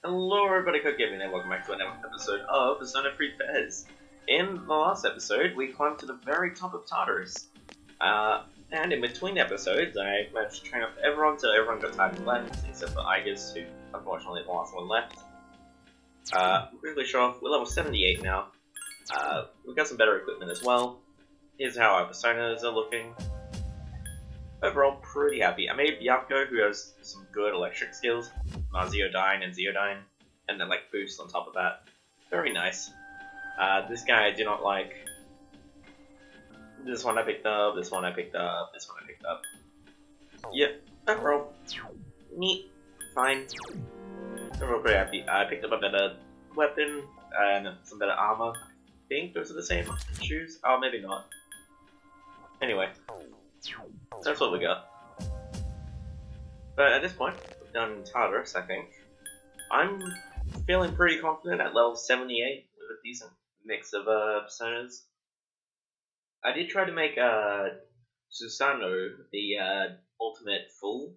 Hello everybody, Gaming and welcome back to another episode of Persona 3 FES. In the last episode, we climbed to the very top of Tartarus. And in between episodes, I managed to train up everyone till everyone got tired and left, except for Igus, who unfortunately the last one left. Quickly show off, we're level 78 now. We've got some better equipment as well. Here's how our personas are looking. Overall, pretty happy. I made Yapko, who has some good electric skills, Maziodyne and Zeodyne, and then like boost on top of that. Very nice. This guy I do not like. This one I picked up, this one I picked up, this one I picked up. Yep, overall, neat, fine. Overall pretty happy. I picked up a better weapon and some better armor. I think those are the same shoes? Oh, maybe not. Anyway. That's what we got. But at this point, we've done Tartarus, I think. I'm feeling pretty confident at level 78 with a decent mix of personas. I did try to make Susanoo the ultimate full,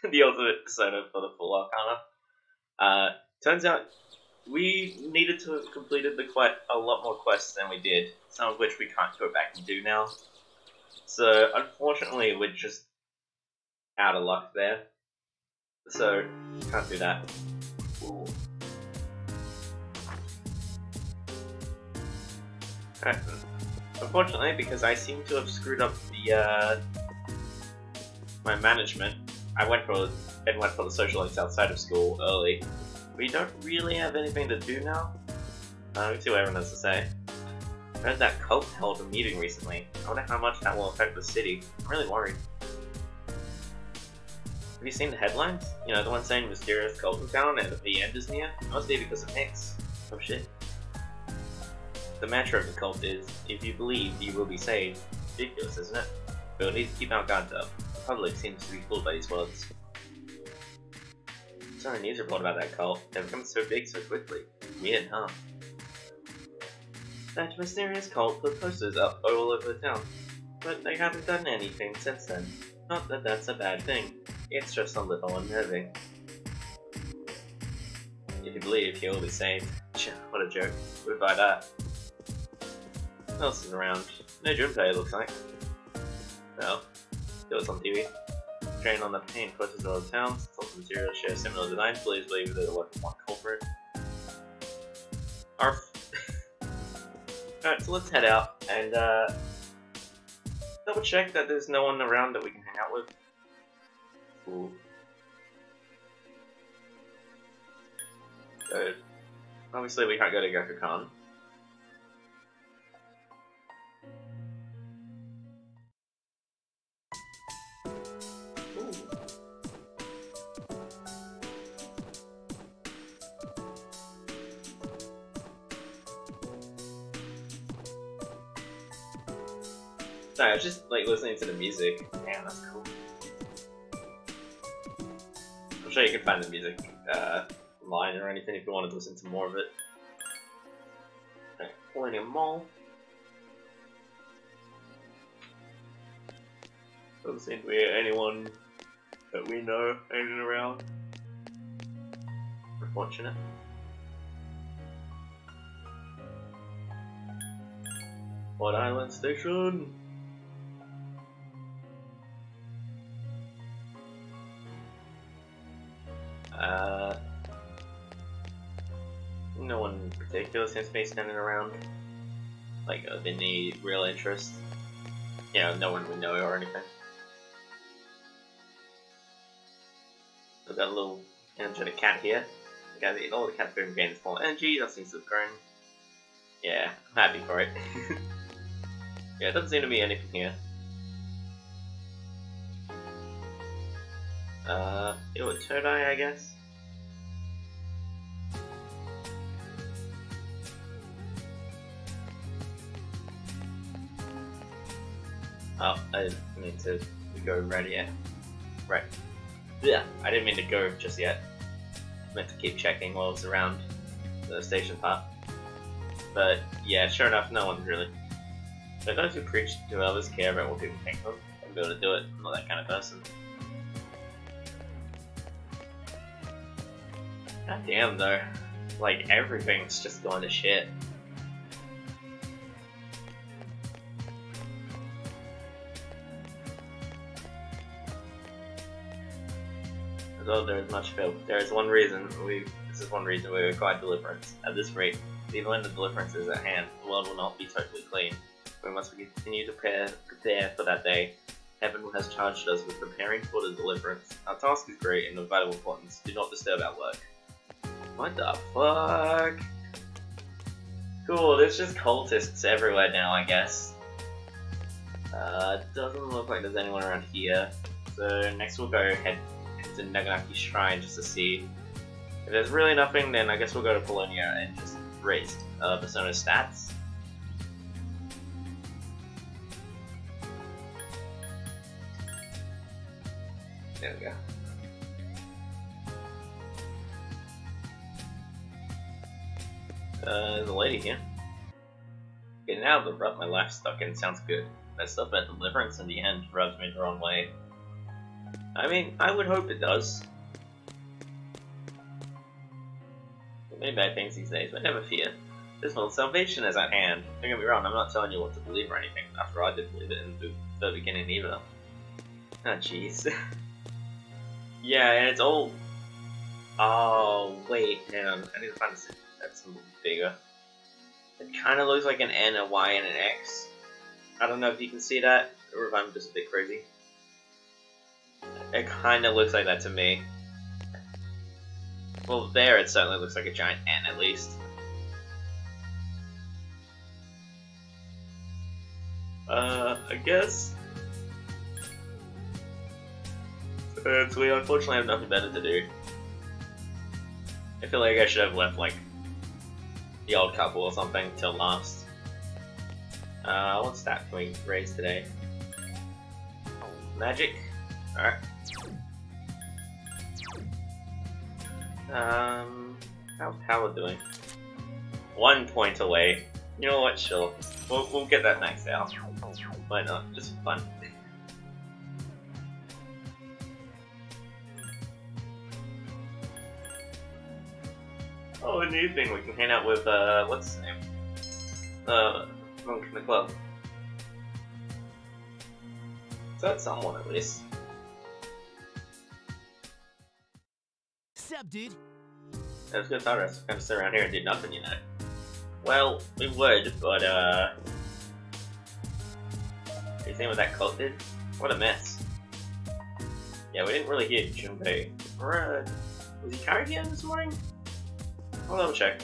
the ultimate persona for the full Arcana. Turns out we needed to have completed a lot more quests than we did, some of which we can't go back and do now. So, unfortunately, we're just out of luck there. So, can't do that. Ooh. Unfortunately, because I seem to have screwed up the, my management, I went for the socializing outside of school early. We don't really have anything to do now. Let's see what everyone has to say. I heard that cult held a meeting recently. I wonder how much that will affect the city. I'm really worried. Have you seen the headlines? You know, the one saying mysterious cult in town and the end is near? It must be because of Nix. Oh shit. The mantra of the cult is, if you believe, you will be saved. Ridiculous, isn't it? But we'll need to keep our guards up. The public seems to be fooled by these words. I saw a news report about that cult. They've become so big so quickly. Weird, huh? That mysterious cult put posters up all over the town, but they haven't done anything since then. Not that that's a bad thing, it's just a little unnerving. If you believe, he will be saved. What a joke. We'd buy that. What else is around? No Junpei, it looks like. Well, it was on TV. Train on the pain posters of the towns, lots of materials share similar designs, please believe they're the one culprit. Arf. Alright, so let's head out and double check that there's no one around that we can hang out with. Ooh. So, obviously we can't go to Gakukan. Sorry, I was just like listening to the music. Damn, that's cool. I'm sure you can find the music online or anything if you wanted to listen to more of it. Okay, Millennium Mall. Doesn't seem to be anyone that we know hanging around. Unfortunate. What Island Station? No one in particular seems to be standing around, like, of any real interest. You know, no one we know or anything. We've got a little energetic cat here. The guy that eat all the cat food and gains full energy, that seems to have grown. Yeah, I'm happy for it. Yeah, it doesn't seem to be anything here. It was Todai, I guess. Oh, I didn't mean to go right yet. Right. Yeah, I didn't mean to go just yet. I meant to keep checking while I was around the station part. But yeah, sure enough, no one's really. But those who preach to others care about what people think of them. I'll be able to do it. I'm not that kind of person. God damn though. Like everything's just going to shit. Although there is much filth, there is one reason this is one reason we require deliverance. At this rate, even when the deliverance is at hand, the world will not be totally clean. We must continue to prepare for that day. Heaven has charged us with preparing for the deliverance. Our task is great and of vital importance. Do not disturb our work. What the fuck? Cool, there's just cultists everywhere now, I guess. Doesn't look like there's anyone around here. So next we'll go head to Naganaki Shrine just to see. If there's really nothing, then I guess we'll go to Polonia and just raise Persona's stats. There we go. There's a lady here. Getting out of the rut my life's stuck in sounds good. That stuff about deliverance in the end rubs me the wrong way. I mean, I would hope it does. Many bad things these days, but never fear. This one's salvation is at hand. Don't get me wrong, I'm not telling you what to believe or anything, after I didn't believe it in the beginning either. Oh jeez. Yeah, and it's all... Oh, wait, hang on. I need to find that's a little bigger. It kind of looks like an N, a Y, and an X. I don't know if you can see that, or if I'm just a bit crazy. It kind of looks like that to me. Well, there it certainly looks like a giant N at least. I guess. So we unfortunately have nothing better to do. I feel like I should have left like the old couple or something till last. What stat can we raise today? Magic. Alright. How's power doing? 1 point away. You know what? Sure. We'll get that maxed out. Why not? Just for fun. Oh, a new thing. We can hang out with, what's his name? Monk in the club. So that's someone at least. Sup, dude? That was good progress. Kind of sit around here and do nothing, you know. Well, we would, but, you think what that cult did? What a mess. Yeah, we didn't really hear Junpei. Was he carried here this morning? I'll double check.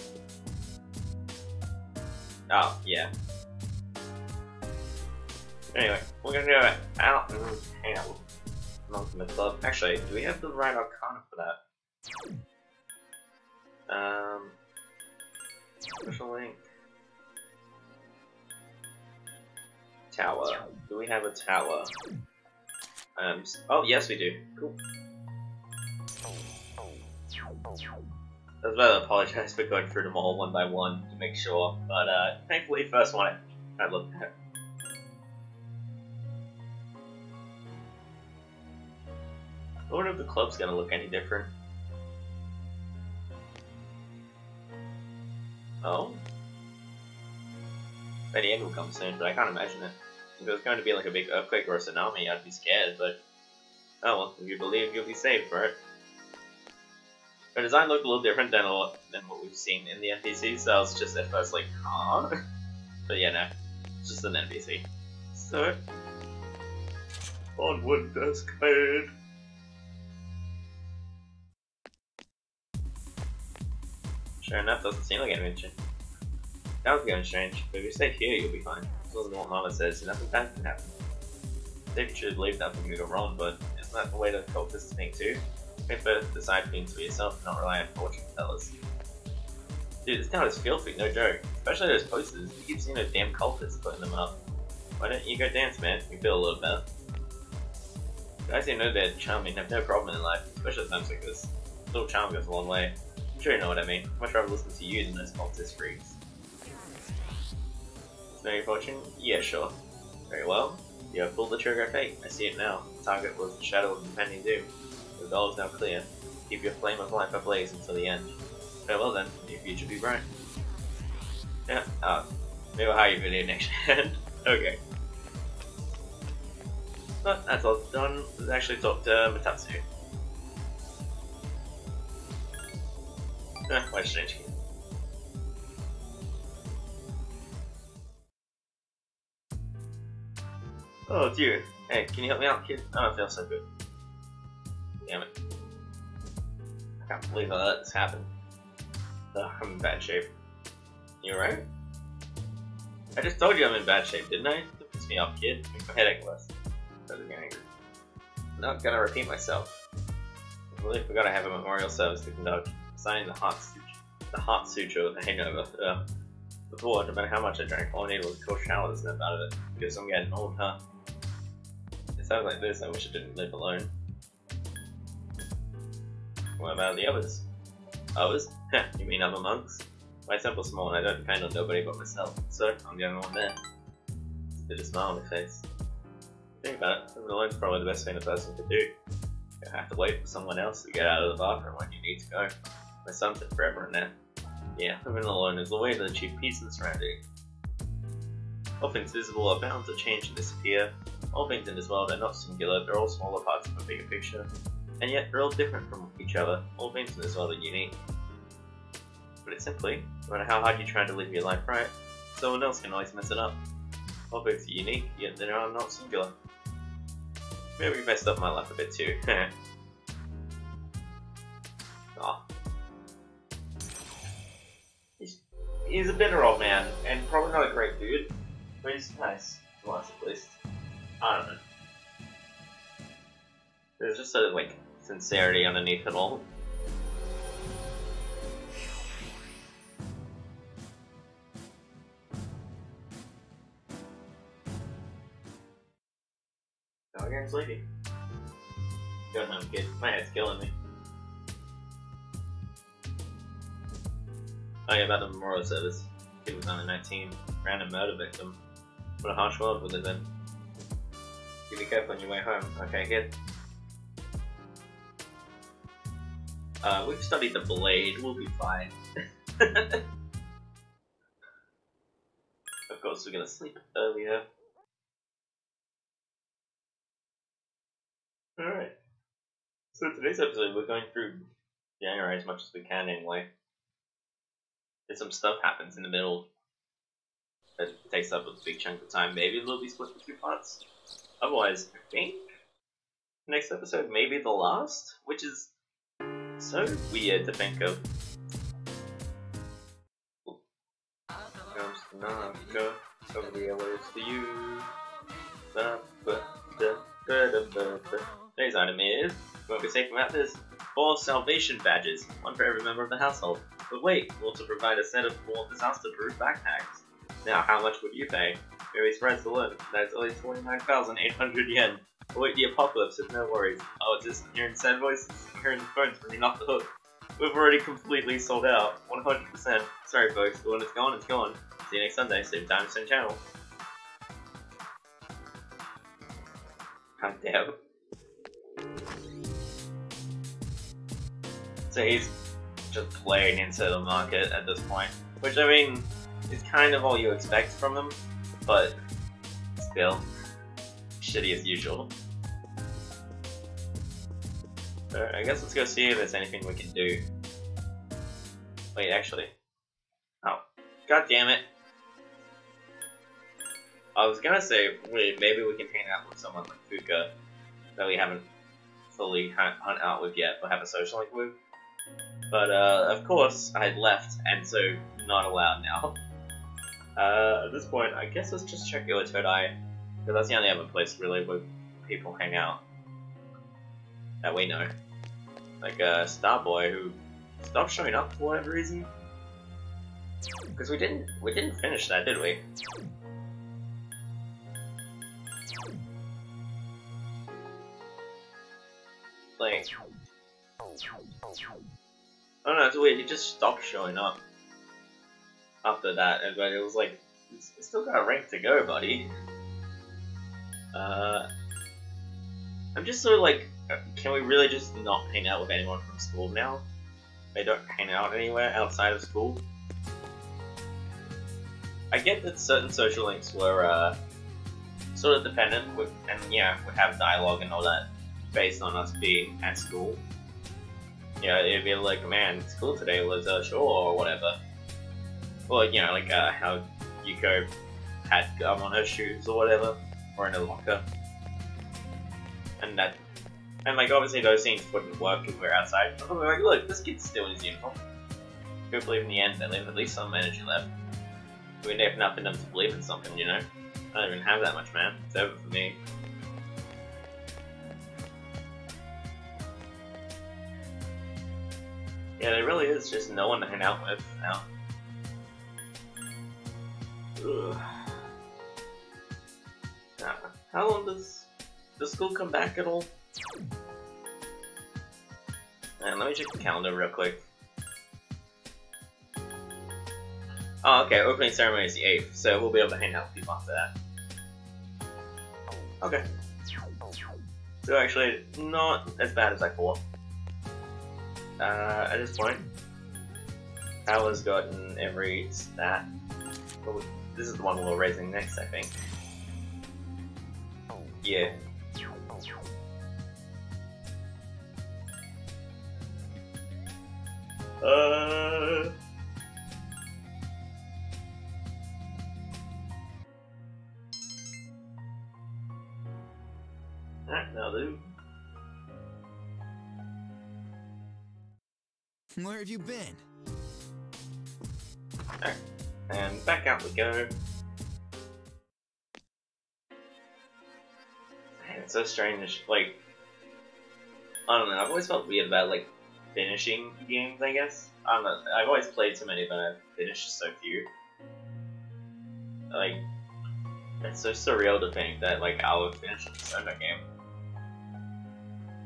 Oh, yeah. Anyway, we're gonna go out and hang out with Monk in the club. Actually, do we have the right arcana for that? Special link. Tower. Do we have a tower? Oh, yes we do. Cool. I was about to apologize for going through them all one by one to make sure, but thankfully first one I looked at. I wonder if the club's gonna look any different. Oh? Betty Egg will come soon, but I can't imagine it. If it was going to be like a big earthquake or a tsunami, I'd be scared, but... Oh well, if you believe, you'll be saved for it. The design looked a little different than what we've seen in the NPC, so I was just at first like, huh? But yeah, no. It's just an NPC. So... Onward, Escapade! Sure enough, doesn't seem like anything. That was going strange, but if you stay here, you'll be fine. This wasn't what Mama says, nothing bad can happen. I think you should believe nothing can go wrong, but isn't that the way the cultists think too? You can both decide things for yourself and not rely on fortune tellers. Dude, this town is filthy, no joke. Especially those posters. You keep seeing those damn cultists putting them up. Why don't you go dance, man? You feel a little better. Guys who know they're charming have no problem in life, especially at times like this. A little charm goes a long way. I'm sure you know what I mean. I'd much rather listen to you than those cultist freaks. Know your fortune? Yeah, sure. Very well. You have pulled the trigger of fate. I see it now. The target was the shadow of impending doom. The goal is now clear. Keep your flame of life ablaze until the end. Yeah, well then, your future be bright. Yeah, maybe I'll hire you video next hand. Okay. But that's all done. Let's actually talk to Matatsu. Why strange kid? Oh dear. Hey, can you help me out, kid? I don't feel so good. Damn it. I can't believe I let this happen. Ugh, I'm in bad shape. You alright? I just told you I'm in bad shape, didn't I? Don't piss me off, kid. Make my headache worse. Doesn't get angry. I'm not gonna repeat myself. I really forgot I have a memorial service to conduct. Signing the heart suture with a hangover. Before, no matter how much I drank, all I needed was a cold shower to snap out of it. Because I'm getting old, huh? It sounds like this, I wish I didn't live alone. What about the others? Others? Heh, you mean other monks? My temple's small and I don't depend on nobody but myself, so I'm the only one there. It's a bit of a smile on my face. Think about it, living alone is probably the best thing a person could do. You don't have to wait for someone else to get out of the bathroom when you need to go. My son said forever in there. Yeah, living alone is the way to achieve peace and serenity. All things visible are bound to change and disappear. All things in this world are not singular, they're all smaller parts of a bigger picture. And yet they're all different from each other. All things in this world are unique. Put it simply, no matter how hard you try to live your life right, someone else can always mess it up. All things are unique, yet they are not singular. Maybe we messed up my life a bit too. Aw. He's a bitter old man, and probably not a great dude, but he's nice, once at least. I don't know. There's just sort of like sincerity underneath it all. Oh, again, sleepy. Go home, kid. My head's killing me. Oh yeah, about the memorial service. Kid was only 19. Random murder victim. What a harsh world we live in. You be careful on your way home. Okay, kid. We've studied the blade. We'll be fine. Of course, we're gonna sleep earlier. Alright. So today's episode, we're going through January as much as we can anyway. If some stuff happens in the middle that takes up a big chunk of time, maybe it'll be split into 2 parts. Otherwise, I think next episode may be the last, which is so weird to think of. Comes the Naka, over the alerts to you. Today's item is, you won't be safe without this, 4 salvation badges, 1 for every member of the household. But wait, we'll also provide a set of 4 disaster-proof backpacks. Now, how much would you pay? Maybe spreads to learn. That's only 29,800 yen. Avoid the apocalypse with no worries. Oh, it's just hearing sad voices, hearing the phones ringing off the hook. We've already completely sold out, 100%. Sorry folks, but when it's gone, it's gone. See you next Sunday, same time, same channel. God damn. So he's just playing into the market at this point, which I mean is kind of all you expect from them, but still shitty as usual. So I guess let's go see if there's anything we can do. Wait, actually, oh, god damn it! I was gonna say, wait, maybe we can hang out with someone like Fuka that we haven't fully hung out with yet, or have a social link with. But, of course, I had left, and so not allowed now. At this point, I guess let's just check your Todai, because that's the only other place, really, where people hang out. That we know. Like, Starboy, who stopped showing up for whatever reason. Because we didn't finish that, did we? Like... I don't know, it's weird, he just stopped showing up after that, but it was like, you still got a rank to go, buddy. I'm just sort of like, can we really just not hang out with anyone from school now? they don't hang out anywhere outside of school. I get that certain social links were sort of dependent with, and yeah, would have dialogue and all that based on us being at school. Yeah, it'd be like, man, school today was sure or whatever. Or you know, like how Yuko had gum on her shoes or whatever, or in a locker, and that, and like obviously those scenes wouldn't work if we're outside. But we're like, look, this kid's still in his uniform. People believe in the end they leave at least some energy left. We have enough in them to believe in something, you know? I don't even have that much, man. It's over for me. Yeah, there really is just no one to hang out with now. Ugh. How long does school come back at all? Man, let me check the calendar real quick. Oh, okay, opening ceremony is the 8th, so we'll be able to hang out with people after that. Okay. So actually, not as bad as I thought. At this point, Howard's gotten every stat. Oh, this is the one we're raising next, I think. Yeah. Alright, now do. Where have you been? Alright, and back out we go. Man, it's so strange, like, I don't know, I've always felt weird about, like, finishing games, I guess. I don't know, I've always played so many, but I've finished so few. Like, it's so surreal to think that, like, I would finish a Persona game.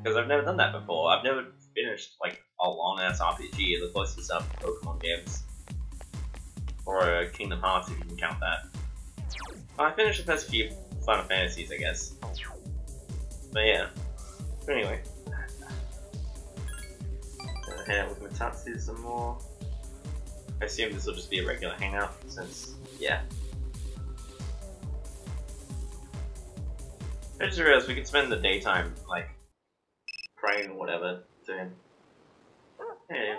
Because I've never done that before. I've never finished, like, a long-ass RPG. The closest are Pokemon games. Or Kingdom Hearts, if you can count that. Well, I finished the first few Final Fantasies, I guess. But yeah. But anyway. Gonna hang out with Matatsu some more. I assume this will just be a regular hangout, since, yeah. I just realized we could spend the daytime, like, praying or whatever to him. Hey,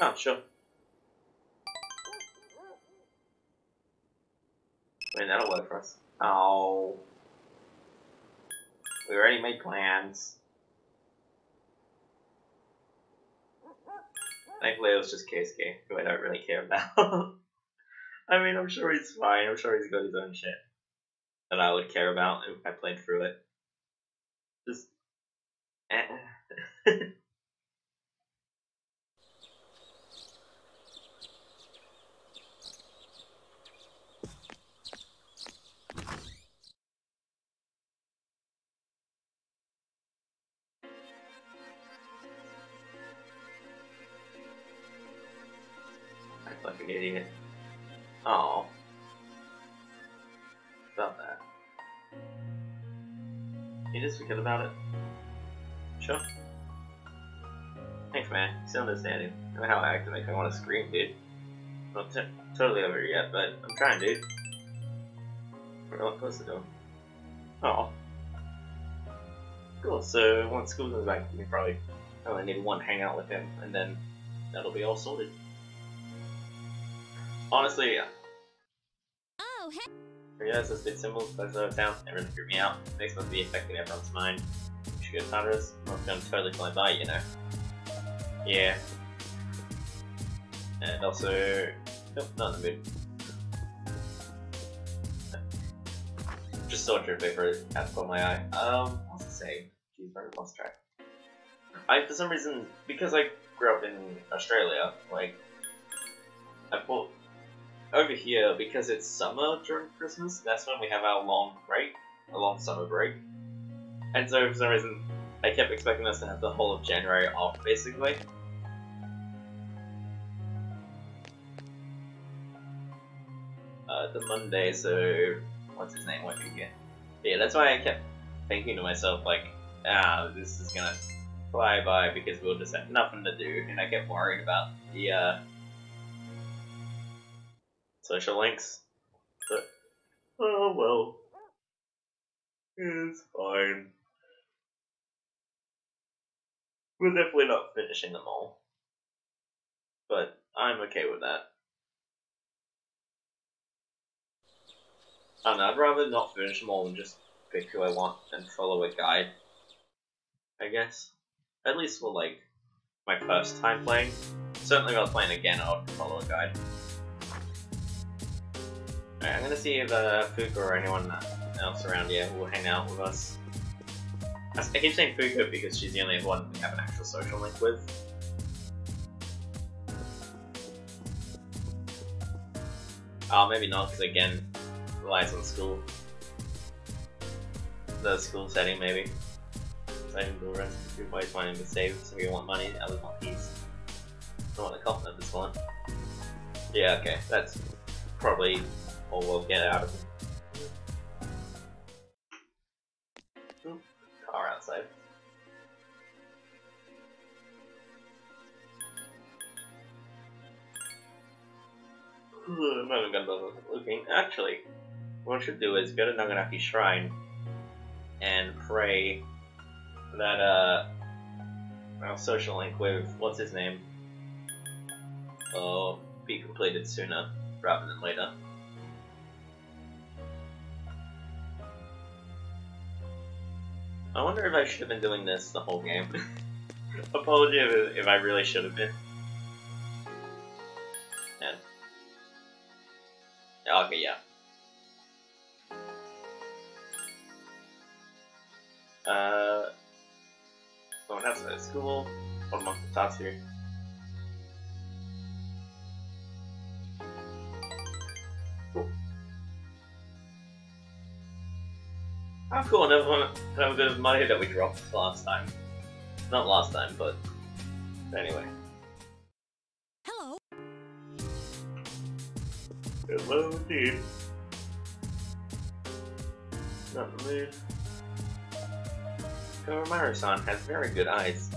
oh, sure. I mean, that'll work for us. Oh. We already made plans. Thankfully, it was just Keisuke, who I don't really care about. I mean, I'm sure he's fine. I'm sure he's got his own shit that I would care about if I played through it. Just... I like an idiot. Oh. About that. You just forget about it. Sure. Thanks, man. You still understanding. I don't know how I act to make me want to scream, dude. I'm not totally over it yet, but I'm trying, dude. We're not close to doing. Oh. Cool, so once school comes back, we probably only need one hangout with him, and then that'll be all sorted. Honestly, yeah. Oh, hey. Yeah, so bit symbols, places out of town, everything freaked me out. Next must be affecting everyone's mind. We should go to Thunderous, or it's gonna totally fly by, you know. Yeah. And also... Nope, not in the mood. Just saw a drip paper at caught my eye. What's it say? Jeez, I lost track. For some reason, because I grew up in Australia, like, I thought over here, because it's summer during Christmas, that's when we have our long break, a long summer break. And so for some reason, I kept expecting us to have the whole of January off, basically. The Monday, so what's his name working here? Yeah, that's why I kept thinking to myself, like, this is gonna fly by because we'll just have nothing to do, and I get worried about the social links. But oh well, it's fine. We're definitely not finishing them all, but I'm okay with that. I don't know, I'd rather not finish them all and just pick who I want and follow a guide, I guess. At least for, like, my first time playing. Certainly if I was playing again, I would follow a guide. Alright, I'm gonna see if Fuka or anyone else around here will hang out with us. I keep saying Fuka because she's the only one we have an actual social link with. Oh, maybe not, because again, relies on school. The school setting, maybe. So I can do the rest of the boys wanting to save, so we want money, others want peace. I don't want the cult members want. Yeah, okay, that's probably all we'll get out of it. Car outside. I'm not even gonna bother looking. Actually, what we should do is go to Naganaki Shrine and pray that our social link with what's his name will be completed sooner rather than later. I wonder if I should have been doing this the whole game. Apology if I really should have been. Yeah. Okay, yeah. Someone else at school. One amongst the Tatsu. Cool. How cool, another bit of money that we dropped last time. Not last time, but anyway. Hello. Hello, indeed. Not in the mood. Kamakura-san has very good eyes.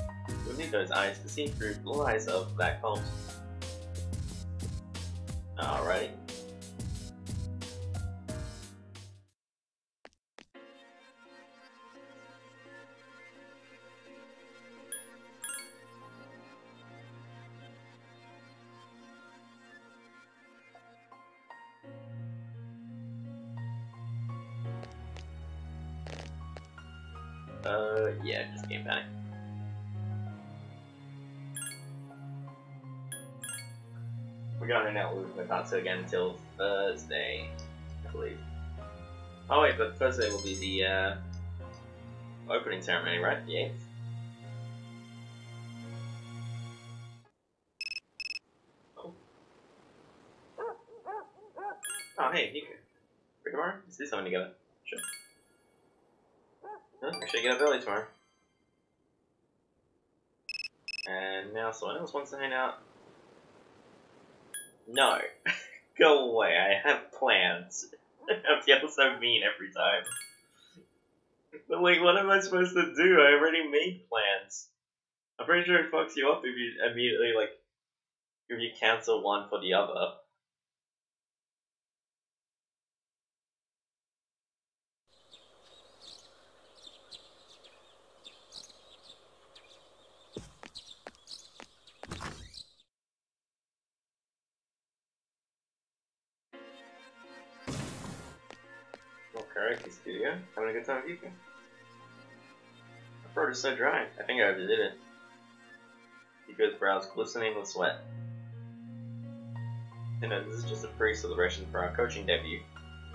You'll need those eyes to see through the lies of that cult. Alright. Yeah, just came back. We're going to hang out with Nagatsu again until Thursday, I believe. Oh wait, but Thursday will be the opening ceremony, right? The 8th? Oh. Oh hey, you for tomorrow? Let's do something together. Sure. Make sure you get up early tomorrow. And now someone else wants to hang out. No. Go away, I have plans. I feel so mean every time. But like, what am I supposed to do? I already made plans. I'm pretty sure it fucks you up if you immediately, like, if you cancel one for the other. Karaoke studio. Having a good time with you? The throat is so dry. I think I overdid it. Yuko's brows glistening with sweat. You know, this is just a pre-celebration for our coaching debut.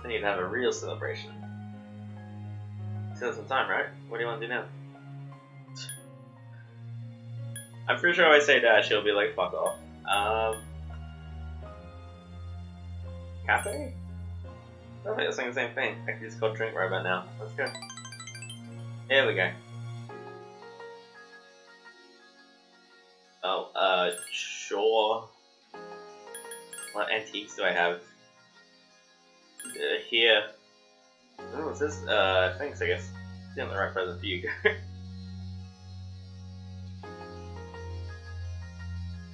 I need to have a real celebration. Still have some time, right? What do you want to do now? I'm pretty sure if I say that, she'll be like, fuck off. Cafe? I think it's saying the same thing. I can just go drink right about now. Let's go. Here we go. Oh, sure. What antiques do I have? Here. Oh, what's this? Thanks, I guess. Doing the right present for you.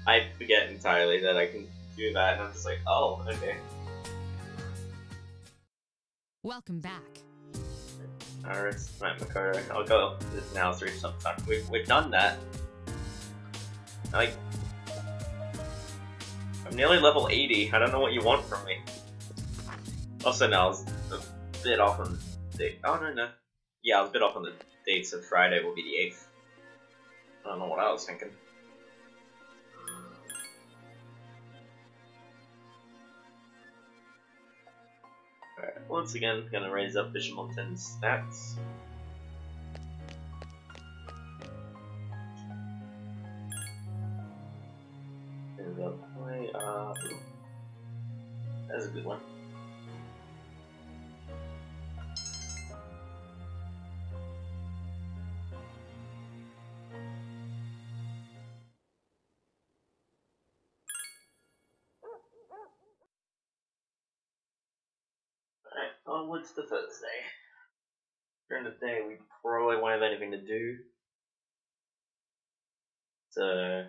I forget entirely that I can do that, and I'm just like, oh, okay. Welcome back. Alright, Makura. I'll go now. Let's reach something. We've done that. Like, I'm nearly level 80. I don't know what you want from me. Also, no, I was a bit off on the date. Oh, no. Yeah, I was a bit off on the date, so Friday will be the 8th. I don't know what I was thinking. Alright, once again, gonna raise up Bishamonten's stats. That's a good one. Alright, onwards to Thursday. During the day, we probably won't have anything to do. So.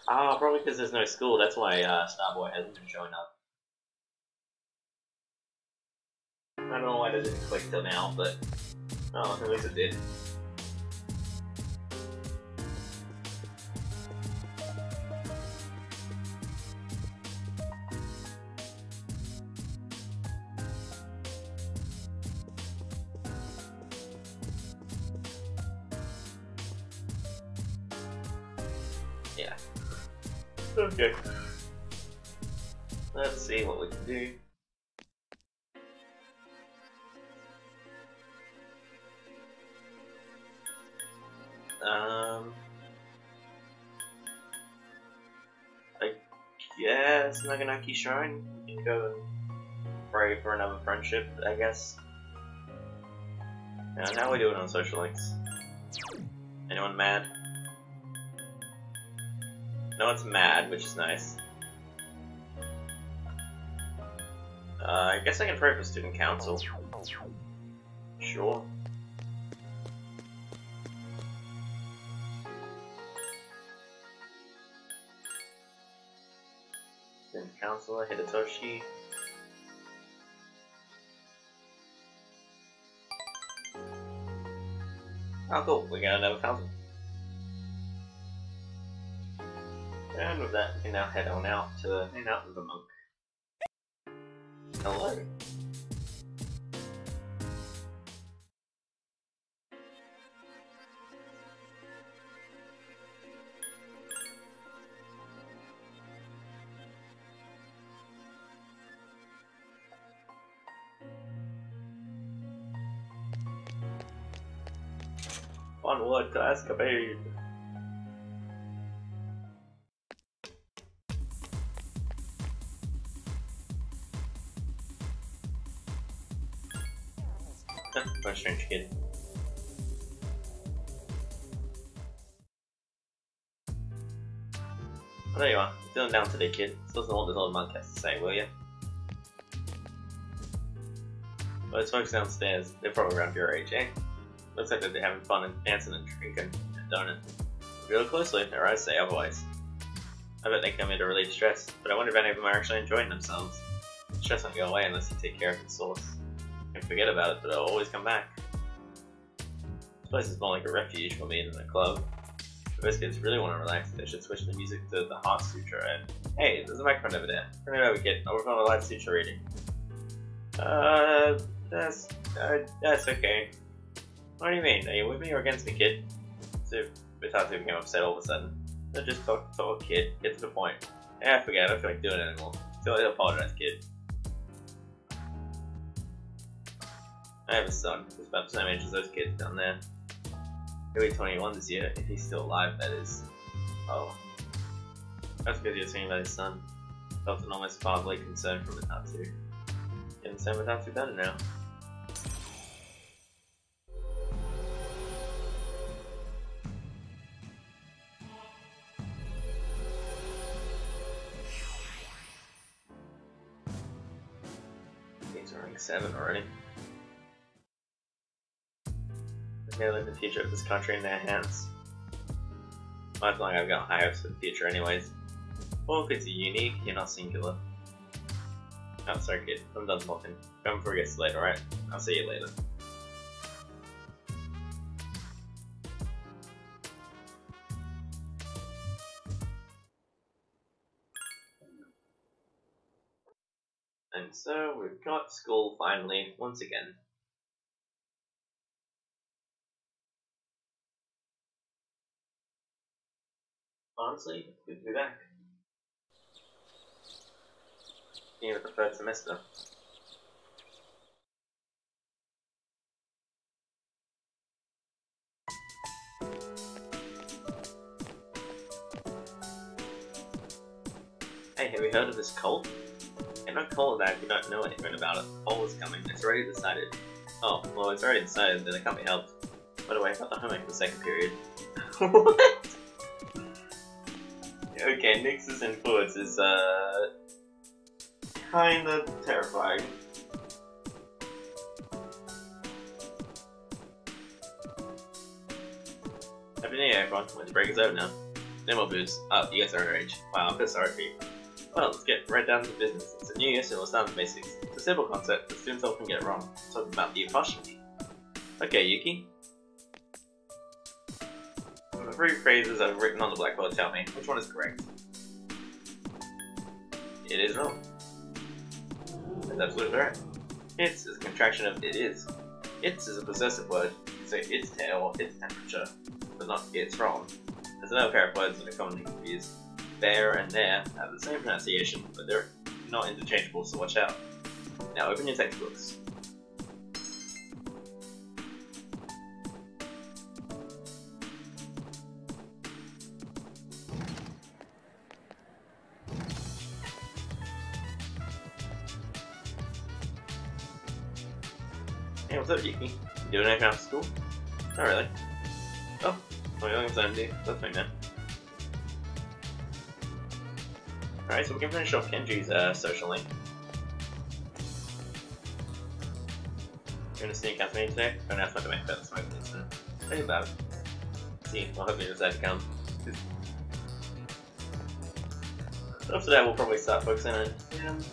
Ah, probably because there's no school, that's why Starboy hasn't been showing up. I don't know why it didn't click till now, but oh, at least it did. Yeah. Okay. Let's see what we can do. I guess Naganaki Shrine. We can go and pray for another friendship, I guess. And how are we doing on social links? Anyone mad? No one's mad, which is nice. I guess I can pray for student council. Sure. Student councilor, Hidetoshi. Oh cool, we got another 1,000. And with that, we can now head on out to hang out with the monk. Hello. Onward to escapade. What a strange kid. Oh, there you are. Feeling down today, kid. Still listen to what this old monk has to say, will you? Well, those folks downstairs, they're probably around your age, eh? Looks like they're having fun and dancing and drinking, don't it? If you look closely, their eyes say otherwise. I bet they come here to relieve stress, but I wonder if any of them are actually enjoying themselves. Stress won't go away unless you take care of its source. You can forget about it, but it'll always come back. This place is more like a refuge for me than a club. If those kids really want to relax, they should switch the music to the Heart Sutra and... Hey, there's a microphone over there. Turn it over, kid. I'll work on a live sutra reading. That's okay. What do you mean? Are you with me or against me, kid? So, Mitatu became upset all of a sudden. No, just talk, kid. Get to the point. Yeah, forget it. I don't feel like doing it anymore. Feel like I apologize, kid. I have a son. He's about the same age as those kids down there. He'll be 21 this year, if he's still alive, that is. Oh. That's because you're saying about his son. Felt an almost fatherly concern from Mitatu. Getting the same Mitatu better now. These are rank 7 already. They leave the future of this country in their hands. I feel like I've got high hopes for the future anyways. Or if it's unique, you're not singular. Oh, sorry kid, I'm done talking. Come before it gets late, alright? I'll see you later. And so, we've got school finally, once again. Honestly, it's good to be back. Even with the third semester. Hey, have you heard of this cult? Hey, don't call it that if you don't know anything about it. The poll is coming, it's already decided. Oh, well, it's already decided, then it can't be helped. By the way, I got the homework for the second period. What? Okay, Nyx's influence is, kinda terrifying. Happy New Year, everyone. Winter break is over now. No more booze. Oh, you guys are underage. Wow, I'm so sorry for you. Well, let's get right down to business. It's a new year, so we'll start with the basics. It's a simple concept, but students often get it wrong. It's talking about the apostrophe. Okay, Yuki. The three phrases I've written on the blackboard tell me which one is correct. It is wrong. That's absolutely right. Its is a contraction of it is. Its is a possessive word. You can say its tail or its temperature, but not its from. There's another pair of words that are commonly confused. There and there have the same pronunciation, but they're not interchangeable, so watch out. Now open your textbooks. Hey, what's up, Yuki? You doing anything after school? Not really. Oh, well, you're going to do. That's fine now. Alright, so we can finish off Kenji's social link. You're gonna sneak out to me today? Don't ask my domain about the smoking incident. Think about it. See, well, hopefully you decide to come. So after that, we'll probably start focusing on him.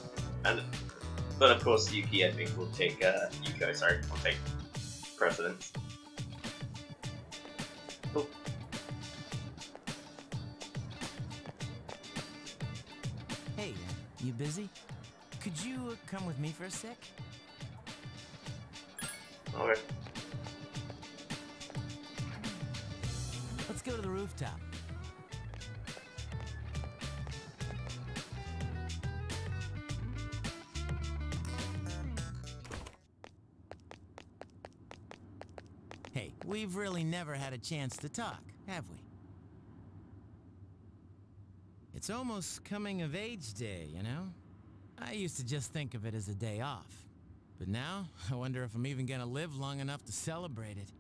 But of course, Yuki, I think, will take, Yuko, sorry, will take precedence. Cool. Hey, you busy? Could you come with me for a sec? Okay. Let's go to the rooftop. Hey, we've really never had a chance to talk, have we? It's almost coming of age day, you know? I used to just think of it as a day off. But now, I wonder if I'm even gonna live long enough to celebrate it.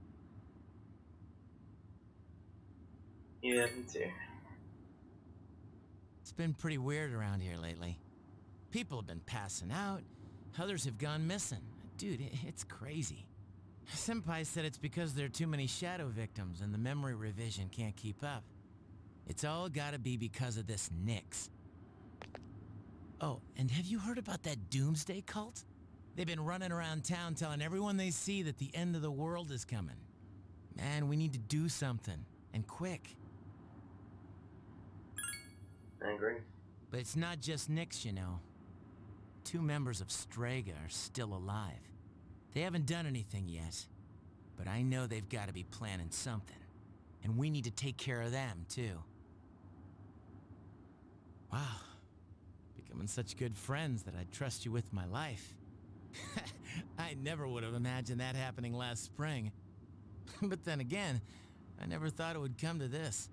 Yeah, me too. It's been pretty weird around here lately. People have been passing out, others have gone missing. Dude, it's crazy. Senpai said it's because there are too many shadow victims and the memory revision can't keep up. It's all gotta be because of this Nyx. Oh, and have you heard about that Doomsday Cult? They've been running around town telling everyone they see that the end of the world is coming. Man, we need to do something, and quick. I agree. But it's not just Nyx, you know. 2 members of Strega are still alive. They haven't done anything yet, but I know they've got to be planning something. And we need to take care of them, too. Wow. Becoming such good friends that I'd trust you with my life. I never would have imagined that happening last spring. But then again, I never thought it would come to this.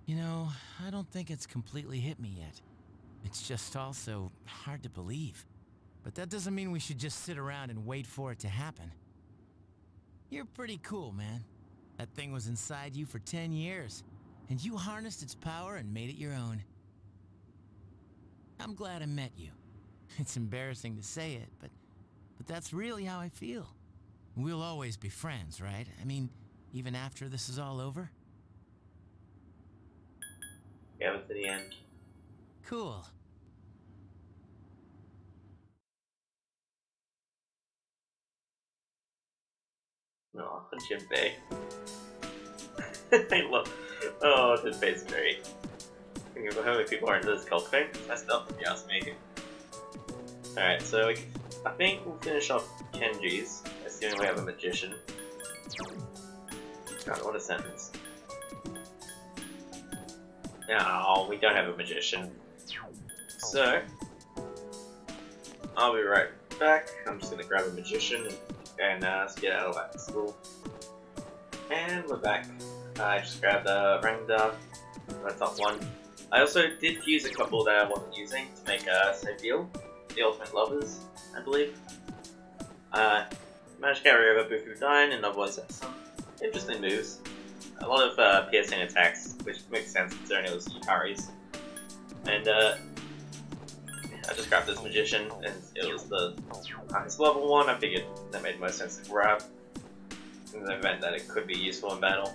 You know, I don't think it's completely hit me yet. It's just also hard to believe. But that doesn't mean we should just sit around and wait for it to happen. You're pretty cool, man. That thing was inside you for 10 years, and you harnessed its power and made it your own. I'm glad I met you. It's embarrassing to say it, but that's really how I feel. We'll always be friends, right? I mean, even after this is all over? Together to the end. Cool. Oh, Jinbei. I love. Oh, Jinbei's great. Think about how many people are into this cult thing. Messed up, if you ask me. Alright, so I think we'll finish off Kenji's, assuming we have a magician. God, what a sentence. No, we don't have a magician. So, I'll be right back. I'm just gonna grab a magician and get out of that school. And we're back. I just grabbed a Rangda, the top one. I also did use a couple that I wasn't using to make a Saviel, the Ultimate Lovers, I believe. Managed to carry over Bufu Dine and otherwise have some interesting moves. A lot of piercing attacks, which makes sense considering it was Yukari's. And I just grabbed this magician, and it was the highest level one. I figured that made most sense to grab in the event that it could be useful in battle.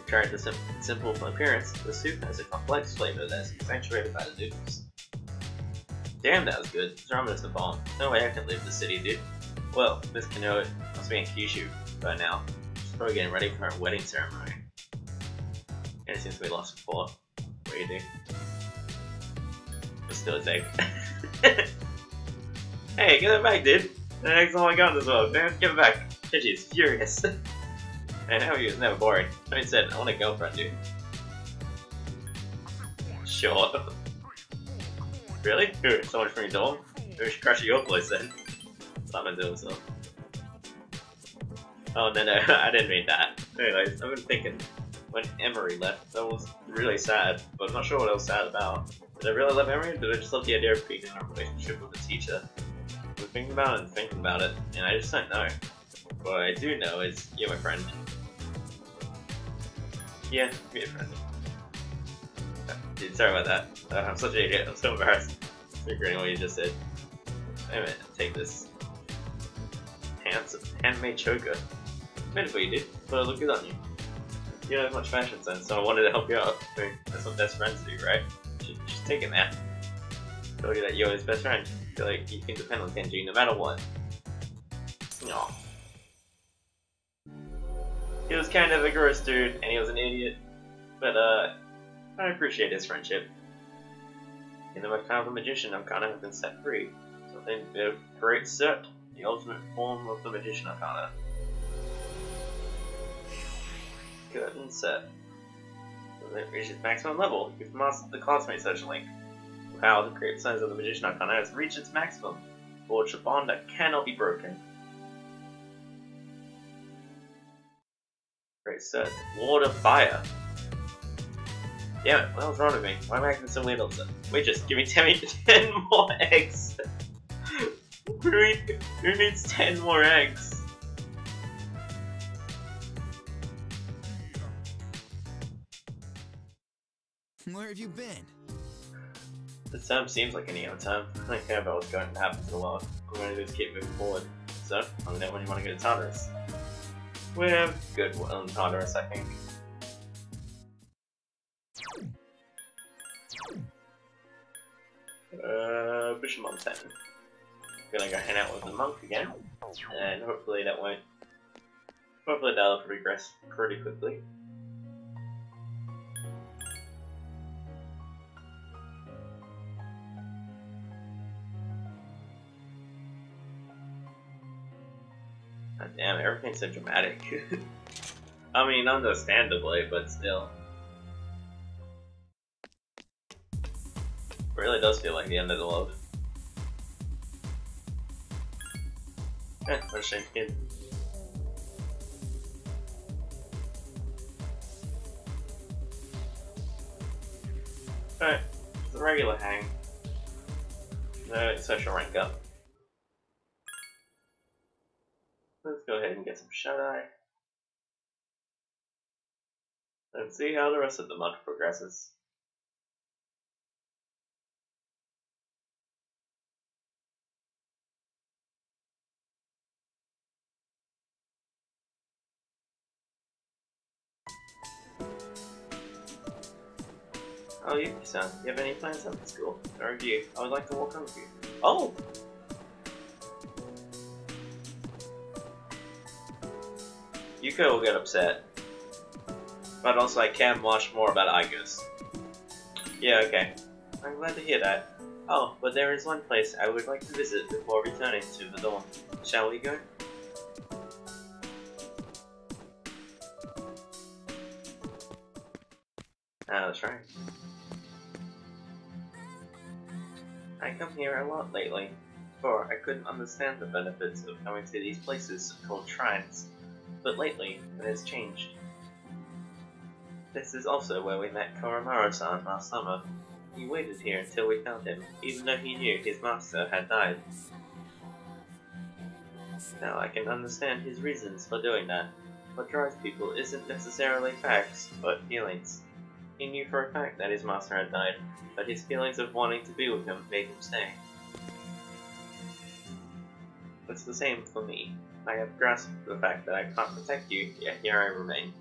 Tried the simple appearance, the soup has a complex flavor that is accentuated by the noodles. Damn, that was good. This ramen is the bomb. No way I can leave the city, dude. Well, Miss Kanoa must be in Kyushu by now. She's probably getting ready for her wedding ceremony. And it seems to be lost before. What do you do? But still a egg. Hey, give it back, dude! The egg's all I got in this world, man. Give it back. Kenji is furious. And how he was never boring. I mean, said, I want a girlfriend, dude. Sure. Really? Ooh, so much for your dog? Maybe we should crash at your place then. Simon doing so. Oh, no, I didn't mean that. Anyways, I've been thinking, when Emery left, that was really sad, but I'm not sure what I was sad about. Did I really love Emery, or did I just love the idea of being in a relationship with a teacher? I've been thinking about it and thinking about it, and I just don't know. What I do know is, you're my friend. Yeah, be a friend. Dude, sorry about that. I'm such an idiot. I'm so embarrassed. Regretting what you just said. Wait a minute, take this. Handmade choker. Made it for you, dude. But it looked good on you. You don't have much fashion sense, so I wanted to help you out. I mean, that's what best friends do, right? Just take it, man. Feel like that you're his best friend. Feel like you can depend on Kenji no matter what. Aww. He was kind of a gross dude, and he was an idiot, but I appreciate his friendship. In the kind of a magician, I'm kind of been set free. Something of great cert, the ultimate form of the magician arcana. Good and set. When it reaches maximum level, you've mastered the classmate social link. The power to create signs of the magician arcana has reached its maximum. Forge a bond that cannot be broken. Great set. Lord of Fire. Damn it, what was wrong with me? Why am I acting so weird all of a sudden? Wait, just give me 10 more eggs! Who needs 10 more eggs? Where have you been? This term seems like any other term. I don't care about what's going to happen to the world. I'm going to do is keep moving forward. So, let me know when you want to go to Tartarus. We have good on Tartarus, I think. Bishop on 10. Gonna go hang out with the monk again, and hopefully that'll progress pretty quickly. God damn, everything's so dramatic. I mean, understandably, but still. It really does feel like the end of the world. What a shame, kid. Alright, it's a regular hang. No social rank up. Let's go ahead and get some shut-eye. Let's see how the rest of the month progresses. Oh, Yuki-san, you have any plans after school? Or review? I would like to walk home with you. Oh! Yuko will get upset. But also I can watch more about Igus. Yeah, okay. I'm glad to hear that. Oh, but there is one place I would like to visit before returning to the dorm. Shall we go? Ah, that's right. I come here a lot lately. Before, I couldn't understand the benefits of coming to these places called shrines. But lately, it has changed. This is also where we met Koromaru-san last summer. He waited here until we found him, even though he knew his master had died. Now I can understand his reasons for doing that. What drives people isn't necessarily facts, but feelings. He knew for a fact that his master had died, but his feelings of wanting to be with him made him stay. It's the same for me. I have grasped the fact that I can't protect you, yet here I remain.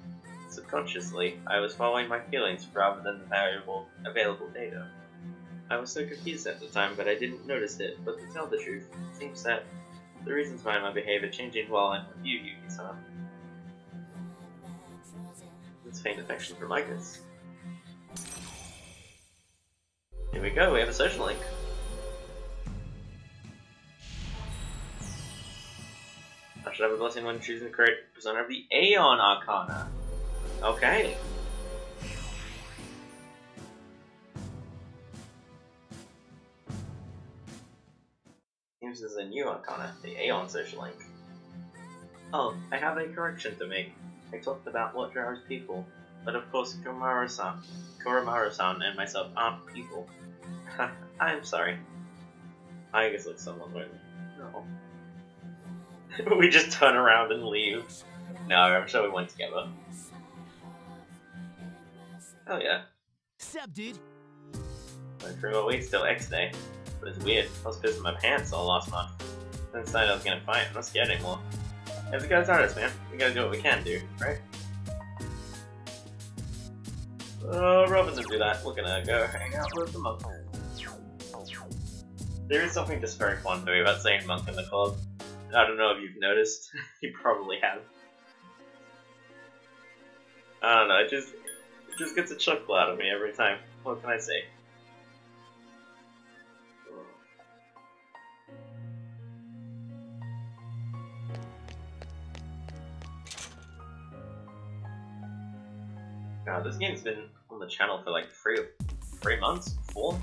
Subconsciously, I was following my feelings rather than the available data. I was so confused at the time, but I didn't notice it, but to tell the truth, it seems that the reasons behind my behavior changing while I'm with you, Yuki-san. It's faint affection for Igus. Here we go, we have a social link. I should have a blessing when choosing the correct persona of the Aeon Arcana. Okay. Seems there's a new Arcana, the Aeon social link. Oh, I have a correction to make. I talked about what drives people, but of course Koromaru-san and myself aren't people. I'm sorry. I guess like someone went. No. We just turn around and leave. No, I'm sure we went together. Oh yeah. Sup, dude? Like 3 more weeks till X Day. But it's weird. I was pissing my pants all last month. Then decided I was gonna fight. I'm not scared anymore. As a guy's artist, man. We gotta do what we can do, right? Rather than do that, we're gonna go hang out with the monk. There is something just very fun to me about saying monk in the club. I don't know if you've noticed. You probably have. I don't know, it just gets a chuckle out of me every time. What can I say? God, this game's been on the channel for like 3 months? 4?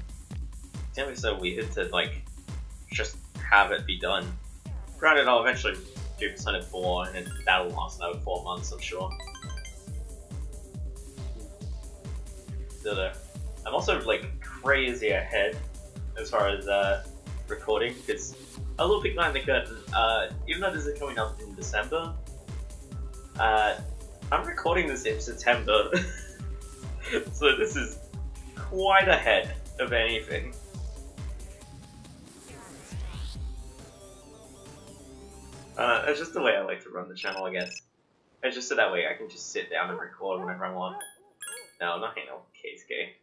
It's gonna be so weird to like just have it be done. Granted, I'll eventually do Persona 4 and that'll last another 4 months, I'm sure. I'm also like crazy ahead as far as recording, because a little peek behind the curtain, even though this is coming up in December, I'm recording this in September, so this is quite ahead of anything. It's just the way I like to run the channel, I guess. It's just so that way I can just sit down and record whenever I want. No, I'm not hanging out with Keisuke.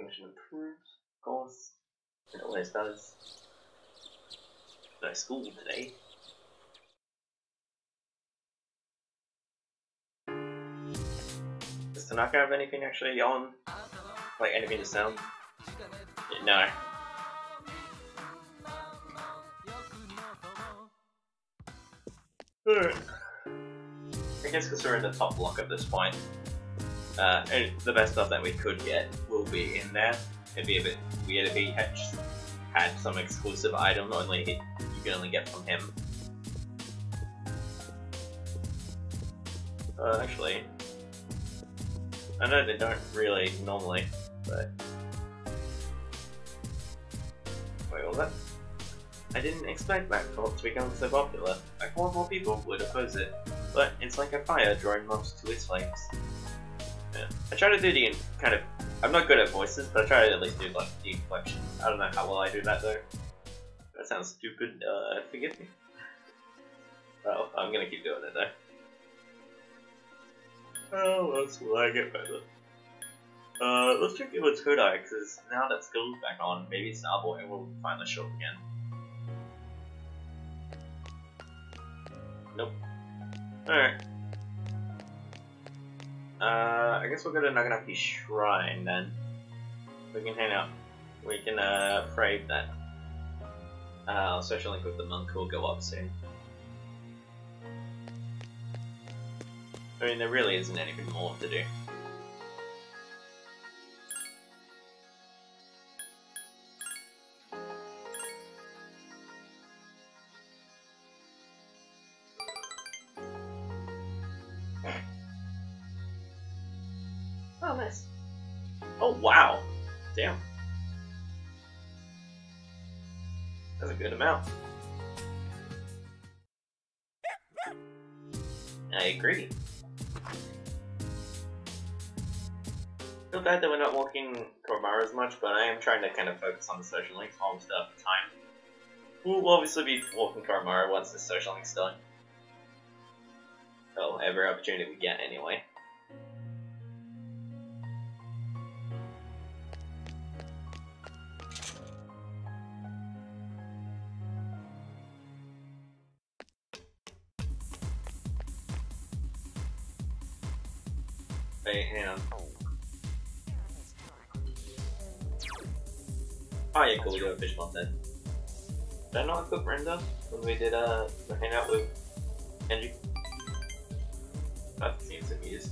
Mission improved, of course. It always does. No school today. Does Tanaka have anything actually on? Like anything to sound? No. Alright. I guess because we're in the top block at this point, and the best stuff that we could get will be in there. It'd be a bit weird if he had some exclusive item you can only get from him. Actually, I know they don't really normally, but wait, what was that? I didn't expect that cult to become so popular. I thought more people would oppose it, but it's like a fire drawing moths to its flames. Yeah. I try to do the kind of I'm not good at voices, but I try to at least do like the inflection. I don't know how well I do that though. That sounds stupid. Forgive me. Well, I'm gonna keep doing it though. Oh, that's what I get better. Let's check in with Kodai, because now that skill's back on, maybe Starboy will finally show up again. Nope. Alright. I guess we'll go to Naganaki Shrine then. We can hang out. We can, pray that social link with the monk will go up soon. I mean, there really isn't anything more to do. Oh, nice. Oh, wow. Damn. That's a good amount. I agree. I feel bad that we're not walking Kamakura as much, but I am trying to kind of focus on the social links while we still have the time. We'll obviously be walking Kamakura once the social link's done. So, every opportunity we get anyway. Wait, hang on. Oh yeah, cool, we got a fish pond then. Did I not cook Brenda when we did the hangout with Kenji? That seems amused.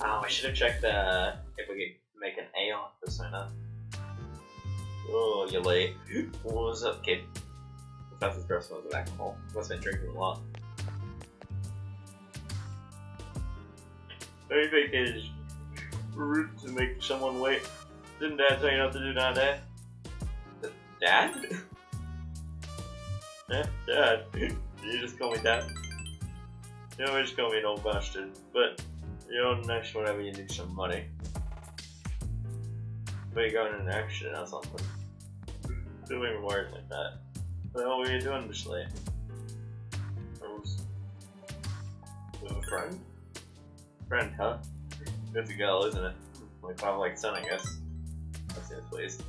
Oh, I should have checked if we could make an Aeon persona. Oh, you're late. What was up, kid? The fastest person was with alcohol. Must have been drinking a lot. What do you think is rude to make someone wait? Didn't Dad tell you not to do that, Dad? Dad? Yeah, Dad. You just call me Dad? You always just call me an old bastard, but you're next whenever you need some money. But you're going in an accident or something. Don't even worry like that. What the hell were you doing this late? I was with a friend? Friend, huh? It's a girl, isn't it? Like father, like son, I guess. That's it, please.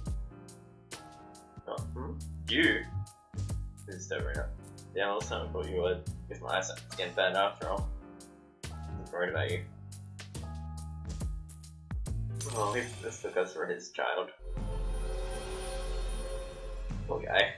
Oh, you? This is so right up. Yeah, last time I thought you would. Guess my eyesight's getting bad after all. I'm worried about you. Oh, he mistook us for his child. Poor guy.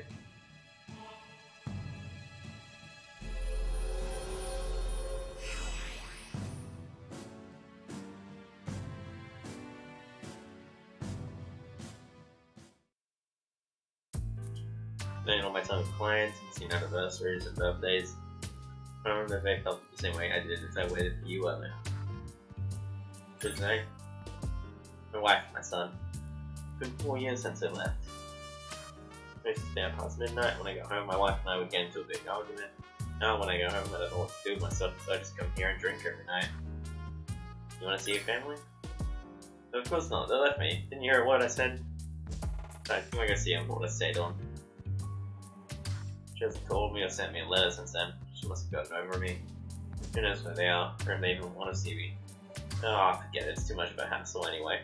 Spending all my time with clients, seeing anniversaries and birthdays. I remember if I felt the same way I did if I waited for you earlier. Good night. My wife and my son. It's been 4 years since I left. I used to stay up past midnight. When I got home, my wife and I would get into a big argument. Now when I go home, I don't know what to do with myself, so I just come here and drink every night. You want to see your family? Of course not, they left me. Didn't you hear what I said? I think I go see them, what I say to them. She hasn't called me or sent me a letter since then. She must have gotten over me. Who knows where they are, or if they even want to see me. Oh, forget it, it's too much of a hassle anyway.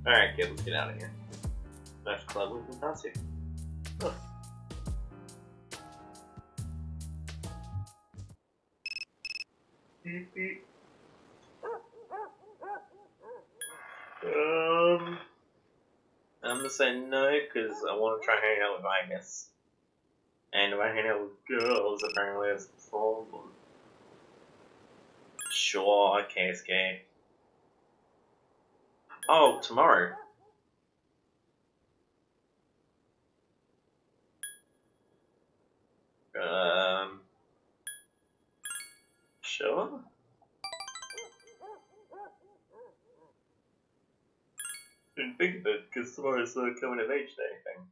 Alright kid, let's get out of here. Back to club with Nazi. Huh. Beep beep. I'm gonna say no, because I want to try hanging out with Agnes. And if I hang out with girls, apparently it's a problem. Sure, KSK. Oh, tomorrow. Sure? Didn't think of it, because tomorrow's the coming of age day thing.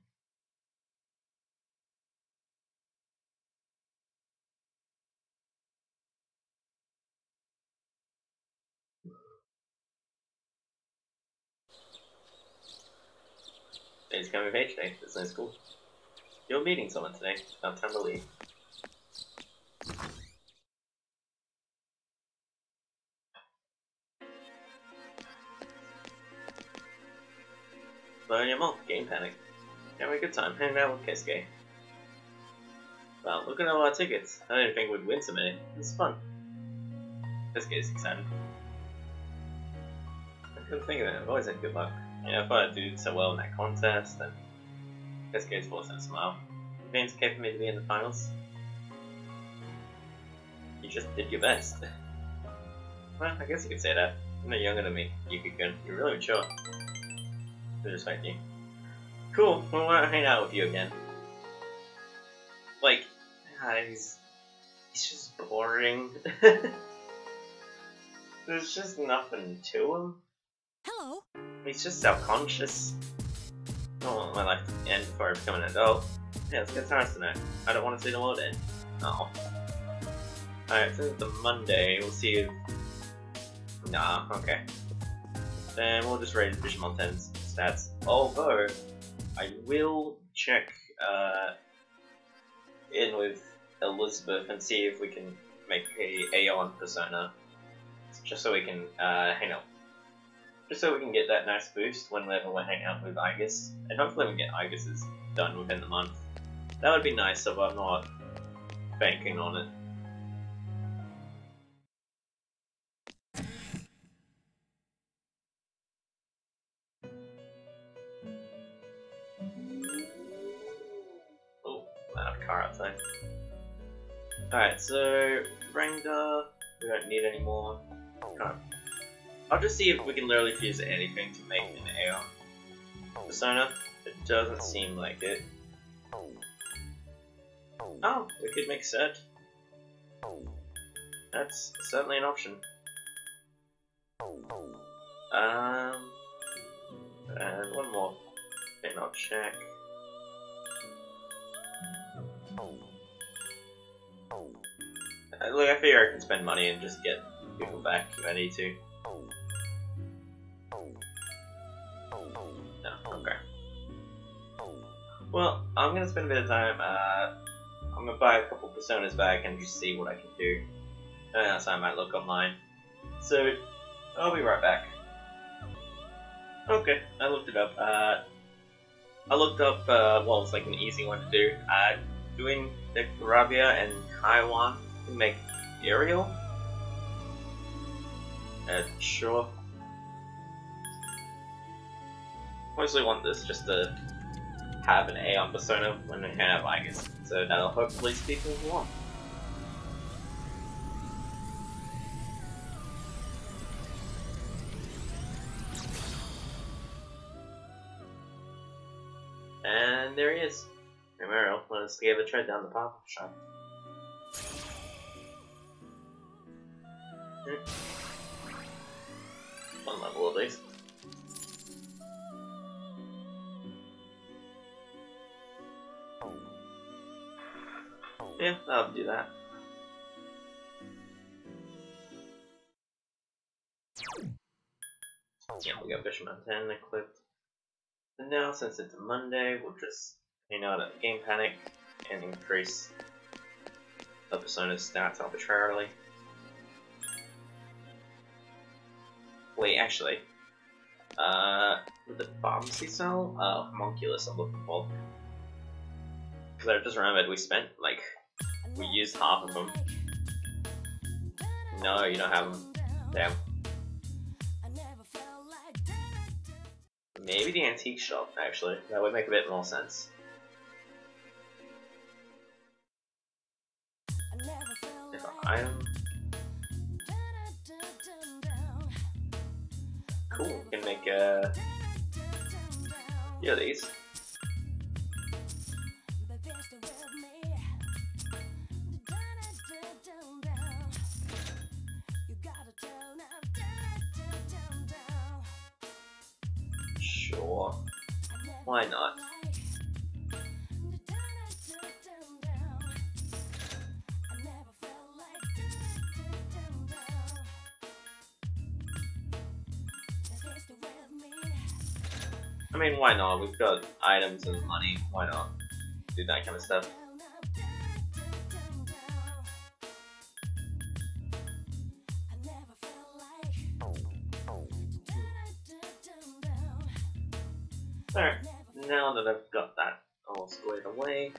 It's coming of age day. That's no school. You're meeting someone today. Not time to leave. Learn your monk. Game panic. Having a good time hanging out with Keisuke. Well, look at all our tickets. I didn't think we'd win so many. It's fun. Keisuke's excited. I couldn't think of it. I've always had good luck. If I do so well in that contest, then Keisuke's forced to smile. It means okay for me to be in the finals. You just did your best. Well, I guess you could say that. You're not younger than me, Yuki-kun. You're really mature. I respect you. Cool, well, I want to hang out with you again. Like, he's just boring. There's just nothing to him. Hello. He's just self-conscious. I don't want my life to end before I become an adult. Yeah, let's get started tonight. I don't want to see the world end. Oh. Alright, so it's a Monday. We'll see if... Nah, okay. Then we'll just raid Digimon 10's stats. Although, I will check in with Elizabeth and see if we can make a Aeon persona. Just so we can, just so we can get that nice boost whenever we're hanging out with Igus. And hopefully we can get Igus's done within the month. That would be nice, so I'm not banking on it. Oh, loud car outside. Alright, so Rangda, we don't need any more. No. I'll just see if we can literally fuse anything to make an Aeon persona. It doesn't seem like it. Oh, we could make Cert. That's certainly an option. And one more thing I'll check. Look, I figure I can spend money and just get people back if I need to. No, okay. Well, I'm gonna spend a bit of time, I'm gonna buy a couple personas back and just see what I can do. And else I might look online. So, I'll be right back. Okay, I looked it up. Well, it's like an easy one to do. Doing the Rabia and Kaiwan to make Ariel. Sure. Mostly want this just to have an Aeon persona when we have Igus, so that'll hopefully speed things along. And there he is. Hey Mariel, let us give a tread down the path shop. One level at least. Yeah, I'll do that. Yeah, we got Fisherman 10 equipped. And now, since it's a Monday, we'll just hang out at Game Panic and increase the Persona's stats arbitrarily. Wait, actually, with the pharmacy cell, homunculus I'm looking for. Because I just remembered we spent, like, we used half of them. No, you don't have them. Damn. Maybe the antique shop, actually. That would make a bit more sense. If item. Cool, we can make a few of these. Sure. Why not? I mean, why not? We've got items and money. Why not do that kind of stuff? Alright, now that I've got that all squared away,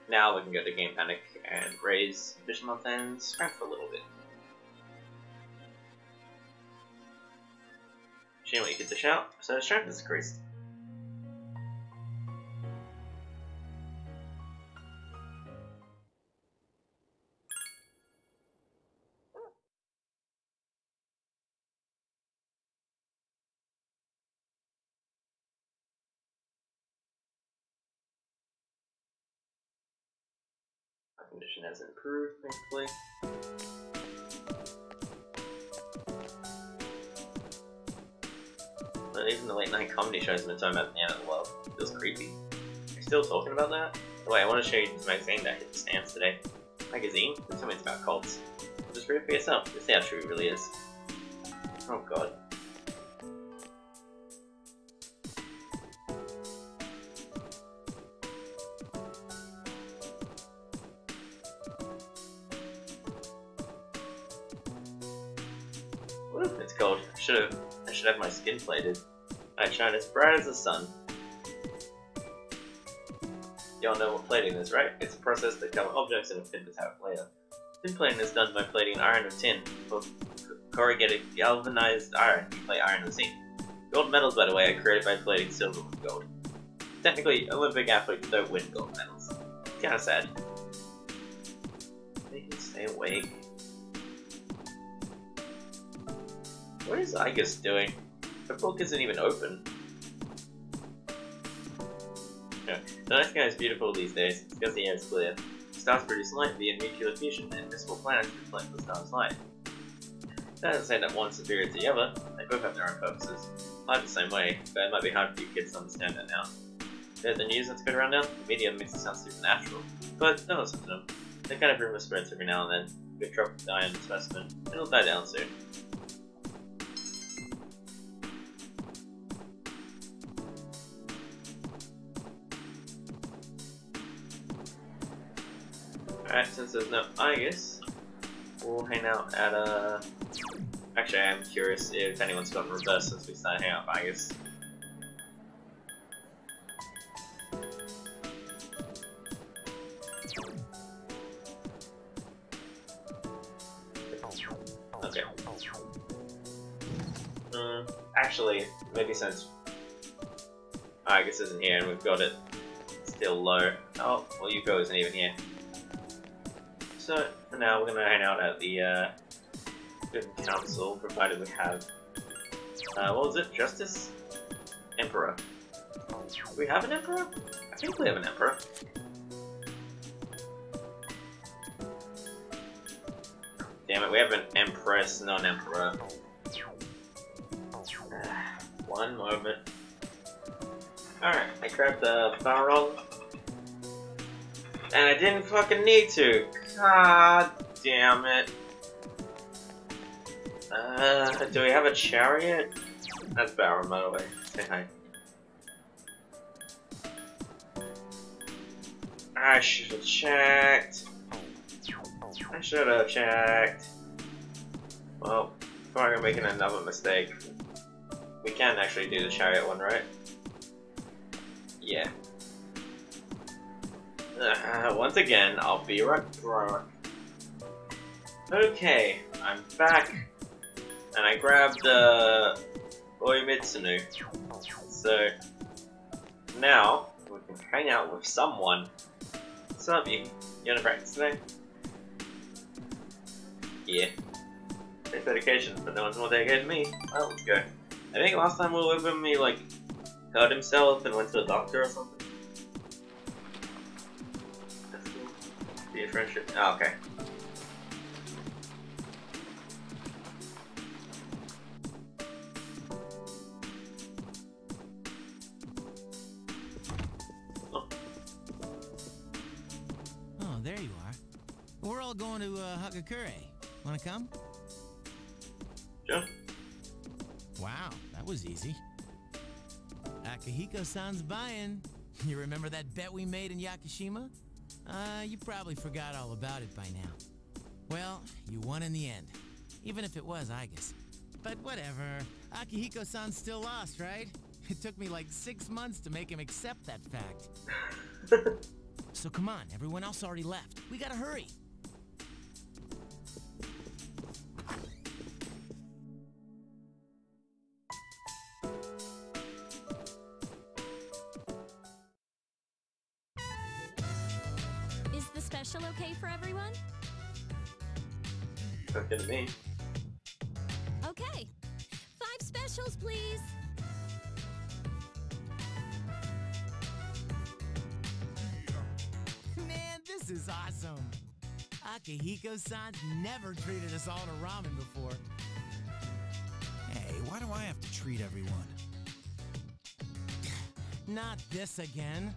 now we can go to Game Panic and raise Bismuth and strength a little bit. Shinwy gets a shout, so strength is increased. My condition has improved, thankfully. But even the late night comedy shows have been talking about the end of the world. It feels creepy. You're still talking about that? Oh, wait, I want to show you this magazine that hit the stands today. Magazine? There's something about cults. Just read it for yourself to see how true it really is. Oh god. What if it's cold? I should have my skin plated. I shine as bright as the sun. Y'all know what plating is, right? It's a process that covers objects in a thin metallic layer. Tin plating is done by plating iron or tin, or corrugated galvanized iron. You plate iron or zinc. Gold medals, by the way, are created by plating silver with gold. Technically, Olympic athletes don't win gold medals. It's kinda sad. They can stay awake. What is Igus doing? The book isn't even open. Yeah. The night sky is beautiful these days. It's because the air is clear. The stars produce light via nuclear fusion, and invisible planets reflect the star's light. That doesn't say that one's superior to the other. They both have their own purposes. Life the same way, but it might be hard for you kids to understand that now. There's the news that's good around now. The media makes it sound supernatural, but don't listen to them. They kind of rumor spreads every now and then. Good drop of dye on the specimen. It'll die down soon. Alright, since there's no Igus, we'll hang out at Actually, I'm curious if anyone's gotten reverse since we started hanging out with Igus. Okay. Actually, maybe since Igus isn't here and we've got it still low. Oh, well, Yuko isn't even here. So, for now, we're gonna hang out at the Student Council, provided we have, what was it? Justice? Emperor. Do we have an Emperor? I think we have an Emperor. Damn it, we have an Empress, not an Emperor. One moment. Alright, I grabbed the barrel. And I didn't fucking need to. God damn it. Do we have a chariot? That's Baron, by the way. Say hi. I should have checked. I should have checked. Well, before I'm making another mistake, we can actually do the chariot one, right? Yeah. Once again, I'll be right back. Okay, I'm back, and I grabbed Oimitsunu. So now we can hang out with someone. What's up, you gonna practice today? Yeah. Take dedication, but no one's more dedicated than me. Well, let's go. I think last time we were with him, he like hurt himself and went to a doctor or something. Be a friendship. Oh, okay. Oh, there you are. We're all going to Hagakure. Wanna come? Sure. Wow, that was easy. Akihiko-san's buying. You remember that bet we made in Yakushima? You probably forgot all about it by now. Well, you won in the end. Even if it was Igus. But whatever. Akihiko-san still lost, right? It took me like 6 months to make him accept that fact. So come on, everyone else already left. We gotta hurry. Is the special okay for everyone? Sounds good to me. Okay. 5 specials, please. Man, this is awesome. Akihiko-san's never treated us all to ramen before. Hey, why do I have to treat everyone? Not this again.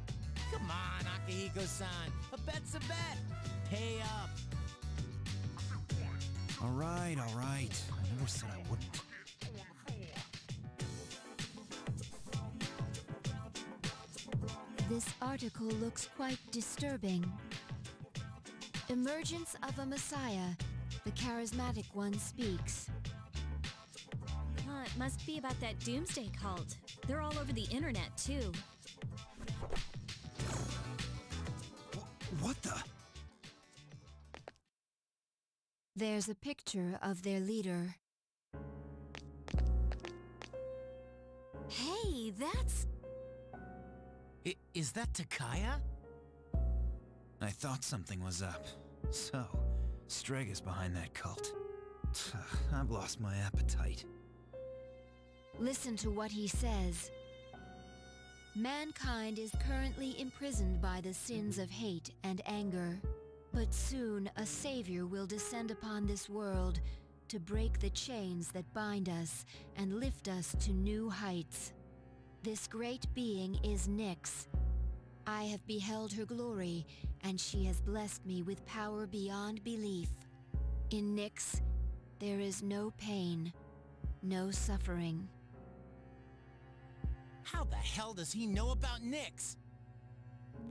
Come on, Akihiko-san. A bet's a bet. Pay up. All right. I never said I wouldn't. This article looks quite disturbing. Emergence of a Messiah. The charismatic one speaks. It must be about that Doomsday Cult. They're all over the internet, too. What the? There's a picture of their leader. Hey, that's... Is that Takaya? I thought something was up. So, Strega's behind that cult. I've lost my appetite. Listen to what he says. Mankind is currently imprisoned by the sins of hate and anger. But soon a savior will descend upon this world to break the chains that bind us and lift us to new heights. This great being is Nyx. I have beheld her glory, and she has blessed me with power beyond belief. In Nyx, there is no pain, no suffering. How the hell does he know about Nyx?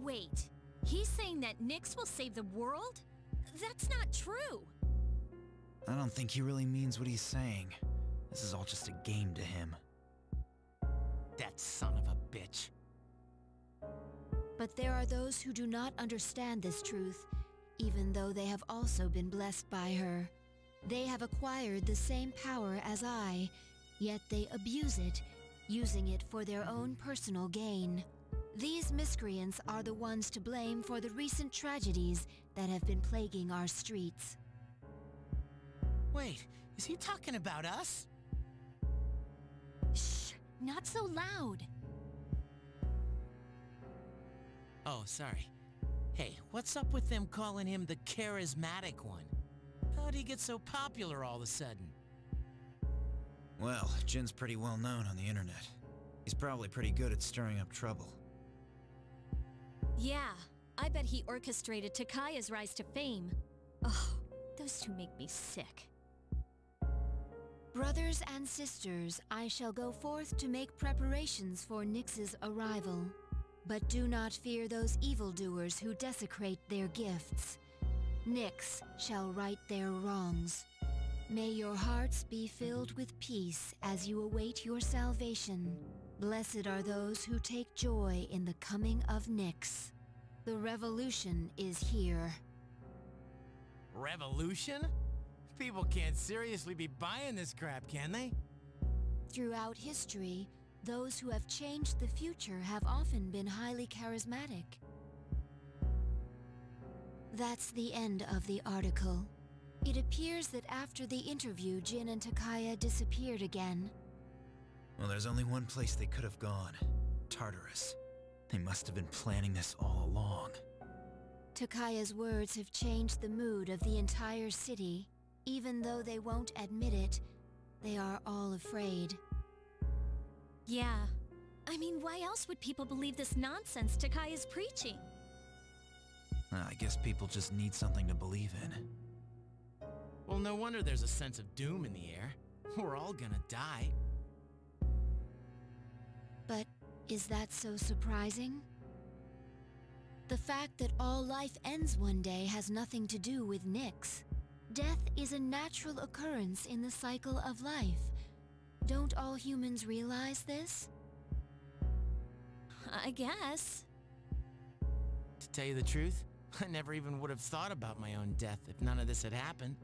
Wait. He's saying that Nyx will save the world? That's not true. I don't think he really means what he's saying. This is all just a game to him. That son of a bitch. But there are those who do not understand this truth, even though they have also been blessed by her. They have acquired the same power as I, yet they abuse it, using it for their own personal gain. These miscreants are the ones to blame for the recent tragedies that have been plaguing our streets. Wait, is he talking about us? Shh, not so loud. Oh, sorry. Hey, what's up with them calling him the charismatic one? How'd he get so popular all of a sudden? Well, Jin's pretty well known on the internet. He's probably pretty good at stirring up trouble. Yeah, I bet he orchestrated Takaya's rise to fame. Oh, those two make me sick. Brothers and sisters, I shall go forth to make preparations for Nyx's arrival. But do not fear those evildoers who desecrate their gifts. Nyx shall right their wrongs. May your hearts be filled with peace as you await your salvation. Blessed are those who take joy in the coming of Nyx. The revolution is here. Revolution? People can't seriously be buying this crap, can they? Throughout history, those who have changed the future have often been highly charismatic. That's the end of the article. It appears that after the interview, Jin and Takaya disappeared again. Well, there's only one place they could have gone. Tartarus. They must have been planning this all along. Takaya's words have changed the mood of the entire city. Even though they won't admit it, they are all afraid. Yeah. I mean, why else would people believe this nonsense Takaya's preaching? I guess people just need something to believe in. Well, no wonder there's a sense of doom in the air. We're all gonna die. But Is that so surprising? The fact that all life ends one day has nothing to do with Nyx. Death is a natural occurrence in the cycle of life. Don't all humans realize this? I guess. To tell you the truth, I never even would have thought about my own death if none of this had happened.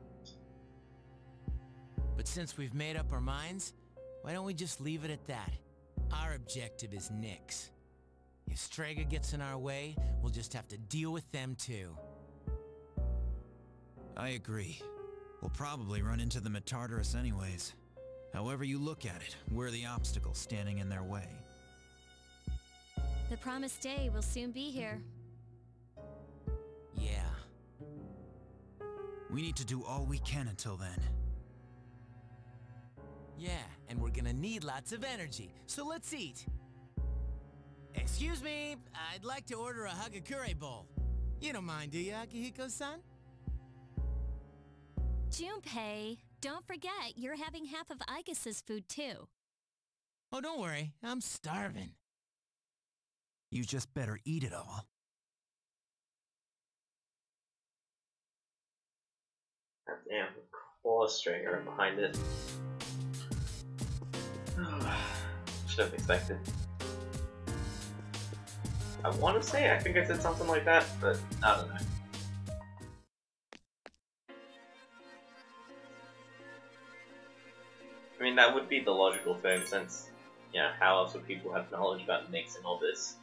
But since we've made up our minds, why don't we just leave it at that? Our objective is Nyx. If Strega gets in our way, we'll just have to deal with them too. I agree. We'll probably run into them at Tartarus anyways. However you look at it, we're the obstacle standing in their way. The promised day will soon be here. Yeah. We need to do all we can until then. Yeah, and we're gonna need lots of energy, so let's eat. Excuse me, I'd like to order a Hagakure bowl. You don't mind, do you, Akihiko-san? Junpei, don't forget, you're having half of Aigus's food too. Oh, don't worry, I'm starving. You just better eat it all. God damn, claw stringer behind it. Should have expected. I want to say I think I said something like that, but I don't know. I mean, that would be the logical thing, since, yeah, how else would people have knowledge about Nyx and all this?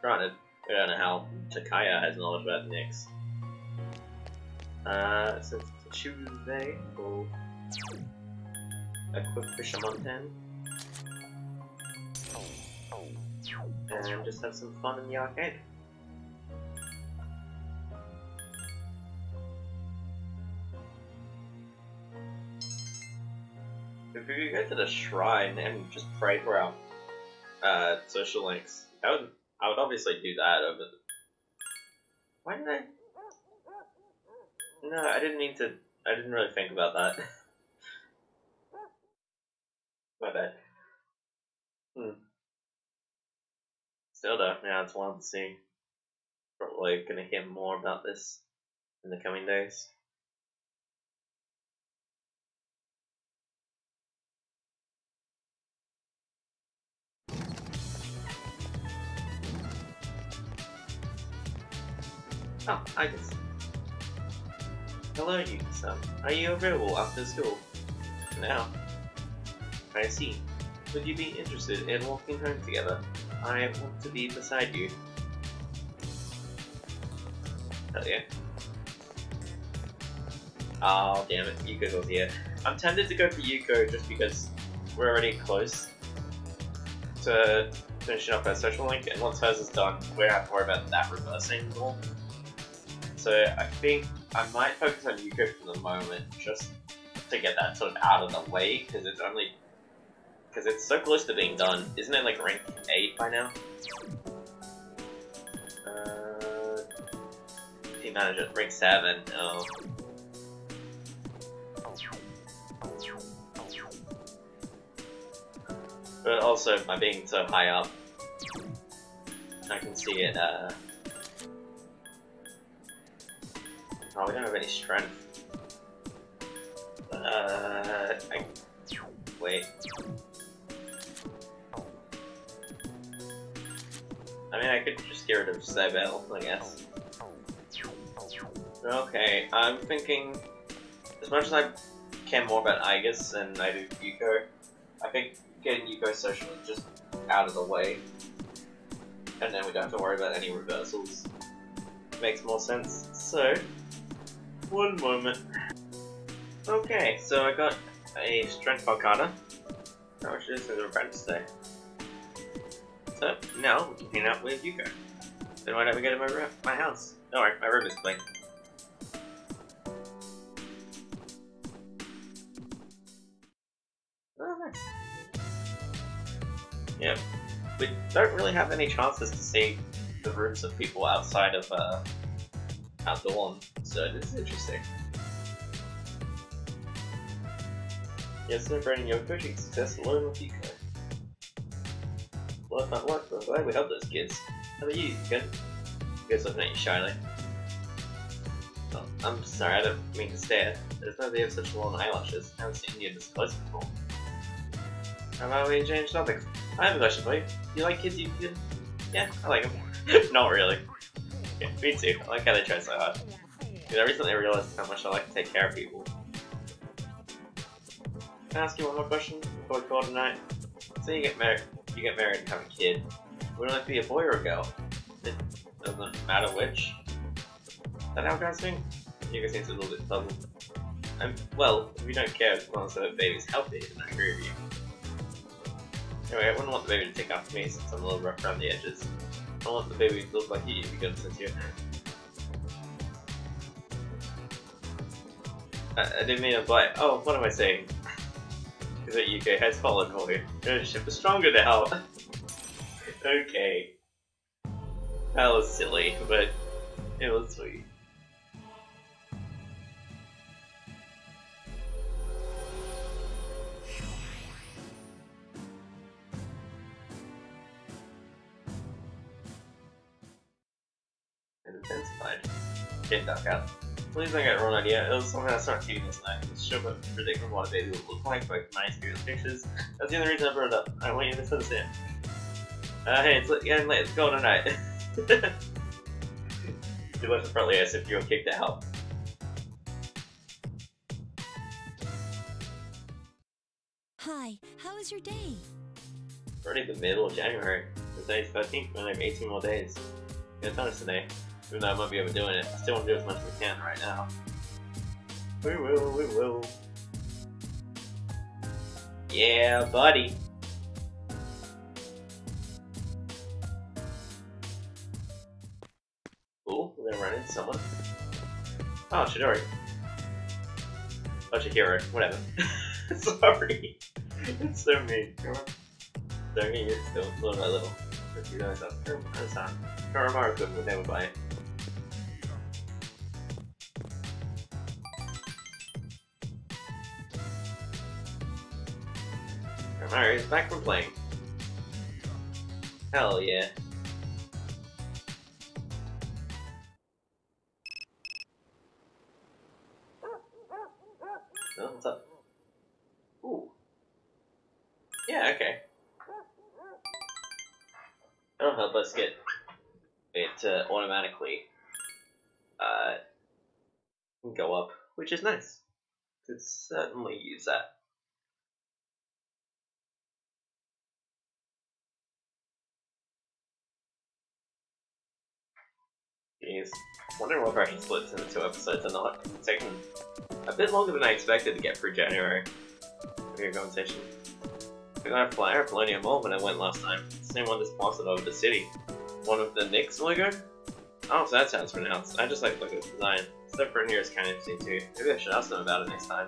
Granted, we don't know how Takaya has knowledge about Nyx. Since it's Tuesday, we'll equip Fisherman 10. And just have some fun in the arcade. If we could go to the shrine and just pray for our social links, I would obviously do that over the... Why did I... No, I didn't mean to... I didn't really think about that. My bad. Still though, yeah, it's wild to see. Probably gonna hear more about this in the coming days. Oh, I guess. Hello, Yuki-san. Are you available after school? Now. I see. Would you be interested in walking home together? I want to be beside you. Hell yeah. Oh, damn it. Yuko's here. I'm tempted to go for Yuko just because we're already close to finishing up our social link, and once hers is done, we don't have to worry about that reversing anymore. So I think I might focus on Yuko for the moment, just to get that sort of out of the way, because it's so close to being done. Isn't it like rank 8 by now? Team manager, rank 7. Oh. But also, by being so high up, I can see it, oh, we don't have any strength. Wait. I mean, I could just get rid of Sebel, I guess. Okay, I'm thinking, as much as I care more about Aigis than I do Yuko, I think getting Yuko social is just out of the way, and then we don't have to worry about any reversals. Makes more sense. So, one moment. Okay, so I got a strength Arcana, which is an apprentice day. So, now we can hang out with Yuko. Then why don't we go to my house? Alright, my room is clean. Oh, nice. Yeah, we don't really have any chances to see the rooms of people outside of, Outdoor, so this is interesting. Yes, celebrating your coaching success alone with Yuko. Well, that worked. I'm glad we helped those kids. How about you? Good? Guess looking at you shyly. Oh, I'm sorry, I don't mean to stare. There's no they have such long eyelashes. I haven't seen you this close before. How about we change topics? I have a question for you. Do you like kids you can? Yeah, I like them. Not really. Yeah, me too. I like how they try so hard. Dude, I recently realized how much I like to take care of people. Can I ask you one more question before we call it a night? Say you get married and have a kid. Would it like to be a boy or a girl? It doesn't matter which. Is that how guys think? Yuka seems a little bit puzzled. Well, if you don't care as long as the baby's healthy, then I agree with you. Anyway, I wouldn't want the baby to take after me since I'm a little rough around the edges. I don't want the baby to look like you because since you're... I didn't mean to bite. Oh, what am I saying? Is that UK has followed Hoy. Relationship is stronger now. Okay. That was silly, but it was sweet. And intensified. Get duck out. Please don't get the wrong idea. It was something I started TV this night. It's sure but predicting what a baby will look like by my experience pictures. That's the only reason I brought it up. I want you to understand. Hey, it's getting late. Let's go tonight. You left the friendly as if you were kicked out. Hi, how was your day? Already the middle of January. Today's 13th, and I have 18 more days. Get done today. Even though I won't be overdoing it, I still want to do as much as we can right now. We will. Yeah, buddy. Ooh, we're gonna run into someone. Oh, Chidori. Oh, Chihiro. Whatever. Sorry. It's so mean. Don't get used to it little by little. If you guys have Karamaru couldn't would never buy it. Karamaru is back from playing. Hell yeah. Oh, what's up? Ooh. Yeah, okay. That'll help us get it to automatically go up, which is nice. Could certainly use that. Jeez. Wondering whether I should split this into 2 episodes or not. It's taken a bit longer than I expected to get through January. For your conversation. I got a flyer at Polonium Mall when I went last time. Same one that's plastered over the city. One with the Nyx logo? Oh, so that's how it's pronounced. I just like the design. Stuff for in here is kind of interesting too. Maybe I should ask them about it next time.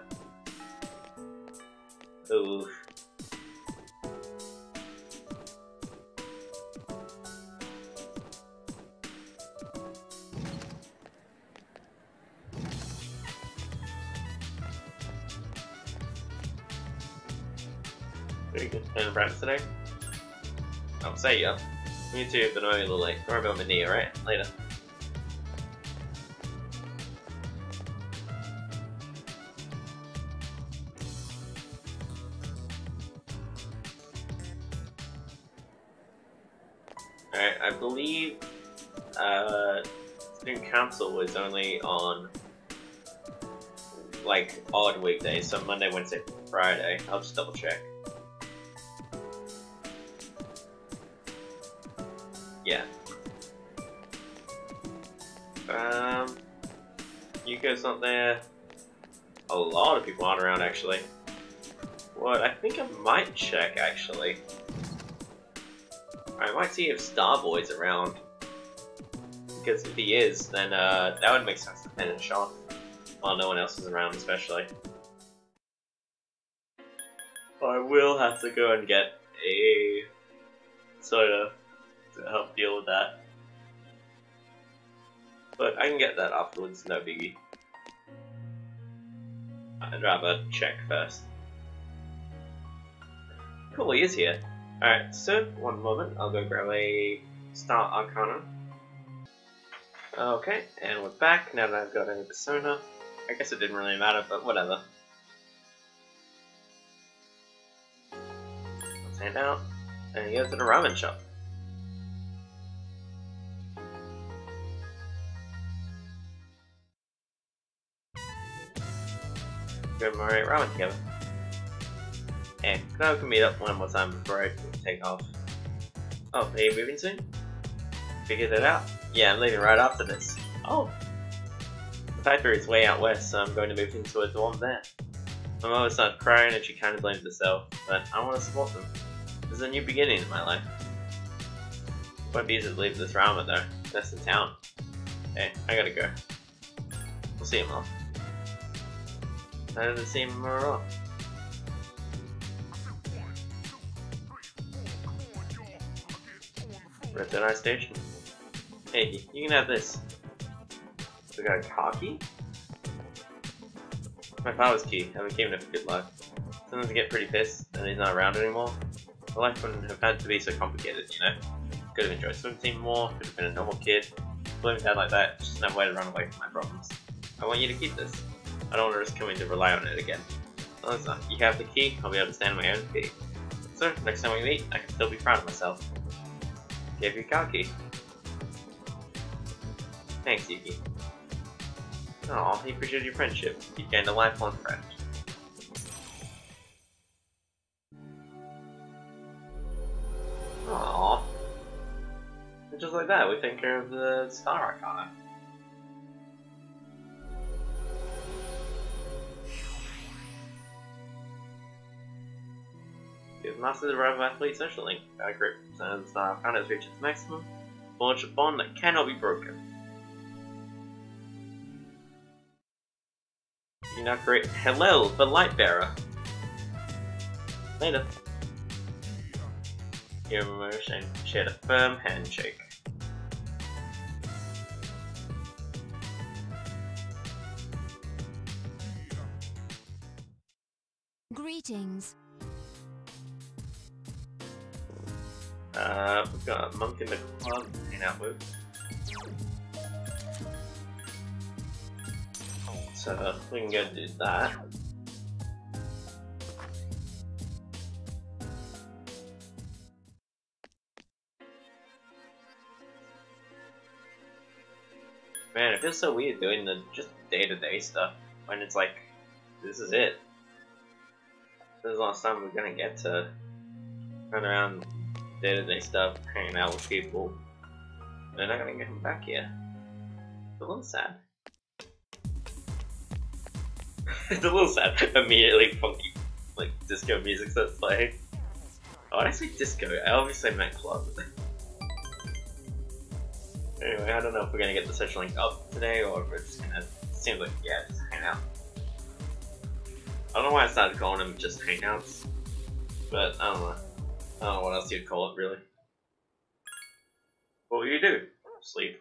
Ooh. Pretty good playing practice today. I'll say ya. You too, but I'm a little late. Don't worry about my knee, alright? Later. Alright, I believe Student Council is only on like odd weekdays, so Monday, Wednesday, Friday. I'll just double check. Yeah. Yuko's not there. A lot of people aren't around, actually. What? I think I might check, actually. I might see if Starboy's around. Because if he is, then that would make sense to pin and Sean. While no one else is around, especially. I will have to go and get a soda to help deal with that. But I can get that afterwards, no biggie. I'd rather check first. Cool, he is here. Alright, so one moment, I'll go grab a Star Arcana. Okay, and we're back now that I've got a persona. I guess it didn't really matter, but whatever. Let's hand out and go to the ramen shop. Grab my ramen together. And now we can meet up one more time before I take off. Oh, are you moving soon? Figured it out? Yeah, I'm leaving right after this. Oh! The factory is way out west, so I'm going to move into a dorm there. My mother started crying and she kind of blamed herself, but I want to support them. This is a new beginning in my life. It won't be easy to leave this ramen though. That's the town. Hey, I gotta go. We'll see you, Mom. I didn't see him more off. We're at the nice station. Hey, you can have this. We got a car key? My father's key. I've been keeping it for good luck. Sometimes I get pretty pissed and he's not around anymore. My life wouldn't have had to be so complicated, you know? Could have enjoyed swim team more, could have been a normal kid. Blaming dad like that, just another way to run away from my problems. I want you to keep this. I don't want to risk coming to rely on it again. As long as you have the key, I'll be able to stand on my own feet. So, next time we meet, I can still be proud of myself. Gave you a car key. Thanks, Yuki. Aw, he appreciated your friendship. You gained a lifelong friend. Aww. And just like that, we take care of the Star Arcana. You've mastered the Rival Athlete Social Link. Got a grip. So the Star Arcana has reached its maximum. Launch a bond that cannot be broken. You now create Hello, the Light Bearer. Later. Your emotion shared a firm handshake. Greetings. We've got a monk in the club to hang out with. So we can go do that. Man, it feels so weird doing the just day-to-day stuff when it's like, this is it. This is the last time we're gonna get to run around day-to-day stuff, hanging out with people. They're not gonna get him back here. It's a little sad. It's a little sad. Immediately funky, like, disco music starts playing. Oh, when I say disco, I obviously meant club. Anyway, I don't know if we're gonna get the social link up today or if we're just gonna, seems like, yeah, just hang out. I don't know why I started calling them just hangouts, but I don't know. I don't know what else you'd call it, really. What will you do? Sleep.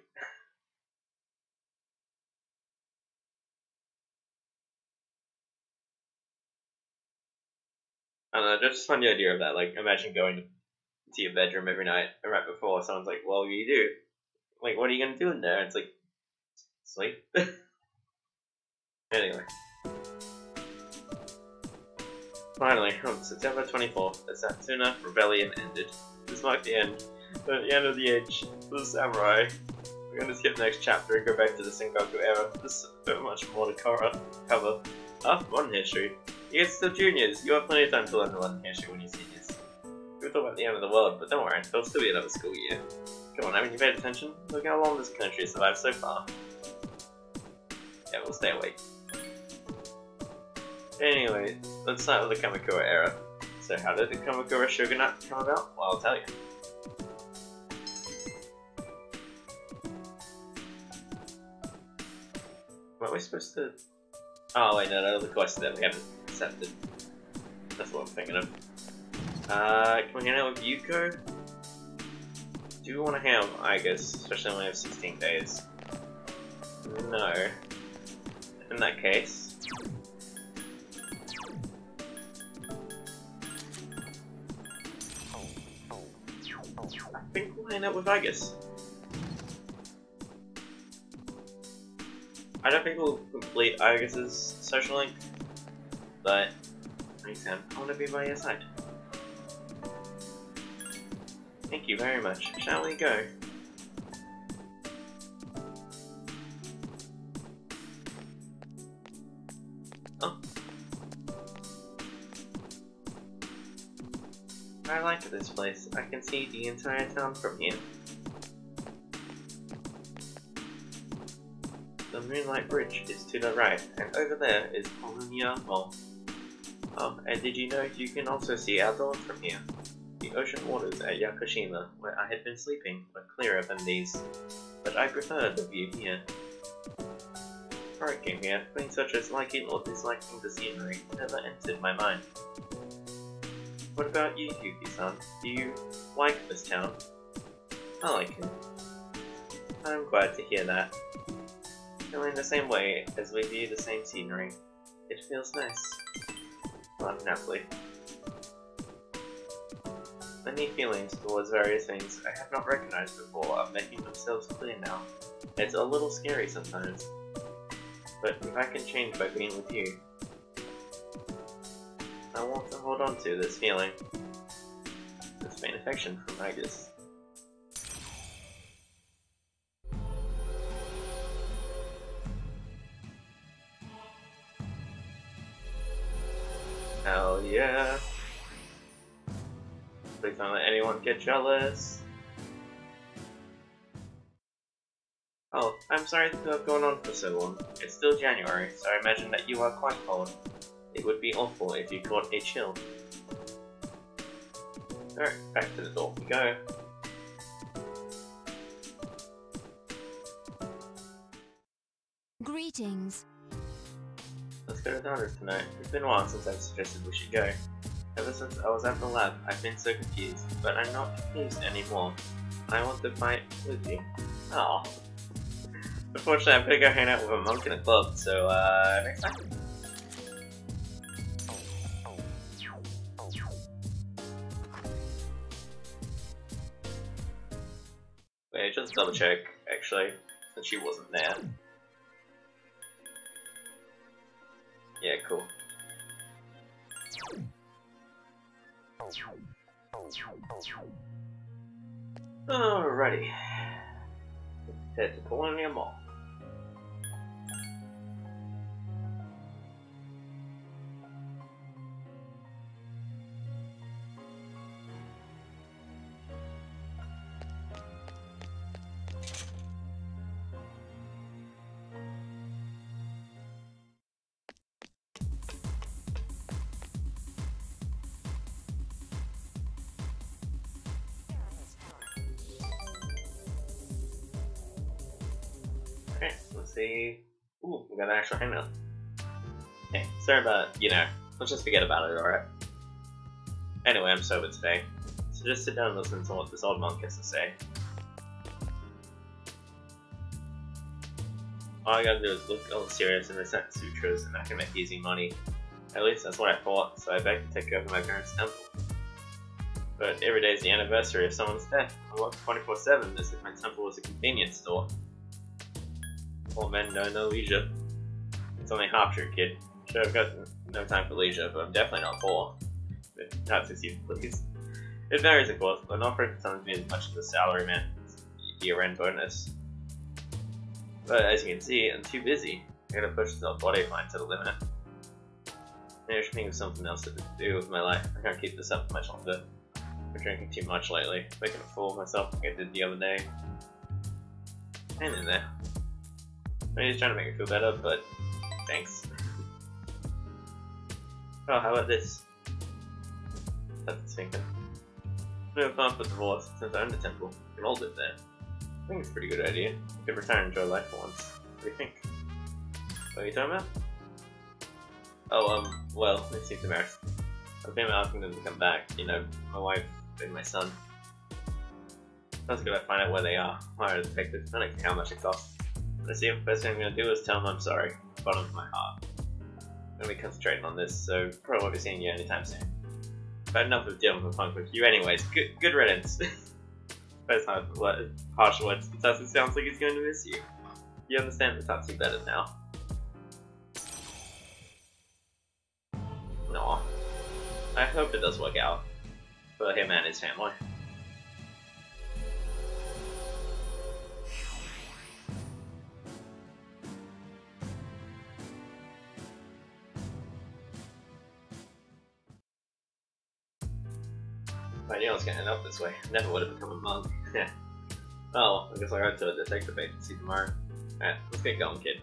I don't know, just find the idea of that, like, imagine going to your bedroom every night, and right before someone's like, well, what do you do? Like, what are you gonna do in there? It's like, sleep? Anyway. Finally, on September 24th, the Satsuna Rebellion ended. This marked the end. But at the end of the age for the samurai. We're gonna skip the next chapter and go back to the Sengoku era. There's so much more to cover. After modern history, you guys are still juniors. You have plenty of time to learn the modern history when you're seniors. We thought about the end of the world, but don't worry, there'll still be another school year. Come on, haven't you paid attention? Look how long this country has survived so far. Yeah, we'll stay awake. Anyway, let's start with the Kamakura Era. So how did the Kamakura Shogunate come about? Well, I'll tell you. What are we supposed to... Oh wait, no, the quest that we haven't accepted. That's what I'm thinking of. Can we hang out with Yuko? Do we want to hang out with Igus, especially when we have 16 days? No. In that case... I think we'll end up with Vegas. I don't think we'll complete Argus's social link, but thanks, Sam. I want to be by your side. Thank you very much. Shall we go? Oh. I like this place. I can see the entire town from here. The Moonlight Bridge is to the right, and over there is Polonia Mall. Oh, and did you know you can also see our dawn from here? The ocean waters at Yakushima, where I had been sleeping, were clearer than these, but I prefer the view here. Before I came here, things such as liking or disliking the scenery never entered my mind. What about you, Yuki-san? Do you like this town? I like it. I'm glad to hear that. Feeling the same way as we view the same scenery. It feels nice. Laughed Napoli. Many feelings towards various things I have not recognized before are making themselves clear now. It's a little scary sometimes. But if I can change by being with you, I want to hold on to this feeling. This faint affection from Agus. Hell yeah. Please don't let anyone get jealous. Oh, I'm sorry to have gone on for so long. It's still January, so I imagine that you are quite cold. It would be awful if you caught a chill. Alright, back to the door we go. Greetings. Let's go to Donner's tonight. It's been a while since I've suggested we should go. Ever since I was at the lab, I've been so confused, but I'm not confused anymore. I want to fight with you. Aww. Unfortunately, I'm gonna go hang out with a monk in a club, so next time. Wait, just double check, actually, since she wasn't there. Yeah, cool. Alrighty. Let's head to Polonia Mall. Okay, let's see. Ooh, we got an actual hangout. Okay, sorry about, let's just forget about it, alright? Anyway, I'm sober today, so just sit down and listen to what this old monk has to say. All I gotta do is look all serious and recite sutras and I can make easy money. At least that's what I thought, so I begged to take over my parents' temple. But every day is the anniversary of someone's death. I work 24/7 as if my temple was a convenience store. Poor men know no leisure. It's only half true, kid. Sure, I've got no time for leisure, but I'm definitely not poor. Perhaps it's you, please. It varies, of course, but not for sometimes me as much as a salary man. Year-end bonus. But as you can see, I'm too busy. I gotta push the body line to the limit. Maybe I should think of something else to do with my life. I can't keep this up much longer. I'm drinking too much lately, making a fool of myself like I did the other day. Hang in there. Maybe he's trying to make me feel better, but thanks. Oh, how about this? That's thinking. No plan for divorce since I own the temple. We can all live there. I think it's a pretty good idea. We could retire and enjoy life for once. What do you think? What are you talking about? Oh, well, it seems embarrassing. I was asking them to come back, my wife and my son. Sounds good, I find out where they are. Why are they affected? I don't care how much it costs. When I see them, the first thing I'm going to do is tell them I'm sorry. From the bottom of my heart. I'm going to be concentrating on this, so probably won't be seeing you anytime soon. But enough of dealing with a punk with you anyways. Good riddance. That's not what harsh words. It sounds like he's going to miss you. You understand the Tatsu better now. No. I hope it does work out for him and his family. I knew I was gonna end up this way. Never would have become a monk. Oh, I guess I got to a detective agency tomorrow. Alright, let's get going, kid.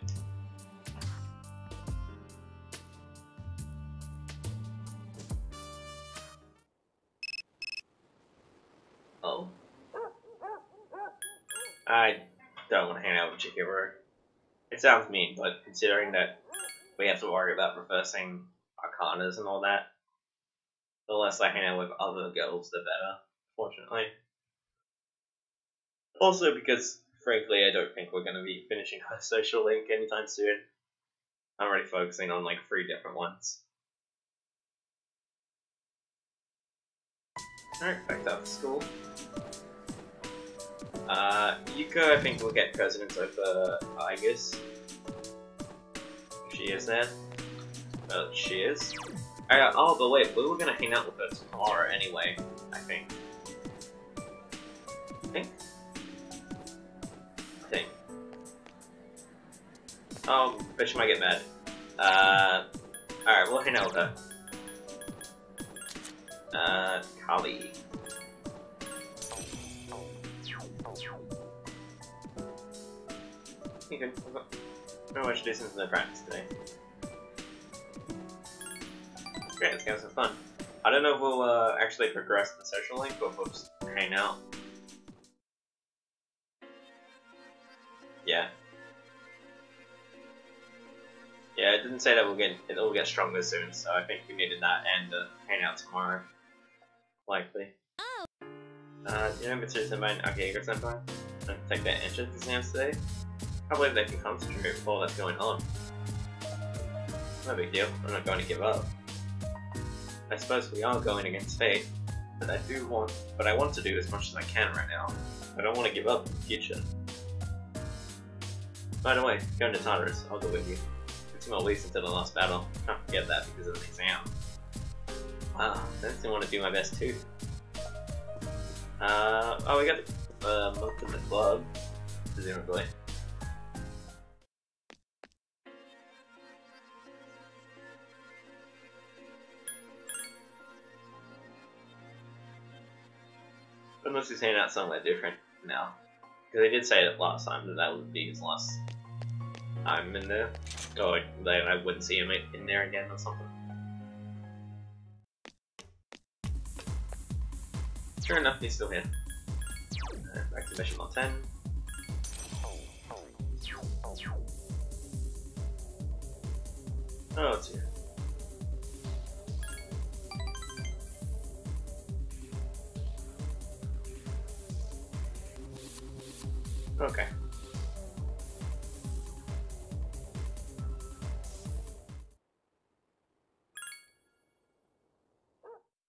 Oh. I don't want to hang out with Chihiro. It sounds mean, but considering that we have to worry about reversing arcanas and all that, the less I hang out with other girls, the better, fortunately. Also because, frankly, I don't think we're going to be finishing her social link anytime soon. I'm already focusing on like 3 different ones. Alright, back to school. Yuko, I think, will get precedence over Igus. She is there. She is. Oh, but wait, we were gonna hang out with her tomorrow anyway, I think. I think. Oh, but she might get mad. Alright, we'll hang out with her. Kali. Okay, we've got very much to do since the practice today. Great, let's have some fun. I don't know if we'll actually progress the social link, or if we'll just hang out. Yeah. Yeah, it didn't say that it'll get stronger soon, so I think we needed that and hang out tomorrow. Likely. Oh. Do you know Mitsuru-senpai and Akiego-senpai? Take their entrance exams today? I believe they can concentrate with all that's going on. No big deal, I'm not going to give up. I suppose we are going against fate, but I want to do as much as I can right now. I don't want to give up in the future. By the way, going to Tata's, I'll go with you. It's 2 more weeks until the last battle. Can't forget that because of the exam. Wow, I still want to do my best too. Oh, we got the monk in the club, presumably. Unless he's hanging out somewhere different now. Because they did say that last time that that would be his last time in there. Or that I wouldn't see him in there again or something. Sure enough, he's still here. Back to mission 10. Oh, it's here. Okay.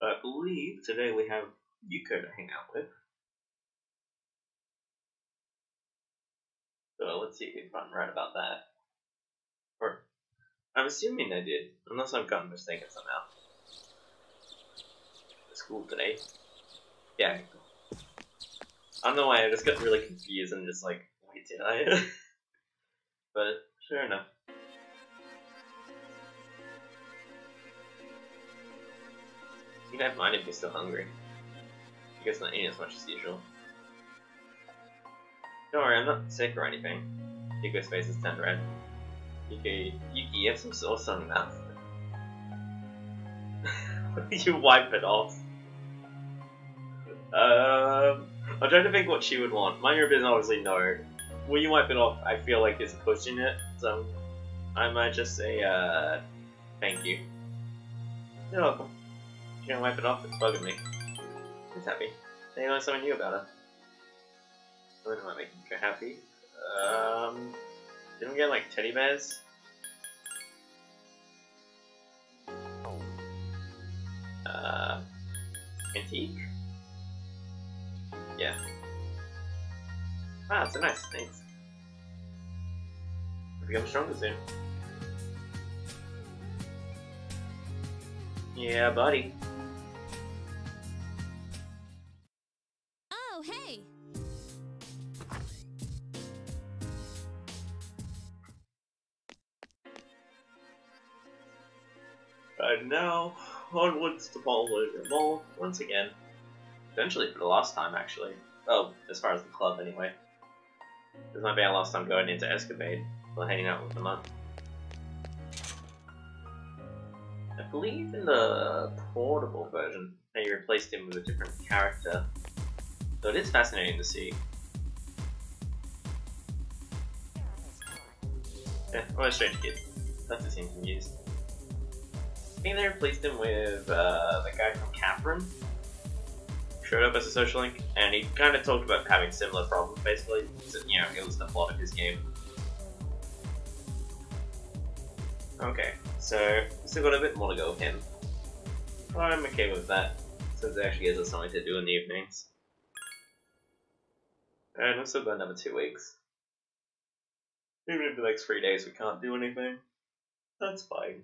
I believe today we have Yuko to hang out with. So let's see if I'm right about that. Or, I'm assuming I did, unless I've gotten mistaken somehow. School today. Yeah. I don't know why, I just got really confused and just like, wait, did I? But, sure enough. You don't mind if you're still hungry. I guess not eating as much as usual. Don't worry, I'm not sick or anything. Yuko's face is turned red. Yuki, you have some sauce on your mouth. You wipe it off. I'm trying to think what she would want. Mind your business, obviously no. Will you wipe it off? I feel like it's pushing it, so I might just say, thank you. You're welcome. She gonna wipe it off, it's bugging me. She's happy. They know something new about her. What am I making her happy? Didn't we get like teddy bears? Antique? Yeah. Ah, so nice, thanks. I'll become stronger soon. Yeah, buddy. Oh, hey! And now, onwards to Ballwood Mall once again. Eventually for the last time, actually. Oh, as far as the club, anyway. This might be our last time going into Escapade, or hanging out with the month. I believe in the portable version, they replaced him with a different character. So it is fascinating to see. Yeah, what a strange kid. That just seems amused. I think they replaced him with the guy from Catherine. Showed up as a social link, and he kind of talked about having similar problems, basically. So, you know, it was the plot of his game. Okay, so still got a bit more to go with him. Well, I'm okay with that, since it actually gives us something to do in the evenings. And I've still got another 2 weeks. Even if the next 3 days we can't do anything, that's fine.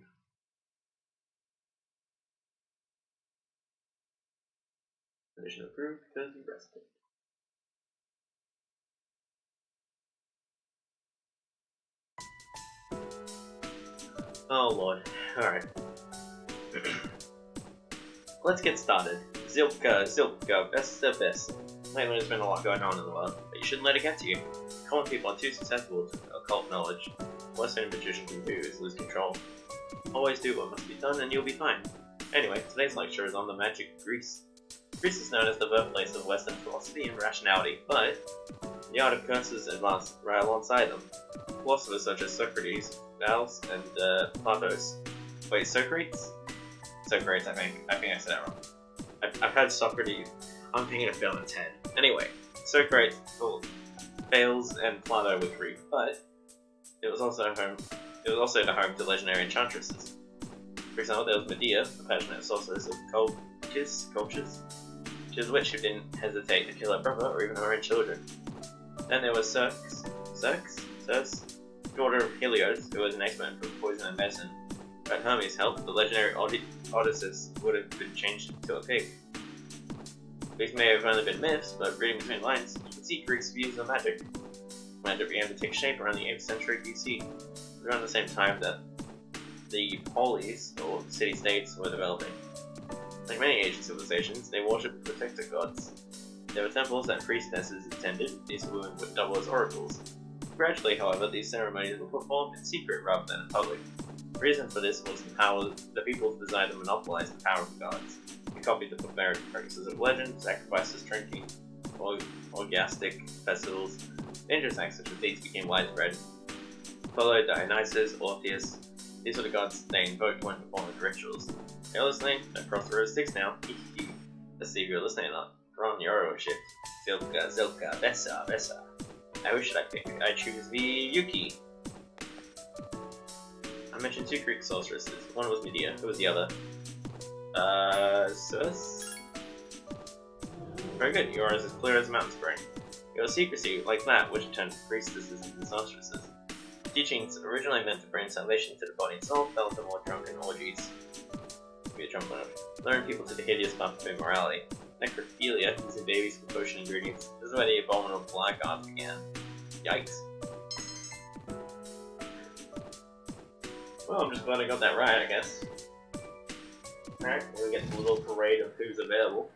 Condition approved because you rested. Oh lord. Alright. Let's get started. Zilka, best of best. Lately there's been a lot going on in the world, but you shouldn't let it get to you. Common people are too susceptible to occult knowledge. Worst thing a magician can do is lose control. Always do what must be done and you'll be fine. Anyway, today's lecture is on the magic of Greece. Greece is known as the birthplace of Western philosophy and rationality, but the art of curses advanced right alongside them. Philosophers such as Socrates, Thales, and Platos. Wait, Socrates? Socrates, I think I said that wrong. I've heard Socrates. I'm thinking of film in 10. Anyway, Socrates, Thales, and Plato were Greek, but it was also the home to legendary enchantresses. For example, there was Medea, the passionate sorceress of cultures. She was a witch who didn't hesitate to kill her brother or even her own children. Then there was Circe, daughter of Helios, who was an expert for poison and medicine. But Hermes' help, the legendary Odysseus would have been changed into a pig. These may have only been myths, but reading between lines, you can see Greeks' views on magic. Magic began to take shape around the 8th century BC, around the same time that the polis, or city-states, were developing. Like many ancient civilizations, they worshipped protector gods. There were temples that priestesses attended, these women would double as oracles. Gradually, however, these ceremonies were performed in secret rather than in public. The reason for this was the people's desire to monopolize the power of the gods. They copied the barbaric practices of legend, sacrifices, drinking, orgiastic festivals. Dangerous acts such as these became widespread. Apollo, Dionysus, Orpheus, these were the gods they invoked when performing rituals. You're listening? Across the road 6 now. Let's see if you're listening or not. We're on the Euro ship. Zilka, Vesa. Who should I pick? I choose the Yuki. I mentioned 2 Greek sorceresses. One was Medea. Who was the other? Circe? Very good. You are as clear as a mountain spring. Your secrecy, like that, which turned priestesses into sorceresses. Teachings originally meant to bring salvation to the body and soul, fell to more drunken orgies. Luring people to the hideous path of immorality. Necrophilia, using babies for potion ingredients. This is where the abominable black arts began. Yikes. Well, I'm just glad I got that right, I guess. Alright, we'll get to a little parade of who's available.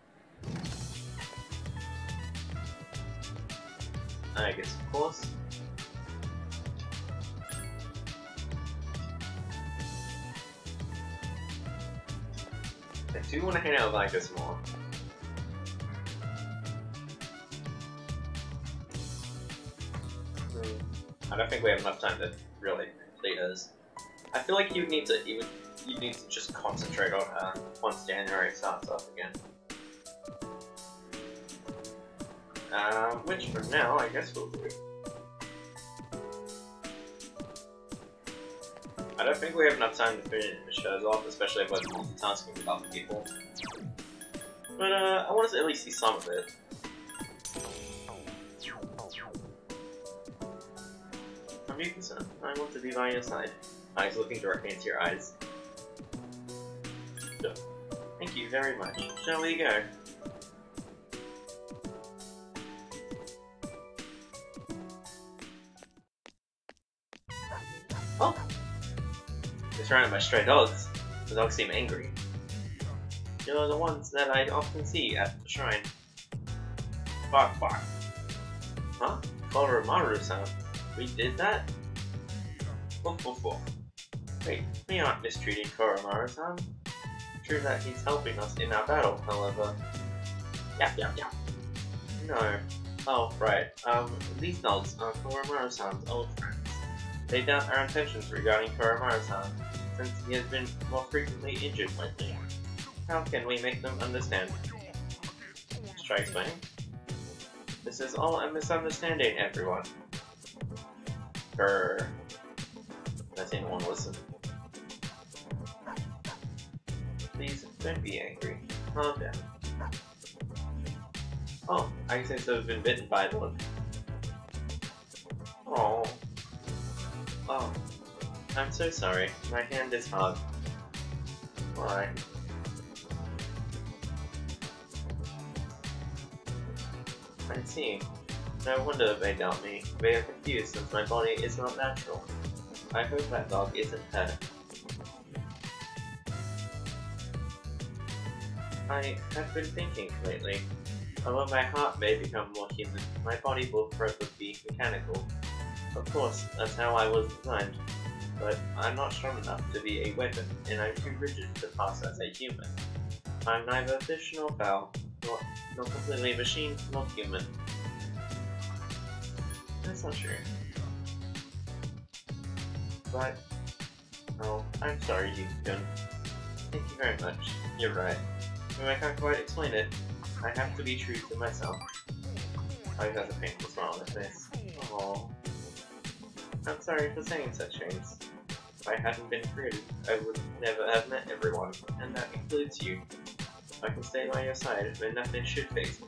I guess, of course. I do want to hang out with Vicus more. I don't think we have enough time to really complete hers. I feel like you need to just concentrate on her once January starts up again. Which for now, I guess we'll do. I don't think we have enough time to finish the shows off, especially if we're multitasking with other people. But I want to at least see some of it. 100%. I want to be by your side. Eyes looking directly into your eyes. So, thank you very much. Shall we go? Oh! You're surrounded by stray dogs. The dogs seem angry. You're the ones that I often see at the shrine. Bark, bark. Huh? Koromaru-san. We did that? Woof, woof, woof. Wait, we aren't mistreating Koromaru-san. True that he's helping us in our battle, however. Yap, yap, yap. No. Oh, right. These dogs are Koromaru-san's old friends. They doubt our intentions regarding Koromaru-san, since he has been more frequently injured lately. How can we make them understand? Try explaining? This is all a misunderstanding, everyone. Grrr. Does anyone listen? Please, don't be angry. Calm down. Oh, I seem to have been bitten by a dog. Oh. Oh. I'm so sorry. My hand is hard. Why? I see. No wonder they doubt me. They are confused since my body is not natural. I hope that dog isn't hurt. I have been thinking lately. Although my heart may become more human, my body will forever be mechanical. Of course, that's how I was designed. But I'm not strong enough to be a weapon, and I'm too rigid to pass as a human. I'm neither fish nor fowl, nor completely machine nor human. That's not true. But, oh, I'm sorry, Yukon. Thank you very much. You're right. Though I can't quite explain it, I have to be true to myself. I has a painful smile on his face. Aww. I'm sorry for saying such things. If I hadn't been created, I would never have met everyone, and that includes you. I can stay by your side when nothing should face me.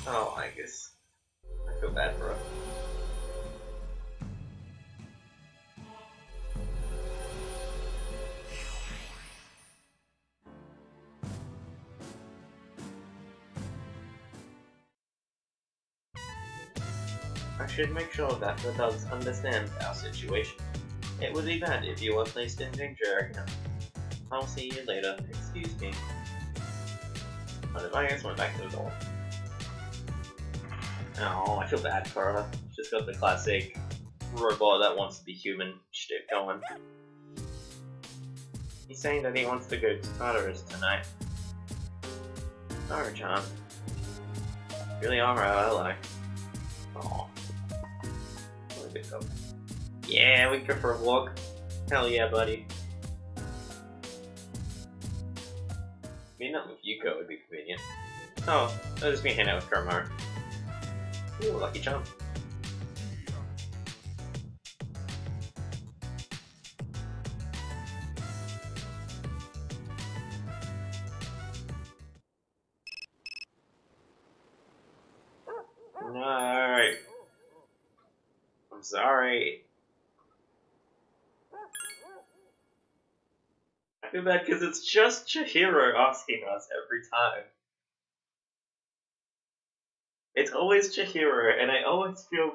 Oh, I guess. I feel bad for her. I should make sure that the dogs understand our situation. It would be bad if you were placed in danger again. I'll see you later. Excuse me. But I guess went back to the door. Oh, I feel bad for her. She's got the classic robot that wants to be human shit going. He's saying that he wants to go to Tartarus tonight. Sorry, John. Really alright, I like. Aw. What a good dog. Yeah, we go for a walk. Hell yeah, buddy. Meeting up with Yuko would be convenient. Oh, I'll just be hanging out with Kuramaru. Ooh, lucky jump. Alright. I'm sorry. I feel bad because it's just Chihiro asking us every time. It's always Chihiro, and I always feel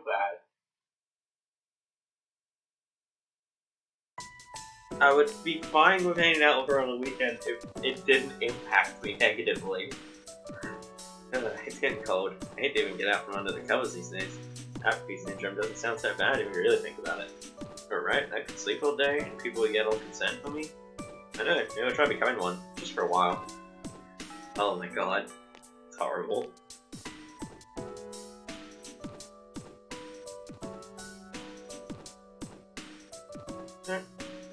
bad. I would be fine with hanging out with her on the weekend if it didn't impact me negatively. It's getting cold. I hate to even get out from under the covers these days. Apathy syndrome doesn't sound so bad if you really think about it. Alright, I could sleep all day and people would get all concerned for me. I know, maybe I'll try becoming one, just for a while. Oh my god. It's horrible.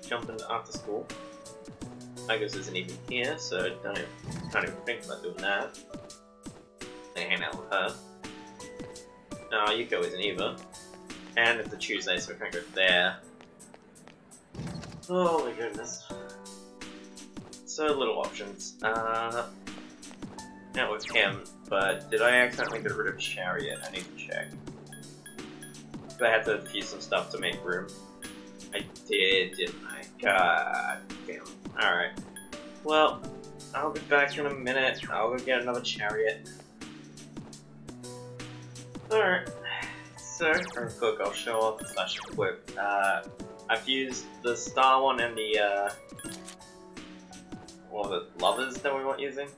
Jump into after school. Agus isn't even here, so can't even think about doing that. I hang out with her. No, Yuko isn't either. And it's a Tuesday, so we can't go there. Oh my goodness. So little options. Out with Kim, but did I accidentally get rid of Chariot? I need to check. But I had to defuse some stuff to make room. I did, didn't I? God damn. Alright. Well, I'll be back in a minute. I'll go get another chariot. Alright. So, real quick, I'll show off slash equip. I've used the star one and the, what are the lovers that we weren't using?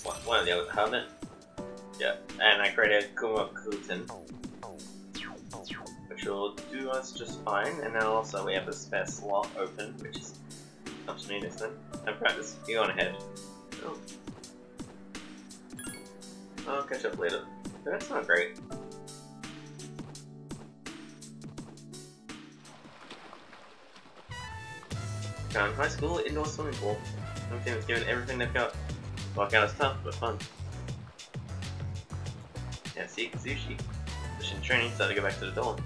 One of the other, Hermit? Yeah, and I created Kamakura, which will do us just fine, and then also we have a spare slot open, which is much needed then. And practice, you on ahead. Oh. I'll catch up later. But that's not great. Down high school, indoor swimming pool. My team has given everything they've got. Workout is tough, but fun. Yeah, see, Kazushi. Mission training, so I had to go back to the dorm.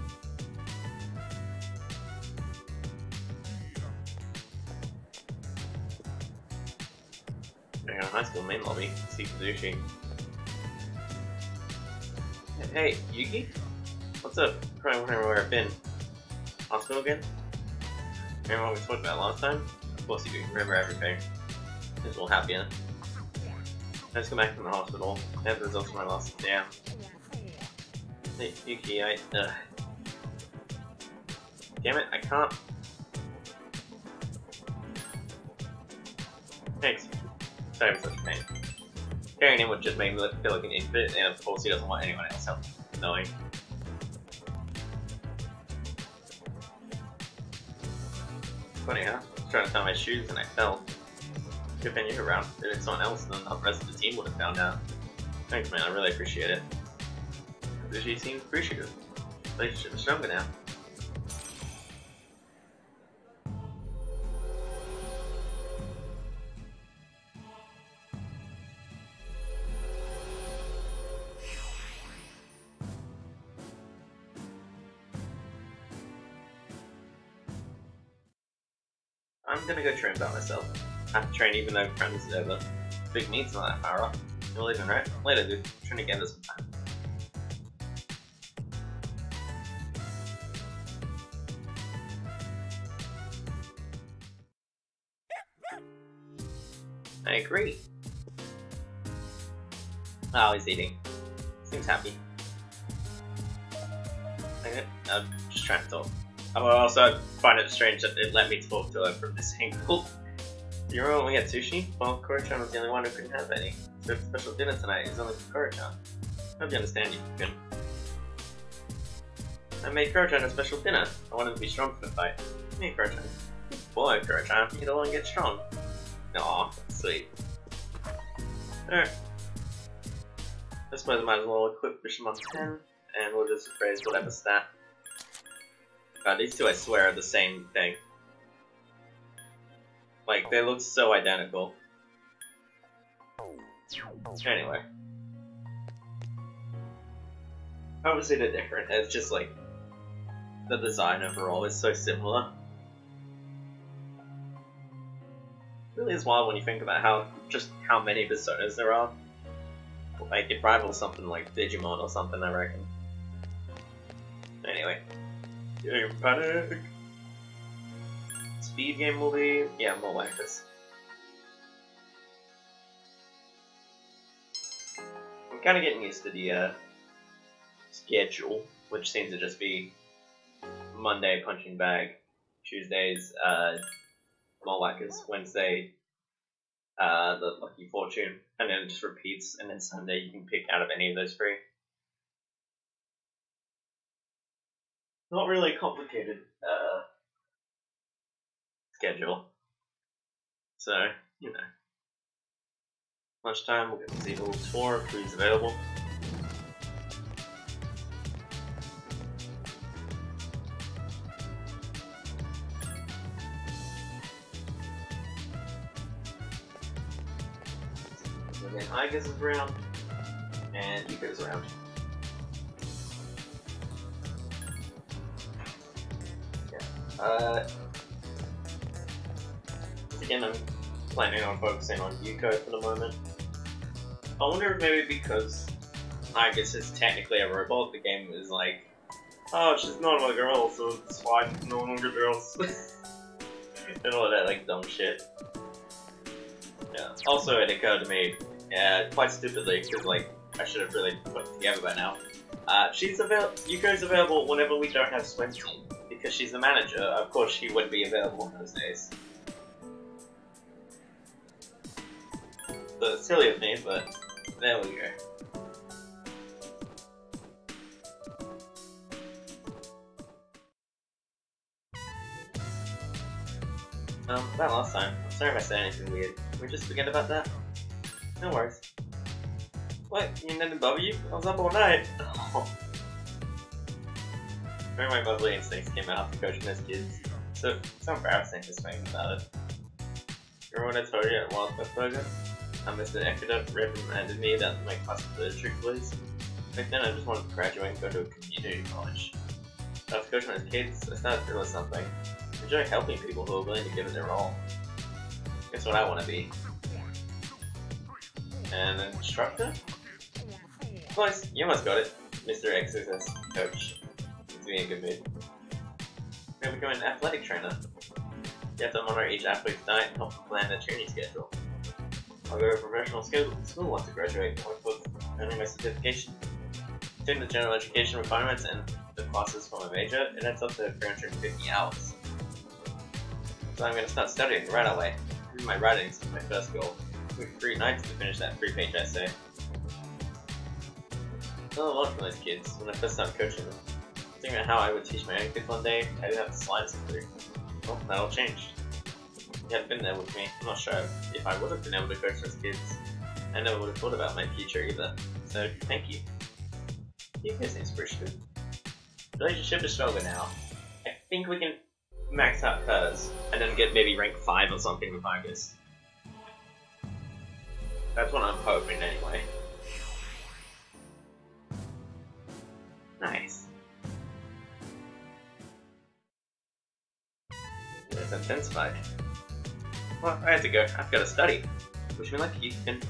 Going on high school main lobby, see Kazushi. Hey, Yuki? What's up? Probably wondering where I've been. Hospital again? Remember what we talked about last time? Of course you do, remember everything. It's all happier. I just got back from the hospital. I had the results of my last exam. Hey, Yuki, damn it, I can't. Thanks. Sorry for such a pain. Carrying him would just make me feel like an infant, and of course he doesn't want anyone else knowing. Funny, huh? I was trying to tie my shoes and I fell. Good thing you're around. If it's someone else, then the rest of the team would have found out. Thanks, man. I really appreciate it. Kazushi seems appreciative. Relationship is stronger now. I'm gonna go train by myself. I have to train even though practice is over. Big meet's not that far off. You're leaving, right? Later, dude. I'm trying to get this sometime. I agree. Oh, he's eating. Seems happy. Okay, I'm just trying to talk. I will also find it strange that it let me talk to her from this angle. You remember when we had sushi? Well, Koro-chan was the only one who couldn't have any. So the special dinner tonight is only for Koro-chan. Hope you understand, you can. I made Koro-chan a special dinner. I wanted to be strong for the fight. Hey, Koro-chan. Boy, Koro-chan, you don't want to get strong. Aw, sweet. Alright. I suppose I might as well equip Fisherman's 10, and we'll just raise whatever stat. God, these two I swear are the same thing. Like, they look so identical. Anyway. Obviously they're different, it's just like, the design overall is so similar. It really is wild when you think about how many personas there are. Like, it rivals something like Digimon or something, I reckon. Anyway. Game panic! Speed game will be... yeah, more like this. I'm kinda getting used to the, schedule, which seems to just be Monday, punching bag, Tuesdays, Molakas, Wednesday, the Lucky Fortune, and then it just repeats, and then Sunday you can pick out of any of those three. Not really a complicated, schedule. So, you know. Lunchtime, we'll get to see a little tour of who's available. And then I guess is around, and he goes around. Yeah. Again, I'm planning on focusing on Yuko for the moment. I wonder if maybe because I guess it's technically a robot, the game is like oh, she's not a girl, so it's fine, no longer girls. And all that, like, dumb shit. Yeah. Also, it occurred to me, quite stupidly, because, like, I should have really put it together by now. Yuko's available whenever we don't have swim team, because she's the manager. Of course, she would be available on those days. So it's silly of me, but there we go. That last time. I'm sorry if I said anything weird. Can we just forget about that? No worries. What? You didn't bother you? I was up all night. Oh. Remember my bubbly instincts came out after coaching those kids. So embarrassing just thinking about it. Remember when I told you at Wild West Burger? I missed an aqueduct reprimanded me that my class was trick please. Back then I just wanted to graduate and go to a community college. After coaching those kids, I started to realize something. I enjoy helping people who are willing to give it their all. Guess what I want to be? An instructor? Close, you almost got it. Mr. Exercise Coach. Seems to be in a good mood. Maybe become an athletic trainer. You have to monitor each athlete's diet and help them plan their training schedule. I'll go to professional school once I graduate and work towards earning my certification. Between the general education requirements and the classes for my major, it adds up to 350 hours. So I'm going to start studying right away. Read my writings is my first goal. It took 3 nights to finish that 3-page essay. I learned a lot from those kids when I first started coaching them. Thinking about how I would teach my own kids one day, I didn't have the slides to do. Well, that all changed. You hadn't been there with me. I'm not sure if I would have been able to coach those kids. I never would have thought about my future either. So, thank you. You guys seem pretty good. Relationship is stronger now. I think we can max out hers, and then get maybe rank 5 or something with August. That's what I'm hoping anyway. Nice. It's intensified. Well, I have to go. I've got to study. Wish me luck, you can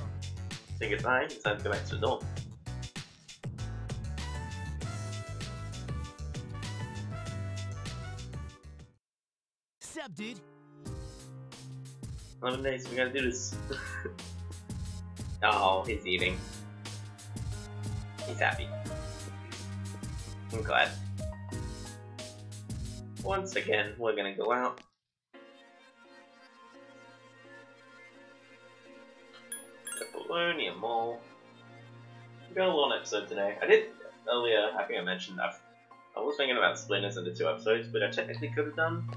say goodbye. It's time to go back to the dorm. Sup, dude? 11 days, we gotta do this. Oh, he's eating. He's happy. I'm glad. Once again, we're gonna go out. The Bologna Mall. We got a long episode today. I did earlier, I think I mentioned that I was thinking about splitting this into 2 episodes, but I technically could have done.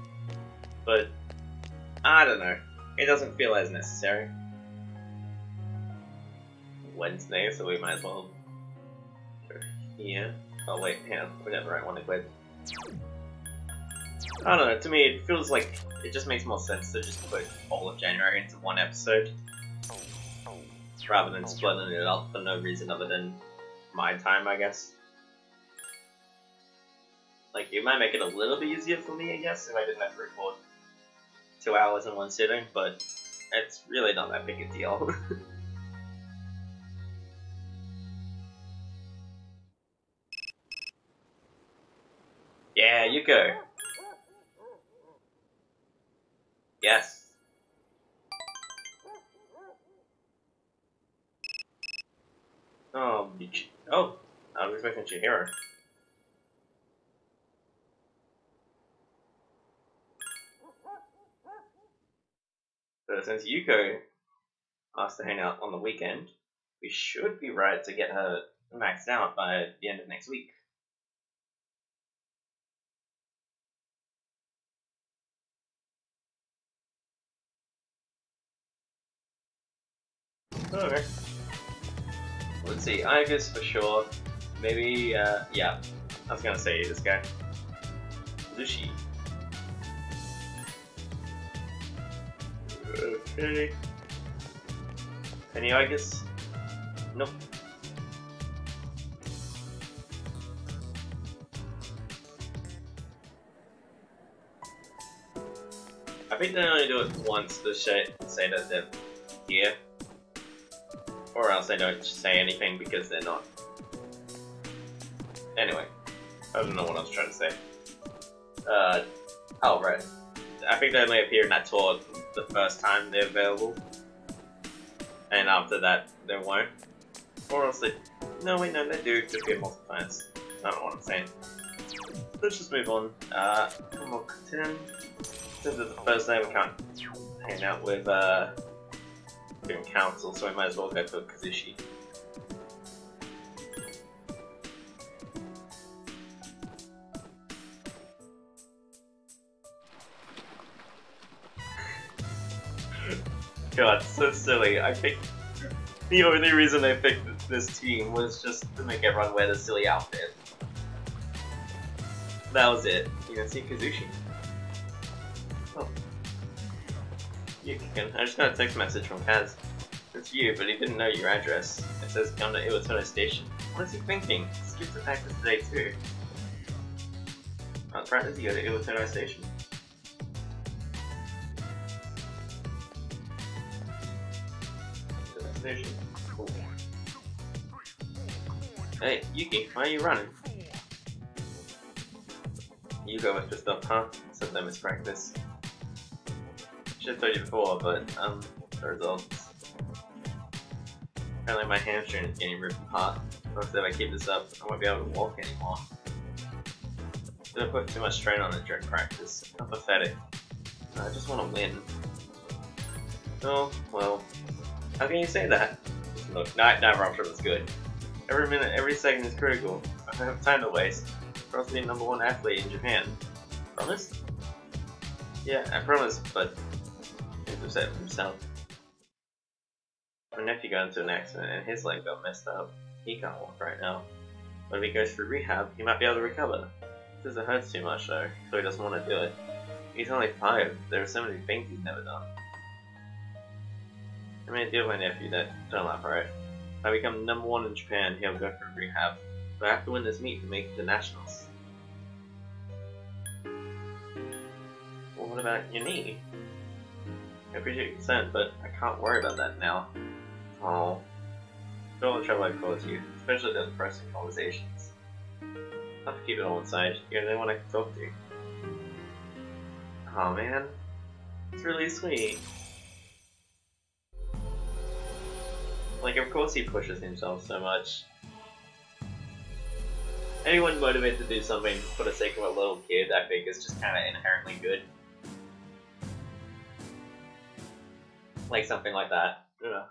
But I don't know. It doesn't feel as necessary. Wednesday, so we might as well go here. Oh wait, hang on, we got the right one to quit. I don't know, to me it feels like it just makes more sense to just put all of January into 1 episode. Rather than splitting it up for no reason other than my time, I guess. Like, it might make it a little bit easier for me, I guess, if I didn't have to record 2 hours in one sitting, but it's really not that big a deal. Yeah, you go. Yes. Oh, I was expecting Chihiro. So since Yuko asked to hang out on the weekend, we should be right to get her maxed out by the end of next week. Okay. Let's see, Igus for sure. Maybe, yeah. I was gonna say this guy. Kazushi. Okay. Any Igus? Nope. I think they only do it once to say that they're here. Or else they don't say anything because they're not. Anyway, I don't know what I was trying to say. Oh, right. I think they only appear in that tour the first time they're available. And after that, they won't. Or else they... No, wait, no, they do appear multiple times. I don't know what I'm saying. Let's just move on. Homework 10. Since it's the first day, we can't hang out with, doing council, so we might as well go for Kazushi. God, so silly. I picked... The only reason I picked this team was just to make everyone wear the silly outfit. That was it. You can see Kazushi. Oh. I just got a text message from Kaz. It's you, but he didn't know your address. It says come to Iwatono Station. What is he thinking? Skipped the practice today too. I'll practice you go to Iwatono Station. Cool. Hey, Yuki, why are you running? You go with just up, huh? Said them is practice. Should have told you before, but the results. Apparently my hamstring is getting ripped apart. If I keep this up, I won't be able to walk anymore. Did I put too much strain on it during practice? How pathetic. I just want to win. Oh, well. How can you say that? Look, neither option is good. Every minute, every second is critical. I don't have time to waste. Or else be #1 athlete in Japan. Promise? Yeah, I promise, but he's upset with himself. My nephew got into an accident and his leg got messed up. He can't walk right now. But if he goes through rehab, he might be able to recover. It says it hurts too much though, so he doesn't want to do it. He's only 5. There are so many things he's never done. I made a deal with my nephew that don't laugh, right? If I become #1 in Japan, he'll go for rehab. But I have to win this meet to make the nationals. Well, what about your knee? I appreciate your consent, but I can't worry about that now. Oh. Don't all the trouble I've caused you, especially the depressing conversations. I'll have to keep it all inside. You're the only one I can talk to. Oh man. It's really sweet. Like, of course he pushes himself so much. Anyone motivated to do something for the sake of a little kid, I think, is just kind of inherently good. Like something like that. I don't know.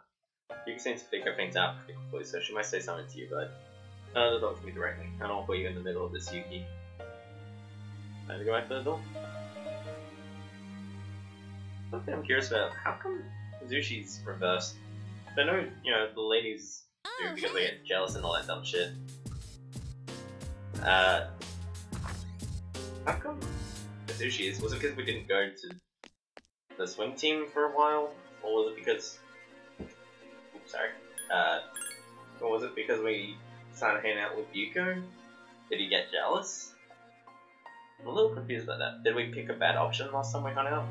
You seem to figure things out pretty quickly, so she might say something to you, but don't talk to me directly. I don't want to put you in the middle of this, Yuki. Time to go back to the door. Something I'm curious about, how come Kazushi's reversed? I know, you know, the ladies do because they get jealous and all that dumb shit. How come Kazushi's? Was it because we didn't go to the swim team for a while? Or was it because... Oops, sorry. Or was it because we started hanging out with Yuko? Did he get jealous? I'm a little confused about that. Did we pick a bad option last time we hung out?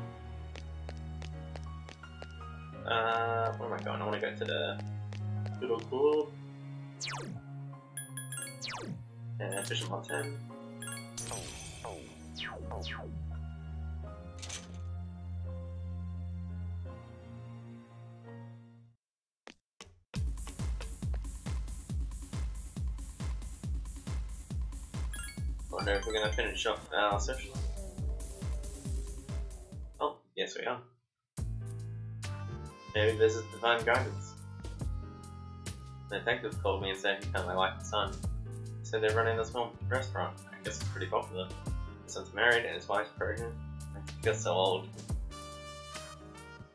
Where am I going? I want to go to the little club. And Fisher Mountain. Wonder if we're gonna finish off our session. Oh, yes we are. Maybe this is divine guidance. The detective called me and said he found my wife and son. He said they're running a small restaurant. I guess it's pretty popular. His son's married and his wife's pregnant. I got so old.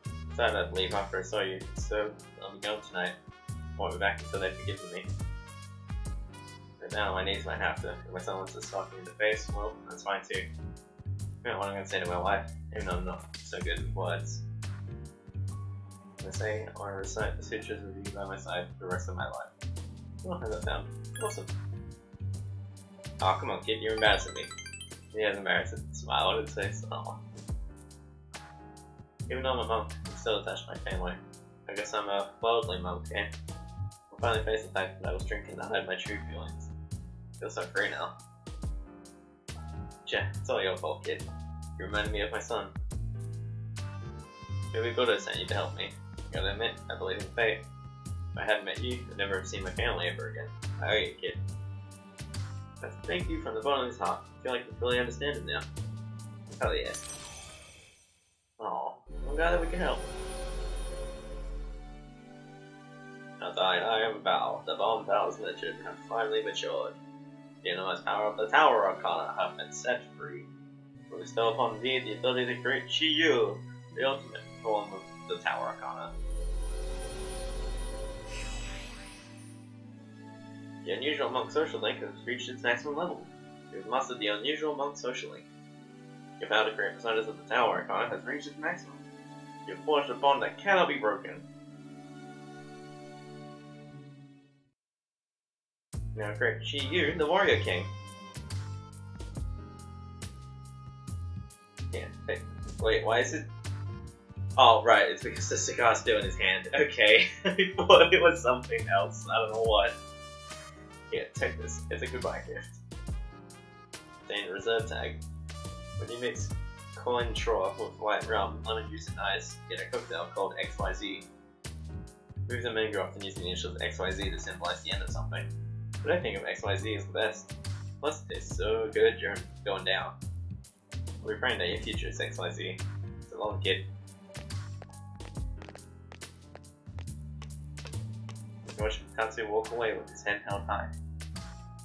I decided I'd leave after I saw you, so I'll be going tonight. I won't be back until they've forgiven me. But now my niece might have to. If my son wants to stalk me in the face, well, that's fine too. I don't know what I'm going to say to my wife, even though I'm not so good with words. I say I want to recite the sutras with you by my side for the rest of my life. Oh, how's that sound? Awesome. Oh, come on, kid, you're embarrassing me. He has embarrassed and smile on his face. Oh. Even though I'm a monk, I'm still attached to my family. I guess I'm a worldly monk, eh? I'll finally face the fact that I was drinking to hide my true feelings. I feel so free now. it's all your fault, kid. You reminded me of my son. Maybe Buddha sent you to help me. Gotta admit, I believe in fate. If I hadn't met you, I'd never have seen my family ever again. I owe you, kid. Thank you from the bottom of his heart. I feel like you fully understand him now. Hell yeah. Aw, I'm glad that we can help. As I am about, the bomb battles legend have finally matured. The enormous power of the Tower Arcana have been set free. We bestow upon thee the ability to create Chi-Yu, the ultimate form of the Tower Arcana. The unusual monk social link has reached its maximum level. You have mastered the unusual monk social link. Your power to create personas of the Tower Arcana has reached its maximum. You have forged a bond that cannot be broken. Now create Chi-Yu, the Warrior King. Yeah, wait, why is it? Oh, right, it's because the cigar's still in his hand. Okay, I thought it was something else, I don't know what. Yeah, take this, it's a goodbye gift. Then reserve tag. When you mix coin trough with white rum, lemon juice and ice, get a cocktail called XYZ. Moves and men are often using the initials XYZ to symbolize the end of something. But I think of XYZ as the best. Plus, it tastes so good you're going down. We're praying that your future is XYZ. It's a long kid. Watch Tatsu walk away with his head held high.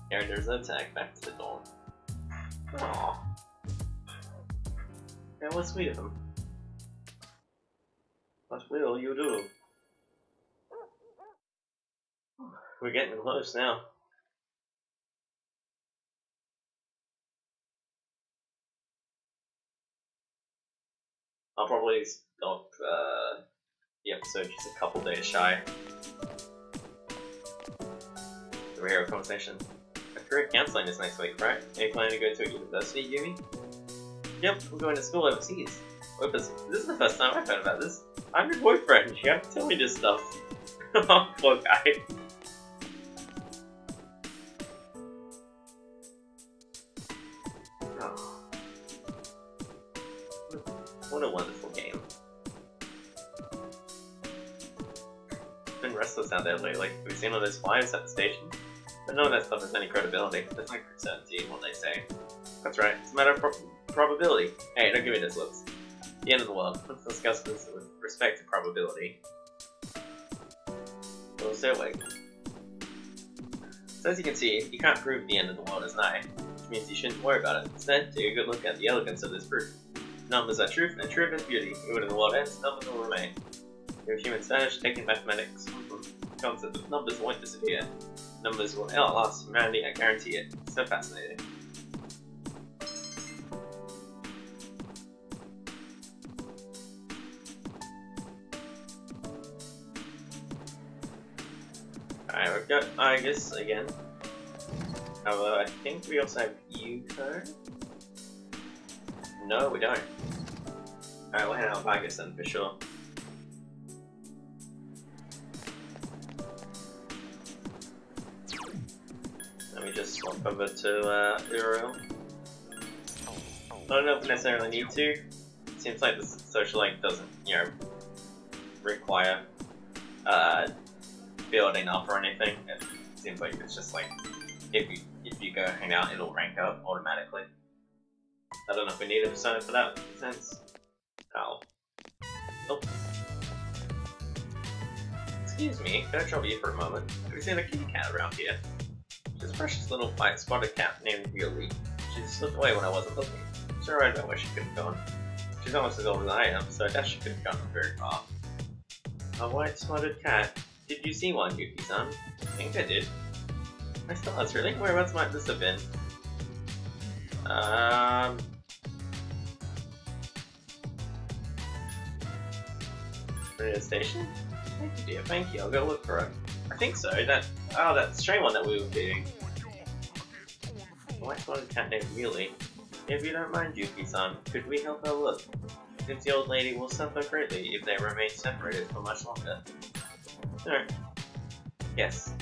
Carrying the reserve tag back to the dawn. Aww. That was sweet of him. What will you do? We're getting close now. I'll probably stop the episode just a couple days shy. The hero conversation. A career counseling is next week, right? Are you planning to go to a university, Yumi? Yep, I'm going to school overseas. This is the first time I've heard about this. I'm your boyfriend, you have to tell me this stuff. Oh, poor guy. Oh. What a wonderful game. It's been restless out there lately. Have you seen all those flyers at the station? But none of that stuff has any credibility. There's no certainty in what they say. That's right, it's a matter of probability. Hey, don't give me this looks. The end of the world. Let's discuss this with respect to probability. We'll stay awake. So as you can see, you can't prove the end of the world is nigh, which means you shouldn't worry about it. Instead, take a good look at the elegance of this proof. Numbers are truth, and truth is beauty. Even when the world ends, numbers will remain. If humans vanish, taking mathematics, the concept of numbers won't disappear. Numbers will outlast humanity, I guarantee it. So fascinating. Alright, we've got Argus again. However, I think we also have Yuko. No, we don't. Alright, we'll head out with Argus then for sure. Let me just swap over to Uriel. I don't know if we necessarily need to. It seems like the social link doesn't, you know, require building up or anything. It seems like it's just like if you go hang out, it'll rank up automatically. I don't know if we need a persona for that sense. Oh. Oh. Excuse me, can I trouble you for a moment? Have you seen a kitty cat around here? She's a precious little white spotted cat named Yuli. She slipped away when I wasn't looking. Sure, I know where she could have gone. She's almost as old as I am, so I doubt she could have gone very far. A white spotted cat? Did you see one, Yuki-san? I think I did. My stars, really? Whereabouts might this have been? Radio station? Thank you, dear. Thank you. I'll go look for it. I think so. That stray one that we were feeding. A white spotted cat named Muley. If you don't mind, Yuki-san, could we help her look? Since the old lady will suffer greatly if they remain separated for much longer. No. Yes.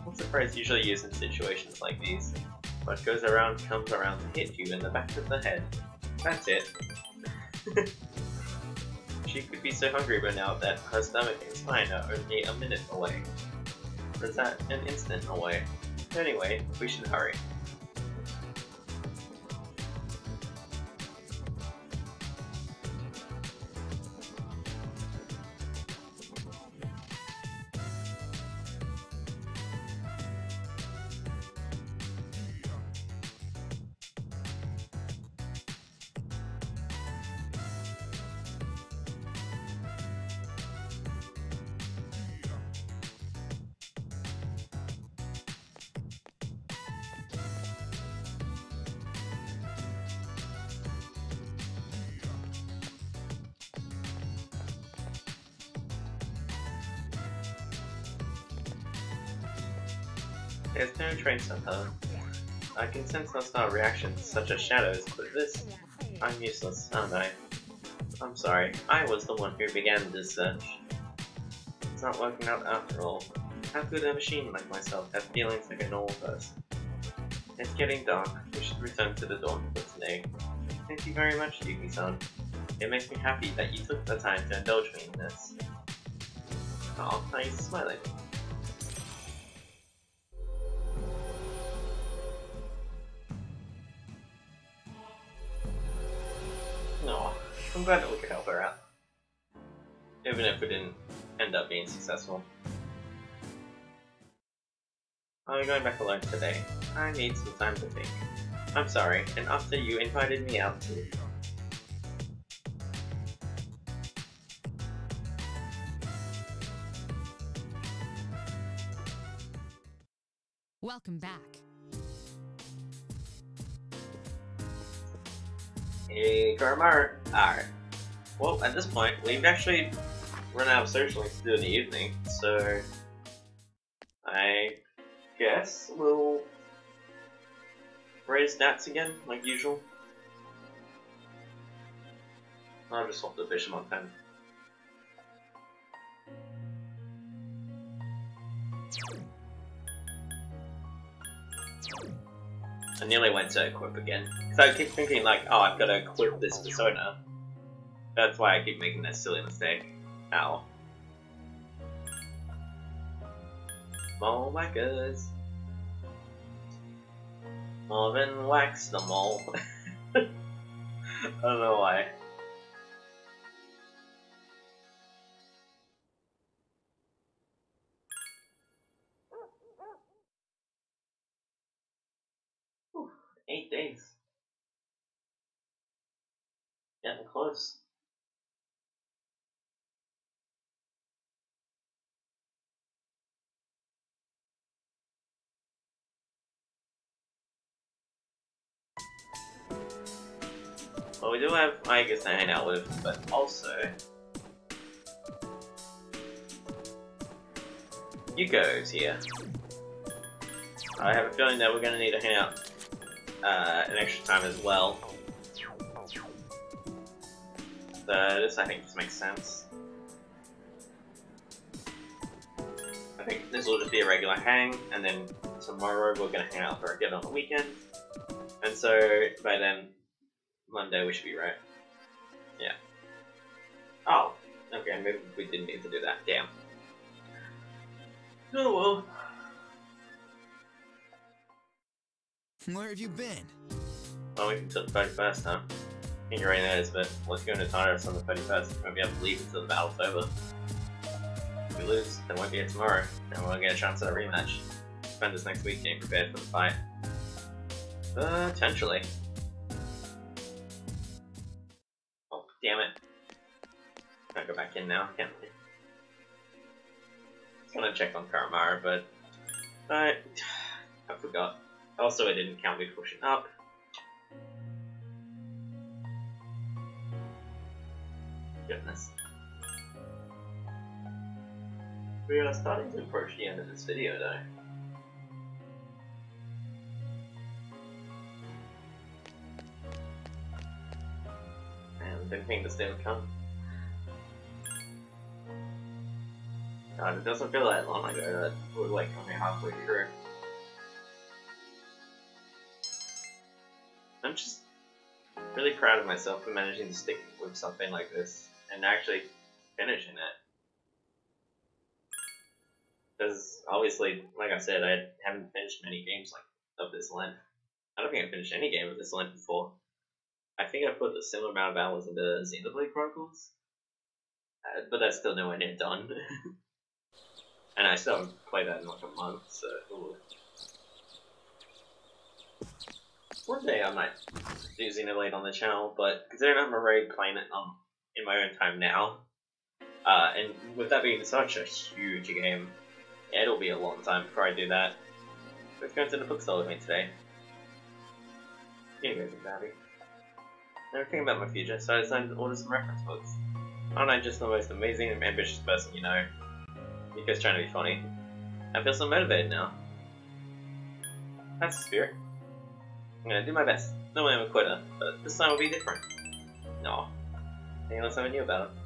What's the phrase usually used in situations like these? What goes around comes around to hit you in the back of the head. That's it. She could be so hungry by now that her stomach and spine are only a minute away. Or is that an instant away? Anyway, we should hurry. There's no trace of her. I can sense hostile reactions such as shadows, but this... I'm useless, aren't I? I'm sorry. I was the one who began this search. It's not working out after all. How could a machine like myself have feelings like a normal person? It's getting dark. We should return to the dorm for today. Thank you very much, Yuki-san. It makes me happy that you took the time to indulge me in this. Oh, now he's smiling. No, I'm glad that we could help her out. Even if we didn't end up being successful. Are we going back alone today? I need some time to think. I'm sorry, and after you invited me out too. Welcome back. Hey, Kamakura. Alright. Well, at this point, we've actually run out of social links to do in the evening, so I guess we'll raise stats again, like usual. I'll just swap the bishop on 10. I nearly went to equip again. So I keep thinking like, oh, I've got to equip this persona. That's why I keep making that silly mistake. Ow. Mole whackers. More than wax the mole. I don't know why. Whew, 8 days. Getting close. Well, we do have Igus to hang out with, but also Yuko's here. I have a feeling that we're going to need to hang out an extra time as well. So this, I think, just makes sense. I think this will just be a regular hang, and then tomorrow we're going to hang out for again on the weekend. And so by then, Monday we should be right. Yeah. Oh, okay, maybe we didn't need to do that. Damn. Oh well. Where have you been? Well, we can till the 31st, huh? I think you already noticed, but let's go into Tartarus on the 31st. We won't be able to leave until the battle's over. If we lose, then we won't be here tomorrow, and we won't get a chance at a rematch. Spend this next week getting prepared for the fight. Potentially. Oh, damn it. Can't go back in now, can't we? I was gonna check on Kamakura, but I forgot. Also, I didn't count me pushing up. Goodness. We are starting to approach the end of this video, though. And I didn't think this day would come. God, it doesn't feel that long ago that we're like only halfway through. I'm just really proud of myself for managing to stick with something like this and actually finishing it. Because obviously, like I said, I haven't finished many games like of this length. I don't think I've finished any game of this length before. I think I put a similar amount of hours into Xenoblade Chronicles, but that's still nowhere near done. And I still haven't played that in like a month, so ooh. One day I might do Xenoblade on the channel, but considering I'm already playing it in my own time now, and with that being such a huge game, it'll be a long time before I do that. Let's go into the bookstore with me today. You guys are happy. I was thinking about my future, so I decided to order some reference books. Aren't I just the most amazing and ambitious person you know? Because trying to be funny. I feel so motivated now. That's the spirit. I'm gonna do my best. No way I'm a quitter, but this time will be different. No. Can you learn something new about it?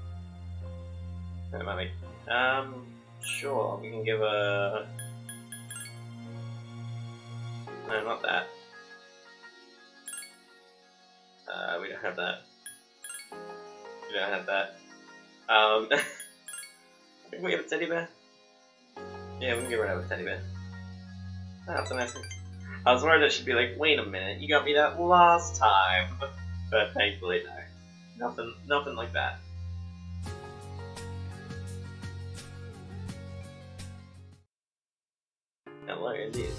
What about me? Sure, we can give a... No, not that. We don't have that. We don't have that. I think we have a teddy bear. Yeah, we can get rid of a teddy bear. Oh, that's a nice thing. I was worried that she'd be like, wait a minute, you got me that last time. But thankfully, no. Nothing like that. Hello, indeed.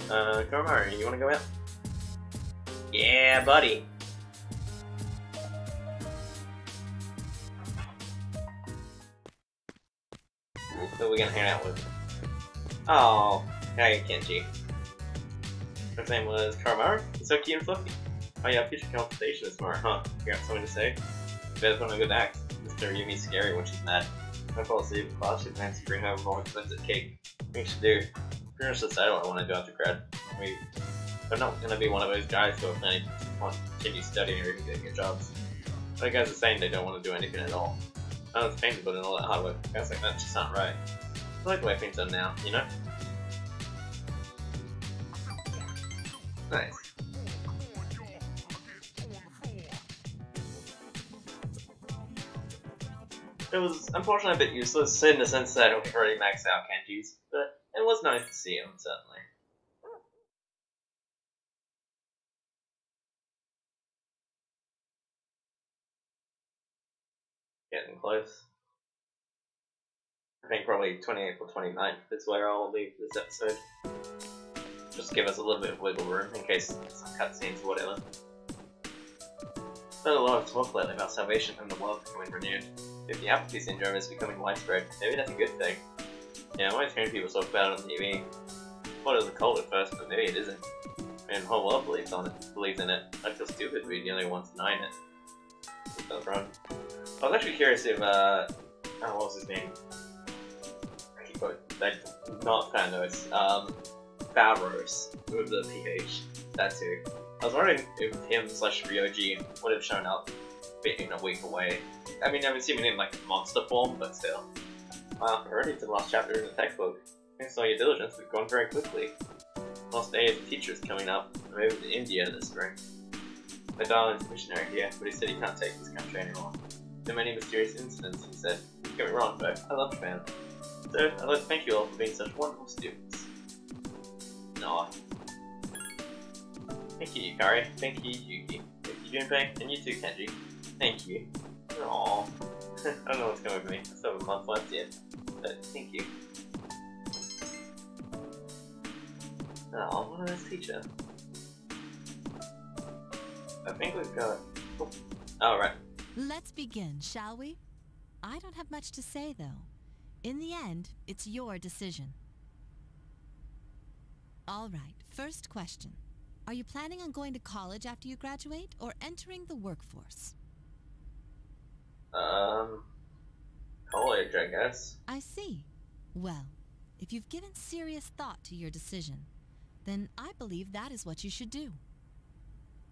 Kamakura, you wanna go out? Yeah, buddy. Who are we gonna hang out with? Oh, hey, Kenji. His name was Kamakura. He's so cute and fluffy. Oh yeah, future consultation is smart, huh? You got something to say? Better put on a good act. Mr. Yumi's scary when she's mad. If I fall asleep in class, she plans to bring home a more expensive cake. What you should do? Pretty much decide what I want to do after grad. I'm not gonna be one of those guys who are planning to continue studying or even getting good jobs. Other guys are saying they don't want to do anything at all. I know it's painful, but in all that hard work, guys like that just aren't right. I like the way things are now, you know? Nice. It was unfortunately a bit useless in the sense that I've already maxed out Kenji's, but it was nice to see him, certainly. Getting close. I think probably 28th or 29th is where I'll leave this episode. Just to give us a little bit of wiggle room in case some cutscenes or whatever. There's been a lot of talk lately about salvation and the world becoming renewed. If the apathy syndrome is becoming widespread, maybe that's a good thing. Yeah, I'm always hearing people talk about it on TV. I thought it was a cult at first, but maybe it isn't. I mean, the whole world believes in it. I feel stupid to be the only one denying it. That's wrong. I was actually curious if, what was his name? I keep going, not Thanos, Favros, with the PH, that too. I was wondering if him / Ryoji would have shown up in a week away. I mean, I haven't seen him in like monster form, but still. Wow, already to the last chapter in the textbook. Thanks to all your diligence, we've gone very quickly. Last day as a teacher is coming up. I'm moving to India this spring. My darling's a missionary here, but he said he can't take this country anymore. So many mysterious incidents, he said. Don't get me wrong, though, I love Japan. So, I'd like to thank you all for being such wonderful students. Aw. Thank you, Yukari. Thank you, Yuki. Thank you, Junpei. And you too, Kenji. Thank you. Aww. I don't know what's going with me. I still have a month left yet. But, thank you. Aw, what a nice teacher. I think we've got... Oh, right. Let's begin, shall we? I don't have much to say, though. In the end, it's your decision. All right, first question. Are you planning on going to college after you graduate, or entering the workforce? College, I guess. I see. Well, if you've given serious thought to your decision, then I believe that is what you should do.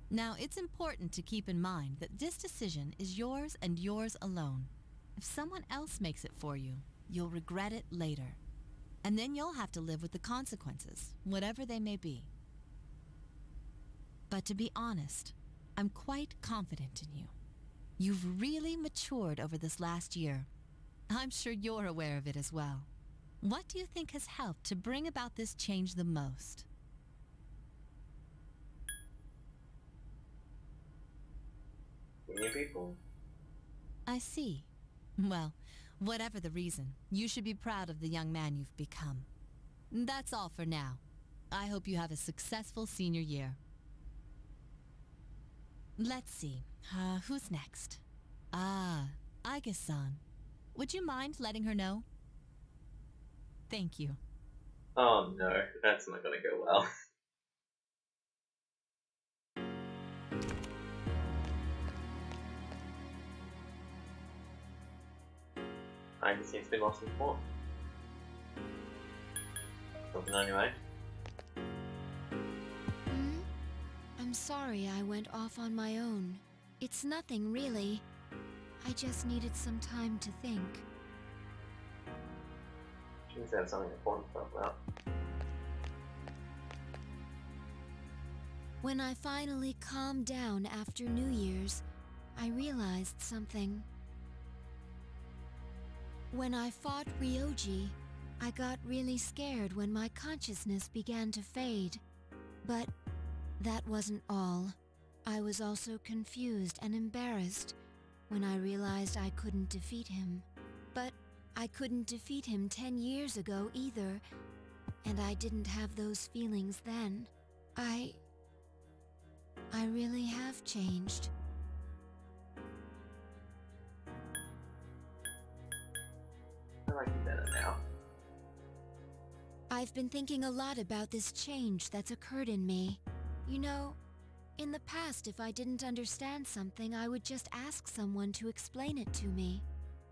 Now, it's important to keep in mind that this decision is yours and yours alone. If someone else makes it for you, you'll regret it later. And then you'll have to live with the consequences, whatever they may be. But to be honest, I'm quite confident in you. You've really matured over this last year. I'm sure you're aware of it as well. What do you think has helped to bring about this change the most? New people. I see. Well, whatever the reason, you should be proud of the young man you've become. That's all for now. I hope you have a successful senior year. Let's see. Who's next? Aiga-san. Would you mind letting her know? Thank you. Oh no, that's not gonna go well. I just seems to be lost in thought. Something anyway. I'm sorry I went off on my own. It's nothing, really. I just needed some time to think. She needs to have something important to talk about. When I finally calmed down after New Year's, I realized something. When I fought Ryoji, I got really scared when my consciousness began to fade. But that wasn't all. I was also confused and embarrassed when I realized I couldn't defeat him. But I couldn't defeat him 10 years ago either, and I didn't have those feelings then. I really have changed. I like you better now. I've been thinking a lot about this change that's occurred in me. You know, in the past, if I didn't understand something, I would just ask someone to explain it to me.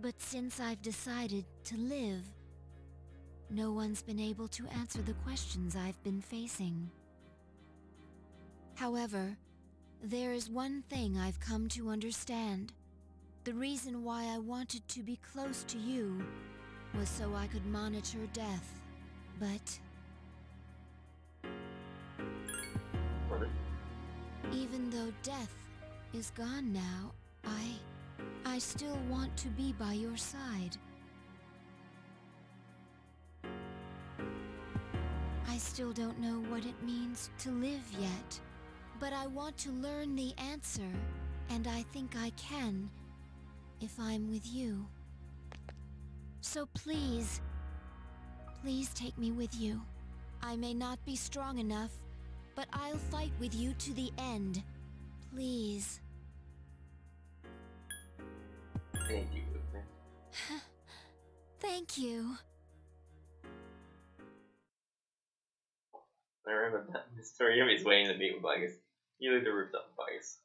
But since I've decided to live, no one's been able to answer the questions I've been facing. However, there is one thing I've come to understand. The reason why I wanted to be close to you was so I could monitor death. But even though death is gone now, I still want to be by your side. I still don't know what it means to live yet, but I want to learn the answer, and I think I can if I'm with you. So please, please take me with you. I may not be strong enough, but I'll fight with you to the end. Please. Thank you. Thank you. I remember that the story of his waiting to meet with Vegas. You leave the rooftop with Vegas.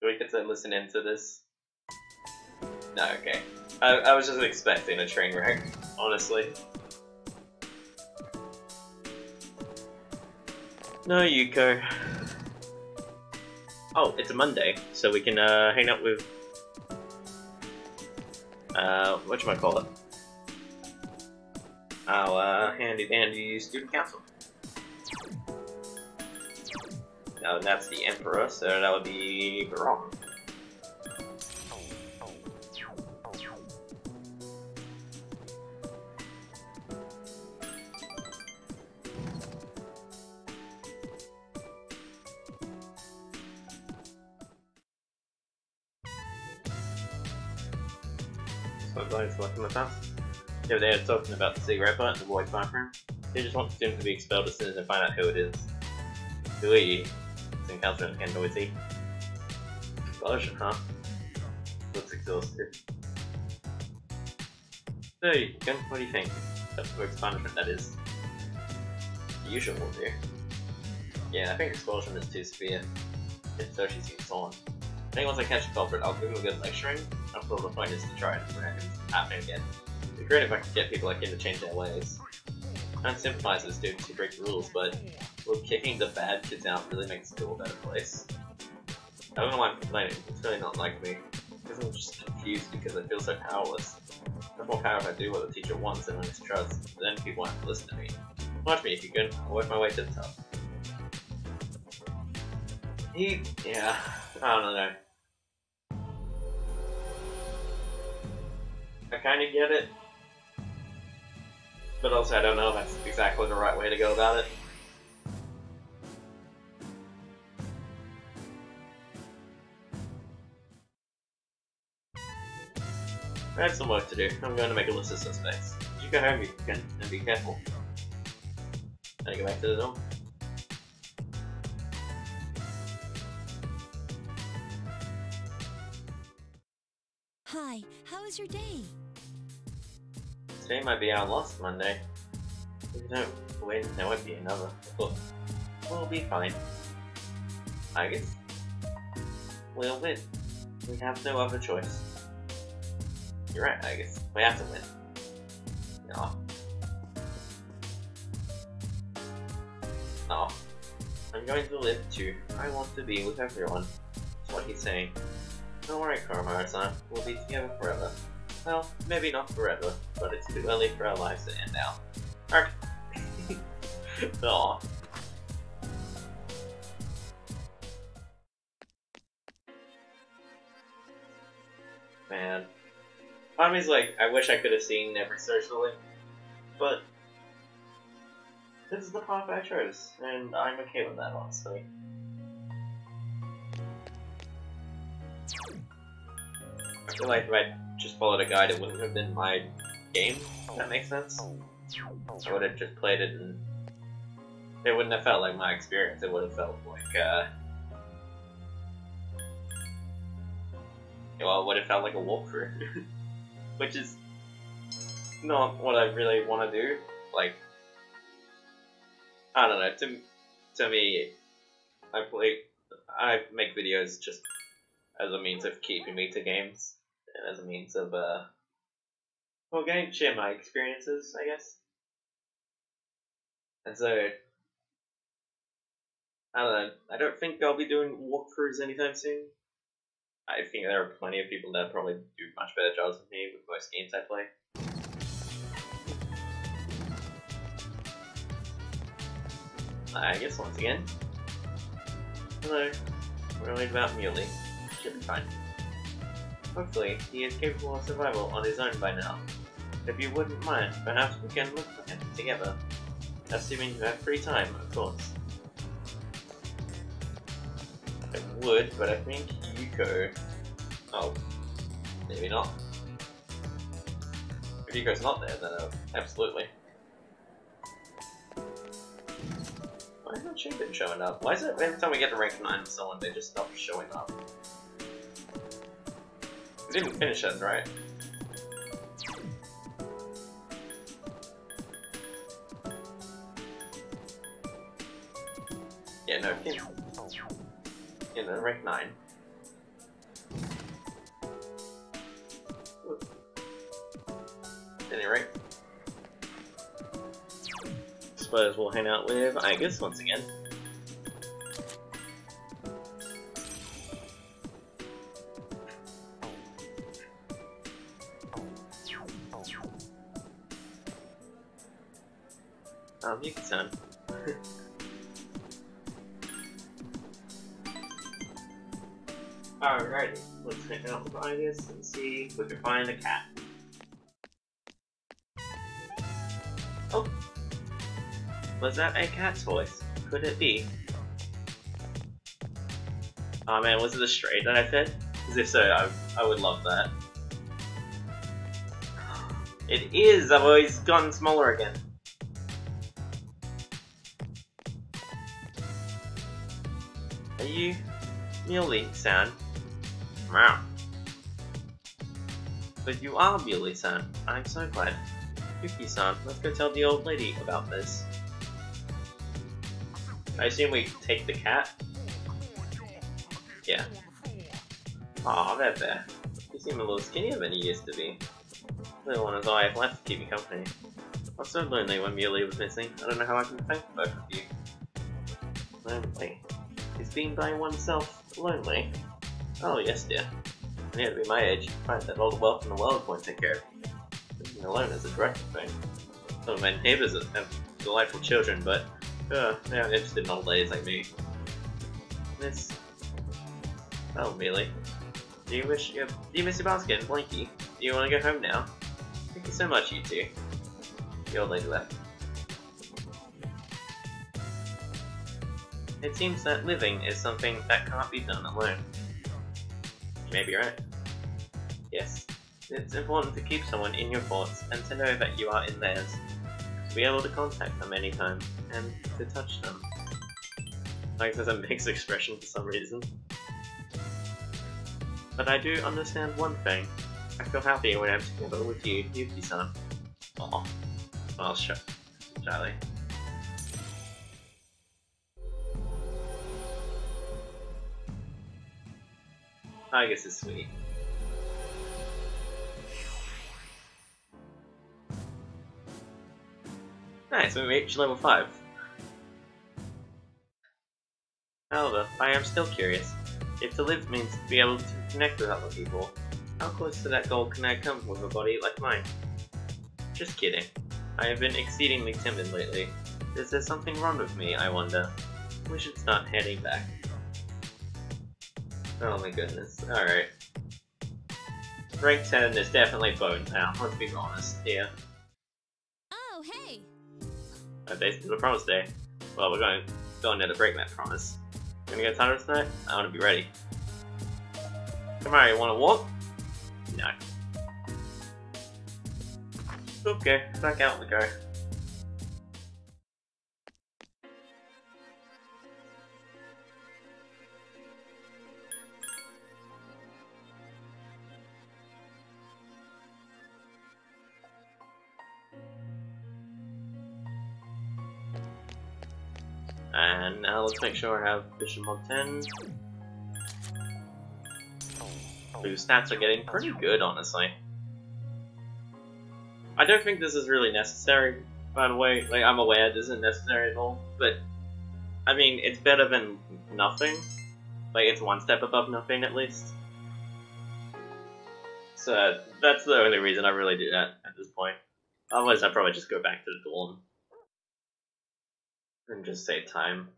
Do we get to listen into this? No, okay. I was just expecting a train wreck, honestly. No, Yuko. Oh, it's a Monday, so we can hang out with whatchamacallit? Our handy dandy student council. Now that's the Emperor, so that would be wrong. So I'm going to select my task. The other day I was talking about the cigarette butt in the boys' bathroom. They just want the student to be expelled as soon as they find out who it is. Who are you? It's encountering again, noisy. Explosion, huh? Looks exhausted. So, Gun, what do you think? That's the worst punishment, that is. The usual will do. Yeah, I think expulsion is too severe. If so, she seems on. I think once I catch a culprit, I'll give him a good lecturing. After all, the point is to try it to prevent it happening again. It'd be great if I could get people like him to change their ways. I don't sympathize with students who break the rules, but will kicking the bad kids out really make school a better place? I don't know why I'm complaining. It's really not like me. Because I'm just confused because I feel so powerless. I have more power if I do what the teacher wants and earns trust, but then people won't listen to me. Watch me if you can. I'll work my way to the top. Yeah, I don't know. I kind of get it, but also I don't know if that's exactly the right way to go about it. I have some work to do. I'm going to make a list of suspects. You go home, you can, and be careful. Can I go back to the dorm? Hi, how was your day? Today might be our last Monday. If we don't win, there won't be another. But we'll be fine. I guess. We'll win. We have no other choice. You're right, I guess. We have to win. No. No. I'm going to live too. I want to be with everyone. That's what he's saying. Don't worry, Kamakura-san. We'll be together forever. Well, maybe not forever, but it's too early for our lives to end now. Okay. Aww. Man. Part of me's like, I wish I could have seen every social link, but this is the path I chose, and I'm okay with that, honestly. I feel like if I just followed a guide, it wouldn't have been my game, if that makes sense. I would have just played it, and it wouldn't have felt like my experience, it would have felt like, well, it would have felt like a walkthrough. Which is not what I really want to do. Like, I don't know, to me, I make videos just as a means of keeping me to games, and as a means of, well, share my experiences, I guess. And so, I don't know, I don't think I'll be doing walkthroughs anytime soon. I think there are plenty of people that probably do much better jobs than me with most games I play. I guess once again. Hello. We're worried about Muley. Should be fine. Hopefully, he is capable of survival on his own by now. If you wouldn't mind, perhaps we can look for him together. Assuming you have free time, of course. I would, but I think Yuko... Oh. Maybe not. If Yuko's not there, then absolutely. Why hasn't she been showing up? Why is it every time we get to rank 9 with someone, they just stop showing up? We didn't finish it, right? Yeah, no, in the rank 9. At any rate, suppose we'll hang out with Igus once again. Yuki-san. Alrighty, let's hang out with Igus and see if we can find a cat. Oh! Was that a cat's voice? Could it be? Oh man, was it a stray that I fed? Because if so, I would love that. It is! I've always gotten smaller again. Are you Muley-san? Wow. But you are Muley-san. I'm so glad. Yuki-san, let's go tell the old lady about this. I assume we take the cat? Yeah. Aw, there. You seem a little skinnier than you used to be. Little one as I have left to keep me company. I was so lonely when Muley was missing. I don't know how I can thank both of you. Lonely. Is being by oneself lonely? Oh, yes, dear. And yet, to be my age, you find that all the wealth in the world won't take care of you. Living alone is a dreadful thing. Some of my neighbours have delightful children, but they aren't interested in old ladies like me. This Oh, really? Do you miss your basket and Blinky? Do you want to go home now? Thank you so much, you two. The old lady left. It seems that living is something that can't be done alone. You may be right. Yes, it's important to keep someone in your thoughts and to know that you are in theirs. To be able to contact them anytime, and to touch them. Like there's a mixed expression for some reason. But I do understand one thing. I feel happy when I'm together with you, Yuki-san. Aw. Well, Charlie. I guess it's sweet. Nice, we reached level 5. However, I am still curious. If to live means to be able to connect with other people, how close to that goal can I come with a body like mine? Just kidding. I have been exceedingly timid lately. Is there something wrong with me, I wonder? We should start heading back. Oh my goodness, alright. Rank 10 is definitely boned now, let's be honest here. Oh, hey! Today's still a promise day. Well, we're going to break that promise. Gonna get tired tonight? I wanna be ready. Come on, you wanna walk? No. Okay, back out we go. And now let's make sure I have Vision Mod 10. Whose stats are getting pretty good, honestly. I don't think this is really necessary, by the way. Like, I'm aware this isn't necessary at all, but I mean, it's better than nothing. Like, it's one step above nothing, at least. So, that's the only reason I really do that at this point. Otherwise, I'd probably just go back to the dorm. And just save time.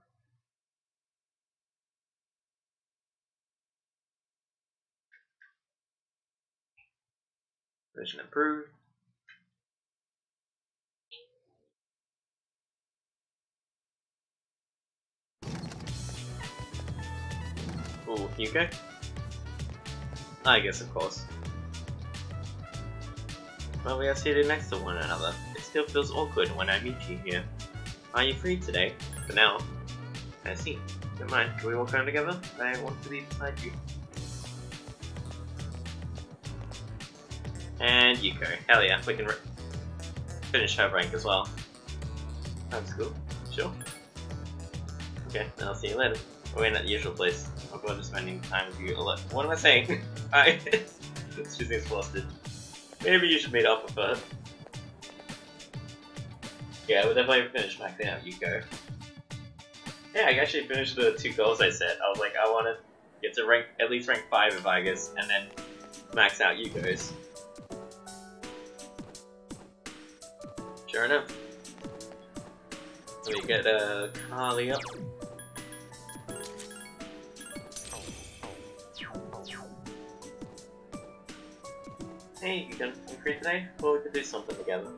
Vision improved. Ooh, you go? I guess, of course. Well, we are seated next to one another. It still feels awkward when I meet you here. Are you free today? For now. I see. Don't mind. Can we walk home together? I want to be beside you. And Yuko. Hell yeah, we can finish her rank as well. That's cool. Sure. Okay, then I'll see you later. We're in at the usual place. I'll go to spending time with you a lot. What am I saying? She seems flustered. Maybe you should meet up with her. Yeah, we'll definitely finish maxing out Yuko. Yeah, I actually finished the 2 goals I set. I was like, I want to get to rank, at least rank 5 if I guess, and then max out Yuko's. Sure enough. So we get Carly up. Hey, you gonna be free today? Well, we could do something together.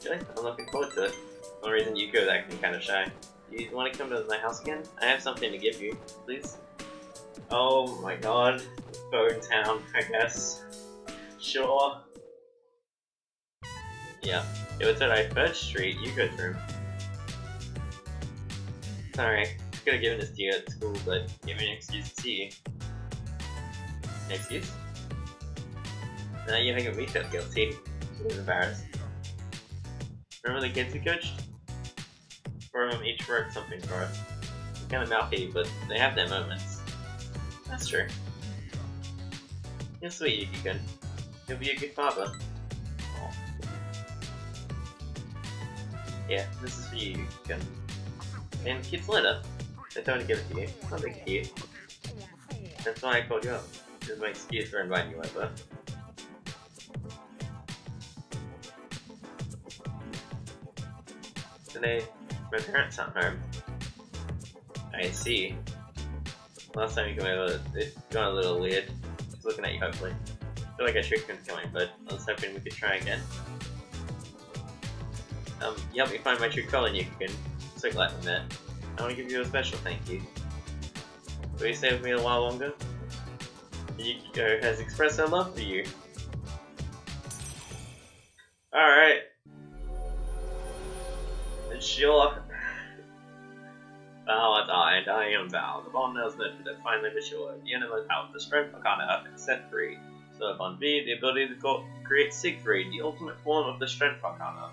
Really? I'm looking forward to it. One reason Yuko is acting kind of shy. Do you want to come to my house again? I have something to give you, please. Oh my god. Bone Town, I guess. Sure. Yeah. It was at 1st Street, Yuko's room. Sorry, I could have given this to you at school, but give me an excuse to see you. An excuse? Now you think of me feel guilty. She was embarrassed. Remember the kids we coached? 4 of them each wrote something for us. It's kind of mouthy, but they have their moments. That's true. You're sweet, Yuki-kun. You'll be a good father. Aww. Yeah, this is for you, Yuki-kun. And kid's letter. They told me to give it to you. Something cute. That's why I called you up. This is my excuse for inviting you over. Today, my parents aren't home. I see. Last time you came over, it got a little weird. Just looking at you, hopefully. I feel like I tricked him going, but I was hoping we could try again. You helped me find my true color, Yukikin. So glad we met. I want to give you a special thank you. Will you stay with me a while longer? Yukiko has expressed her love for you. Alright. Sure. Vow died, I am Vow. The bond has lifted and finally matured. The innermost power of the strength Arcana have been set free. So upon V, the ability to create Siegfried, the ultimate form of the strength Arcana.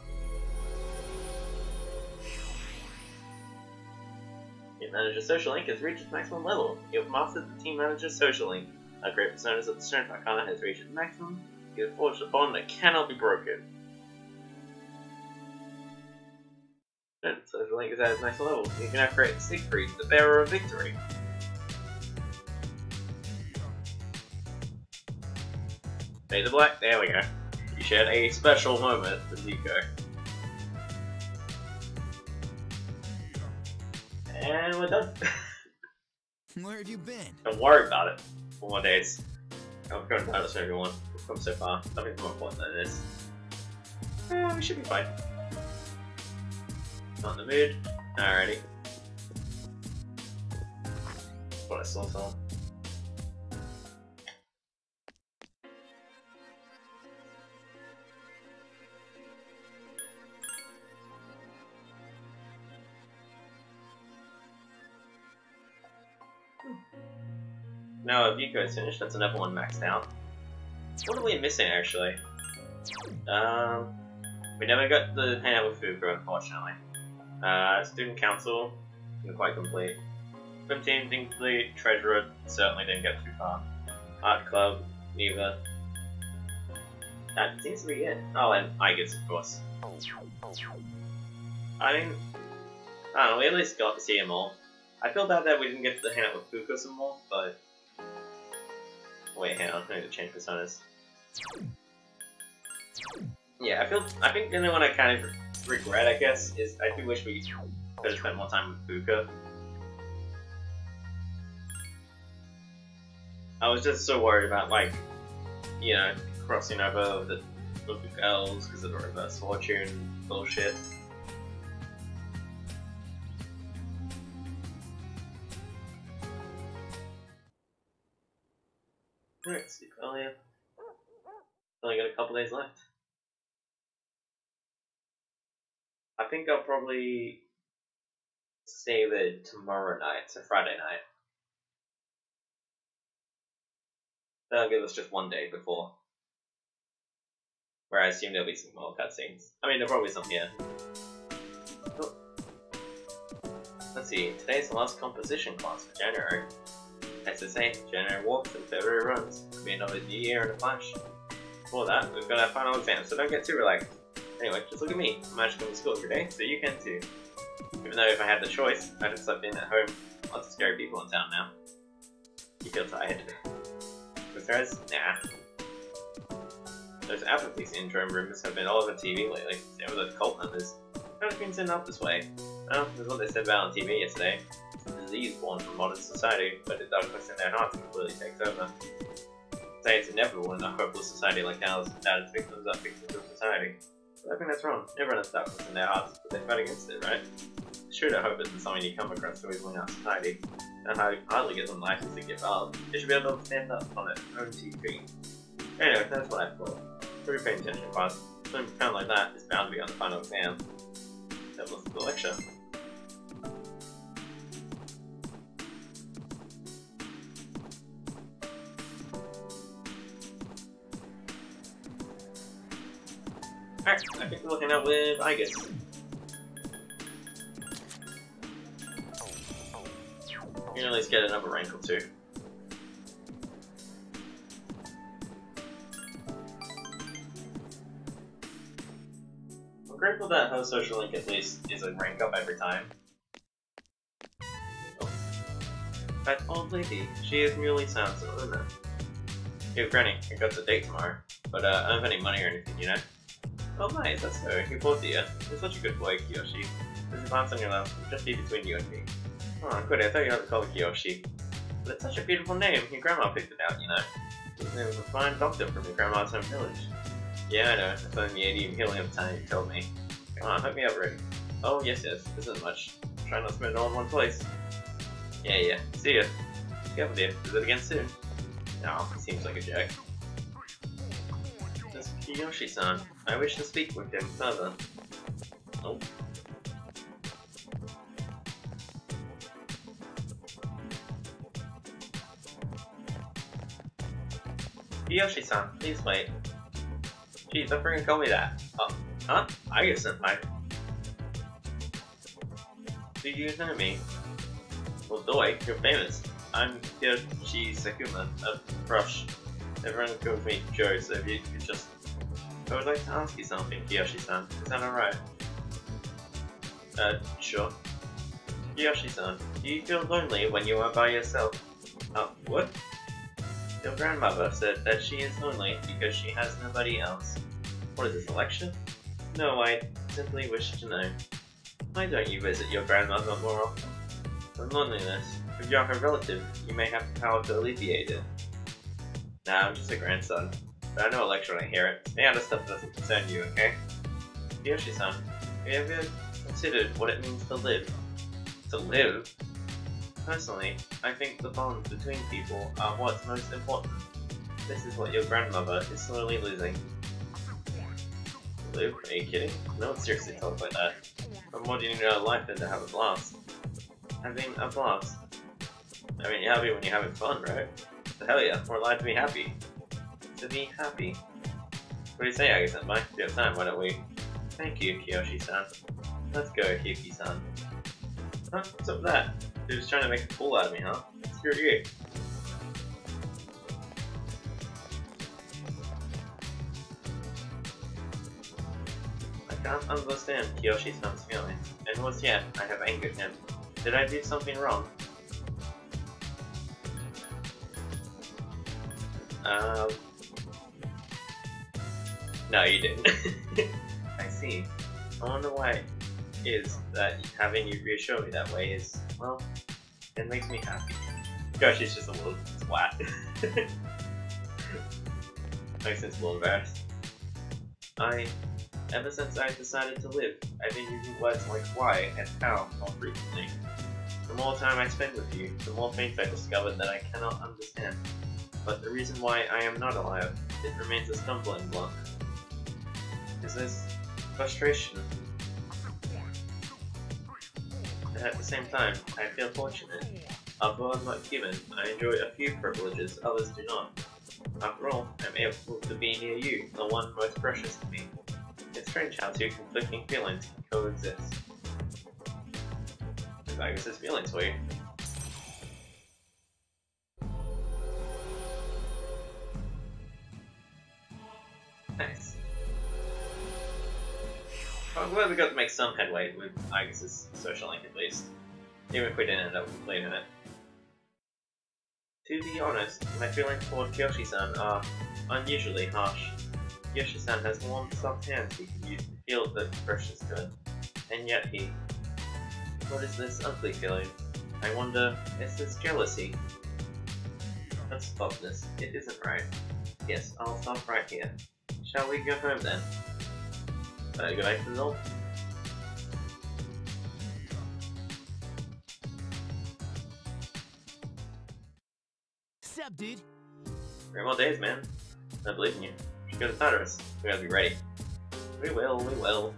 Team Manager Social Link has reached its maximum level. You have mastered the Team Manager Social Link. A great personas of the strength Arcana has reached its maximum. You have forged a bond that cannot be broken. Social Link is at its next level. You can now create Siegfried, the bearer of victory. Fade to black, there we go. You shared a special moment with Nico. And we're done. Where have you been? Don't worry about it. 4 more days. I've got to titles for everyone. We've come so far. Nothing's more important than this. We should be fine. Not in the mood. Alrighty. What I saw. Now, if Yuko is finished, that's another one maxed out. What are we missing, actually? We never got the hangout with Fuku, unfortunately. Student Council, didn't quite complete. Swim Team didn't complete. Treasurer certainly didn't get too far. Art Club, neither. That seems to be it. Oh, and Igus, of course. I don't know, we at least got to see him all. I feel bad that we didn't get to hang out with Fuku some more, but... Wait, hang on, I need to change personas. Yeah, I think the only one I kind of regret, I guess, is I do wish we could have spent more time with Fuku. I was just so worried about, like, you know, crossing over with the girls because of the reverse fortune bullshit. Alright, sleep earlier. Only got a couple days left. I think I'll probably save it tomorrow night, so Friday night. That'll give us just one day before. Where I assume there'll be some more cutscenes. I mean, there'll probably be some here. Oh. Let's see, today's the last composition class for January. As I say, January walks and February runs. It'll be another new year in a flash. Before that, we've got our final exam, so don't get too relaxed. Anyway, just look at me. I'm actually going to school every day, so you can too. Even though if I had the choice, I'd have slept in at home. Lots of scary people in town now. You feel tired? Besides, nah. Those apathy syndrome rumors have been all over TV lately. Same with those cult members. Kind of been sent up this way. Well, that's what they said about on TV yesterday. It's a disease born from modern society, but the darkness in their hearts completely takes over. Say it's inevitable in a hopeless society like ours that its victims are victims of society. But I think that's wrong. Everyone has darkness in their hearts, but they fight against it, right? It's true to hope isn't something you come across so easily in our society. And how hardly gives them license to give up. They should be able to stand up on their own 2 feet. Anyway, that's what I thought. So we're paying attention, class. Something kind like that is bound to be on the final exam. That was the lecture. Alright, I think we're looking out with Igus. You can at least get another rank or 2. I'm grateful that her social link at least is a rank up every time. Oh. That old lady, she is really sound, so I don't know. Hey, Granny, I got the date tomorrow, but I don't have any money or anything, you know? Oh nice, that's so. You bought the You're such a good boy, Kiyoshi. This is not on your left, just be between you and me. Oh, good, I thought you had to call it Kiyoshi. But it's such a beautiful name, your grandma picked it out, you know. His name was a fine doctor from your grandma's home village. Yeah, I know, it's only the 80 healing at the time you told me. Come on, hook me up, Rick. Oh, yes, this isn't much. Try not to spend it all in one place. Yeah, see ya. Get with you, visit again soon. No, he seems like a jerk. This Kiyoshi-san. I wish to speak with him further. Oh. Kiyoshi-san, please wait. Jeez, don't freaking call me that. Oh, huh? I get senpai. Do you know me? Well, Doi, you're famous. I'm Kiyoshi Sakuma, a crush. Everyone calls me Joe, so if you could just... I would like to ask you something, Kiyoshi-san. Is that alright? Sure. Kiyoshi-san, do you feel lonely when you are by yourself? What? Your grandmother said that she is lonely because she has nobody else. What is this, a lecture? No, I simply wish to know. Why don't you visit your grandmother more often? For loneliness, if you're her relative, you may have the power to alleviate it. Nah, I'm just a grandson. But I know a lecture when I hear it. Stay out of stuff that doesn't concern you, okay? Kiyoshi-san, have you ever considered what it means to live? To live? Personally, I think the bonds between people are what's most important. This is what your grandmother is slowly losing. Live? Are you kidding? No one seriously talks like that. What more do you need out of life than to have a blast? Having a blast? I mean, you're happy when you're having fun, right? So hell yeah, we're allowed to be happy. To be happy. What do you say, Aga-senpai? If you have time, why don't we? Thank you, Kiyoshi-san. Let's go, Kiki-san. Huh? What's up with that? You're just trying to make a fool out of me, huh? Screw you. I can't understand Kiyoshi-san's feelings, and once yet, I have angered him. Did I do something wrong? No, you didn't. I see. I wonder why it is that having you reassure me that way is, well, it makes me happy. Gosh, she's just a little twat. Makes sense, a little embarrassed. Ever since I decided to live, I've been using words like why and how more frequently. The more time I spend with you, the more things I discovered that I cannot understand. But the reason why I am not alive, it remains a stumbling block. Is this frustration? And at the same time, I feel fortunate. Although I'm not human, I enjoy a few privileges others do not. After all, I'm able to be near you, the one most precious to me. It's strange how two conflicting feelings can coexist. I guess his feelings for you. Nice. I'm glad we got to make some headway with Agus's social link at least. Even if we didn't end up completing it. To be honest, my feelings toward Kiyoshi-san are unusually harsh. Kiyoshi-san has warm, soft hands he can use to feel the precious good. And yet he... What is this ugly feeling? I wonder, is this jealousy? Let's stop this. It isn't right. Yes, I'll stop right here. Shall we go home then? Go back to the north. Sup, dude? 3 more days, man. I believe in you. We should go to Tartarus. We gotta be ready. We will, we will.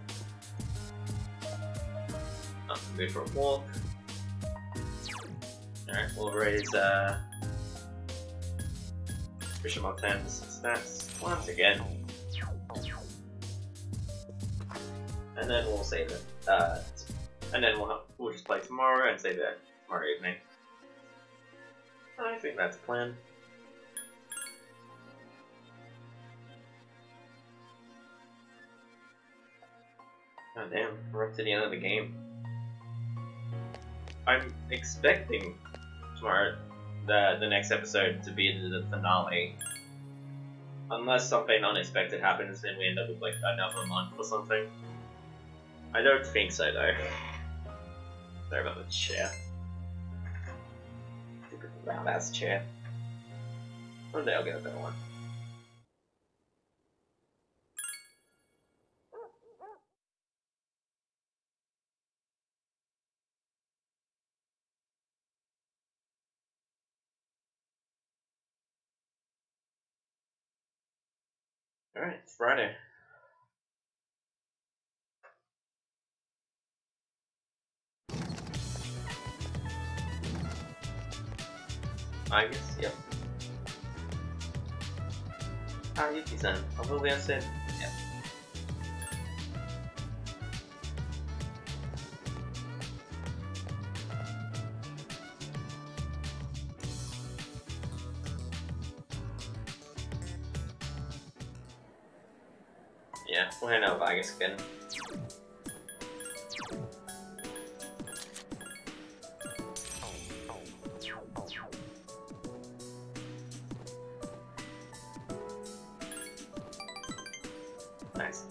I'm gonna go for a walk. Alright, we'll raise, Bishop Montan's stats once again. And then we'll save it. And then we'll just play tomorrow and save it tomorrow evening. I think that's a plan. Oh damn, we're up to the end of the game. I'm expecting tomorrow, the next episode to be the finale. Unless something unexpected happens, then we end up with like another month or something. I don't think so though. Sorry about the chair. Wow, that's a chair. One day I'll get a better one. Alright, it's Friday. I guess, yep. Ah, Yuki-san. Although we have said, yeah. Yeah, we'll hang out with Vegas again. Nice.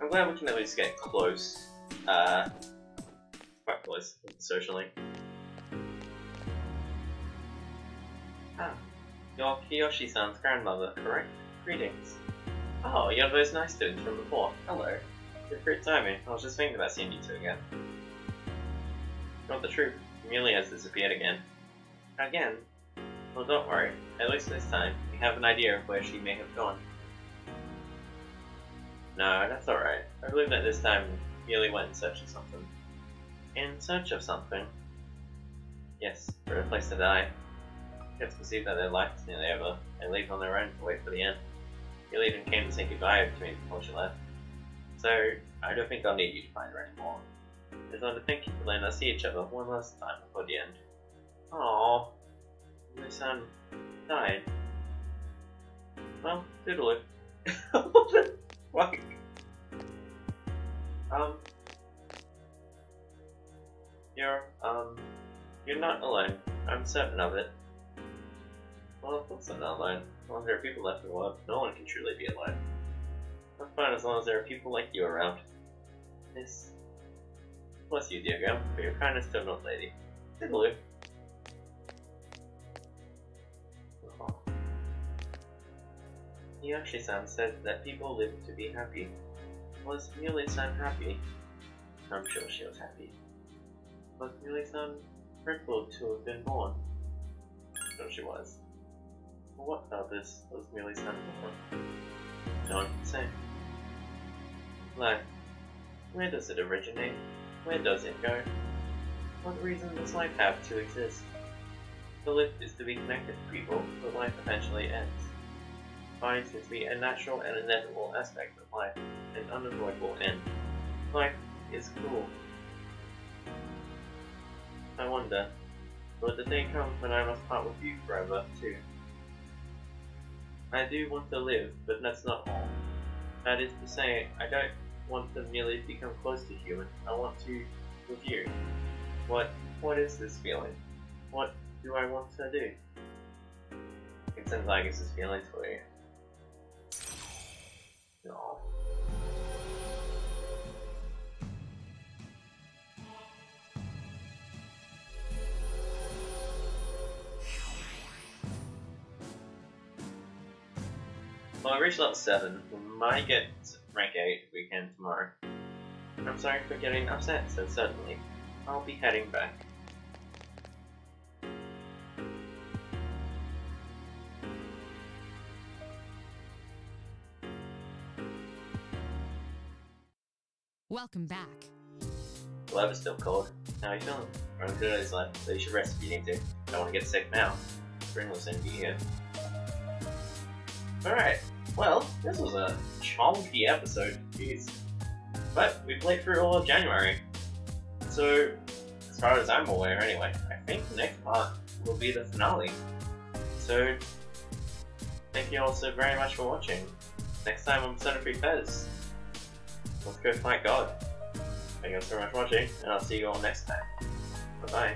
I'm glad we can at least get close. Quite close, socially. Ah, you're Kiyoshi-san's grandmother, correct? Greetings. Oh, you're those nice students from before. Hello. You're great timing. I was just thinking about seeing you two again. Not the truth. Muley has disappeared again. Again? Well, don't worry. At least this time, we have an idea of where she may have gone. No, that's alright. I believe that this time, Muley went in search of something. In search of something? Yes, for a place to die. It's perceived that their life is nearly over. They leave on their own to wait for the end. Muley even came to say goodbye to me before she left. So, I don't think I'll need you to find her anymore. I just want to thank you for letting us see each other one last time before the end. Aww. My son died. Well, toodaloo. What the fuck? You're not alone. I'm certain of it. Well, of course I'm not alone. As long as there are people left in the world, no one can truly be alone. That's fine as long as there are people like you around. Yes. Bless you, dear girl, for your kindness to an old lady. Toodaloo. Oh. Yoshi-san said that people live to be happy. Was Muley-san happy? I'm sure she was happy. Was Muley-san grateful to have been born? Sure she was. For what purpose was Muley-san born? No one can say. Life. Where does it originate? Where does it go? What reason does life have to exist? To live is to be connected to people, but life eventually ends. Dying seems to be a natural and inevitable aspect of life, an unavoidable end. Life is cruel. I wonder, will the day come when I must part with you forever, too? I do want to live, but that's not all. That is to say, I don't want to merely become close to human. I want to with you. What is this feeling? What do I want to do? It sounds like it's his feelings for you. No. Well, I reached level 7. We might get rank 8 if we can tomorrow. I'm sorry for getting upset so suddenly. I'll be heading back. Welcome back. The lab is still cold. How are you feeling? Running good at his lab, so you should rest if you need to. Don't want to get sick now. Spring will soon be here. Alright, well, this was a chunky episode, jeez. But we played through all of January. So, as far as I'm aware anyway, I think the next part will be the finale. So, thank you all so very much for watching. Next time on FES. Let's go fight God. Thank you all so much for watching, and I'll see you all next time. Bye bye.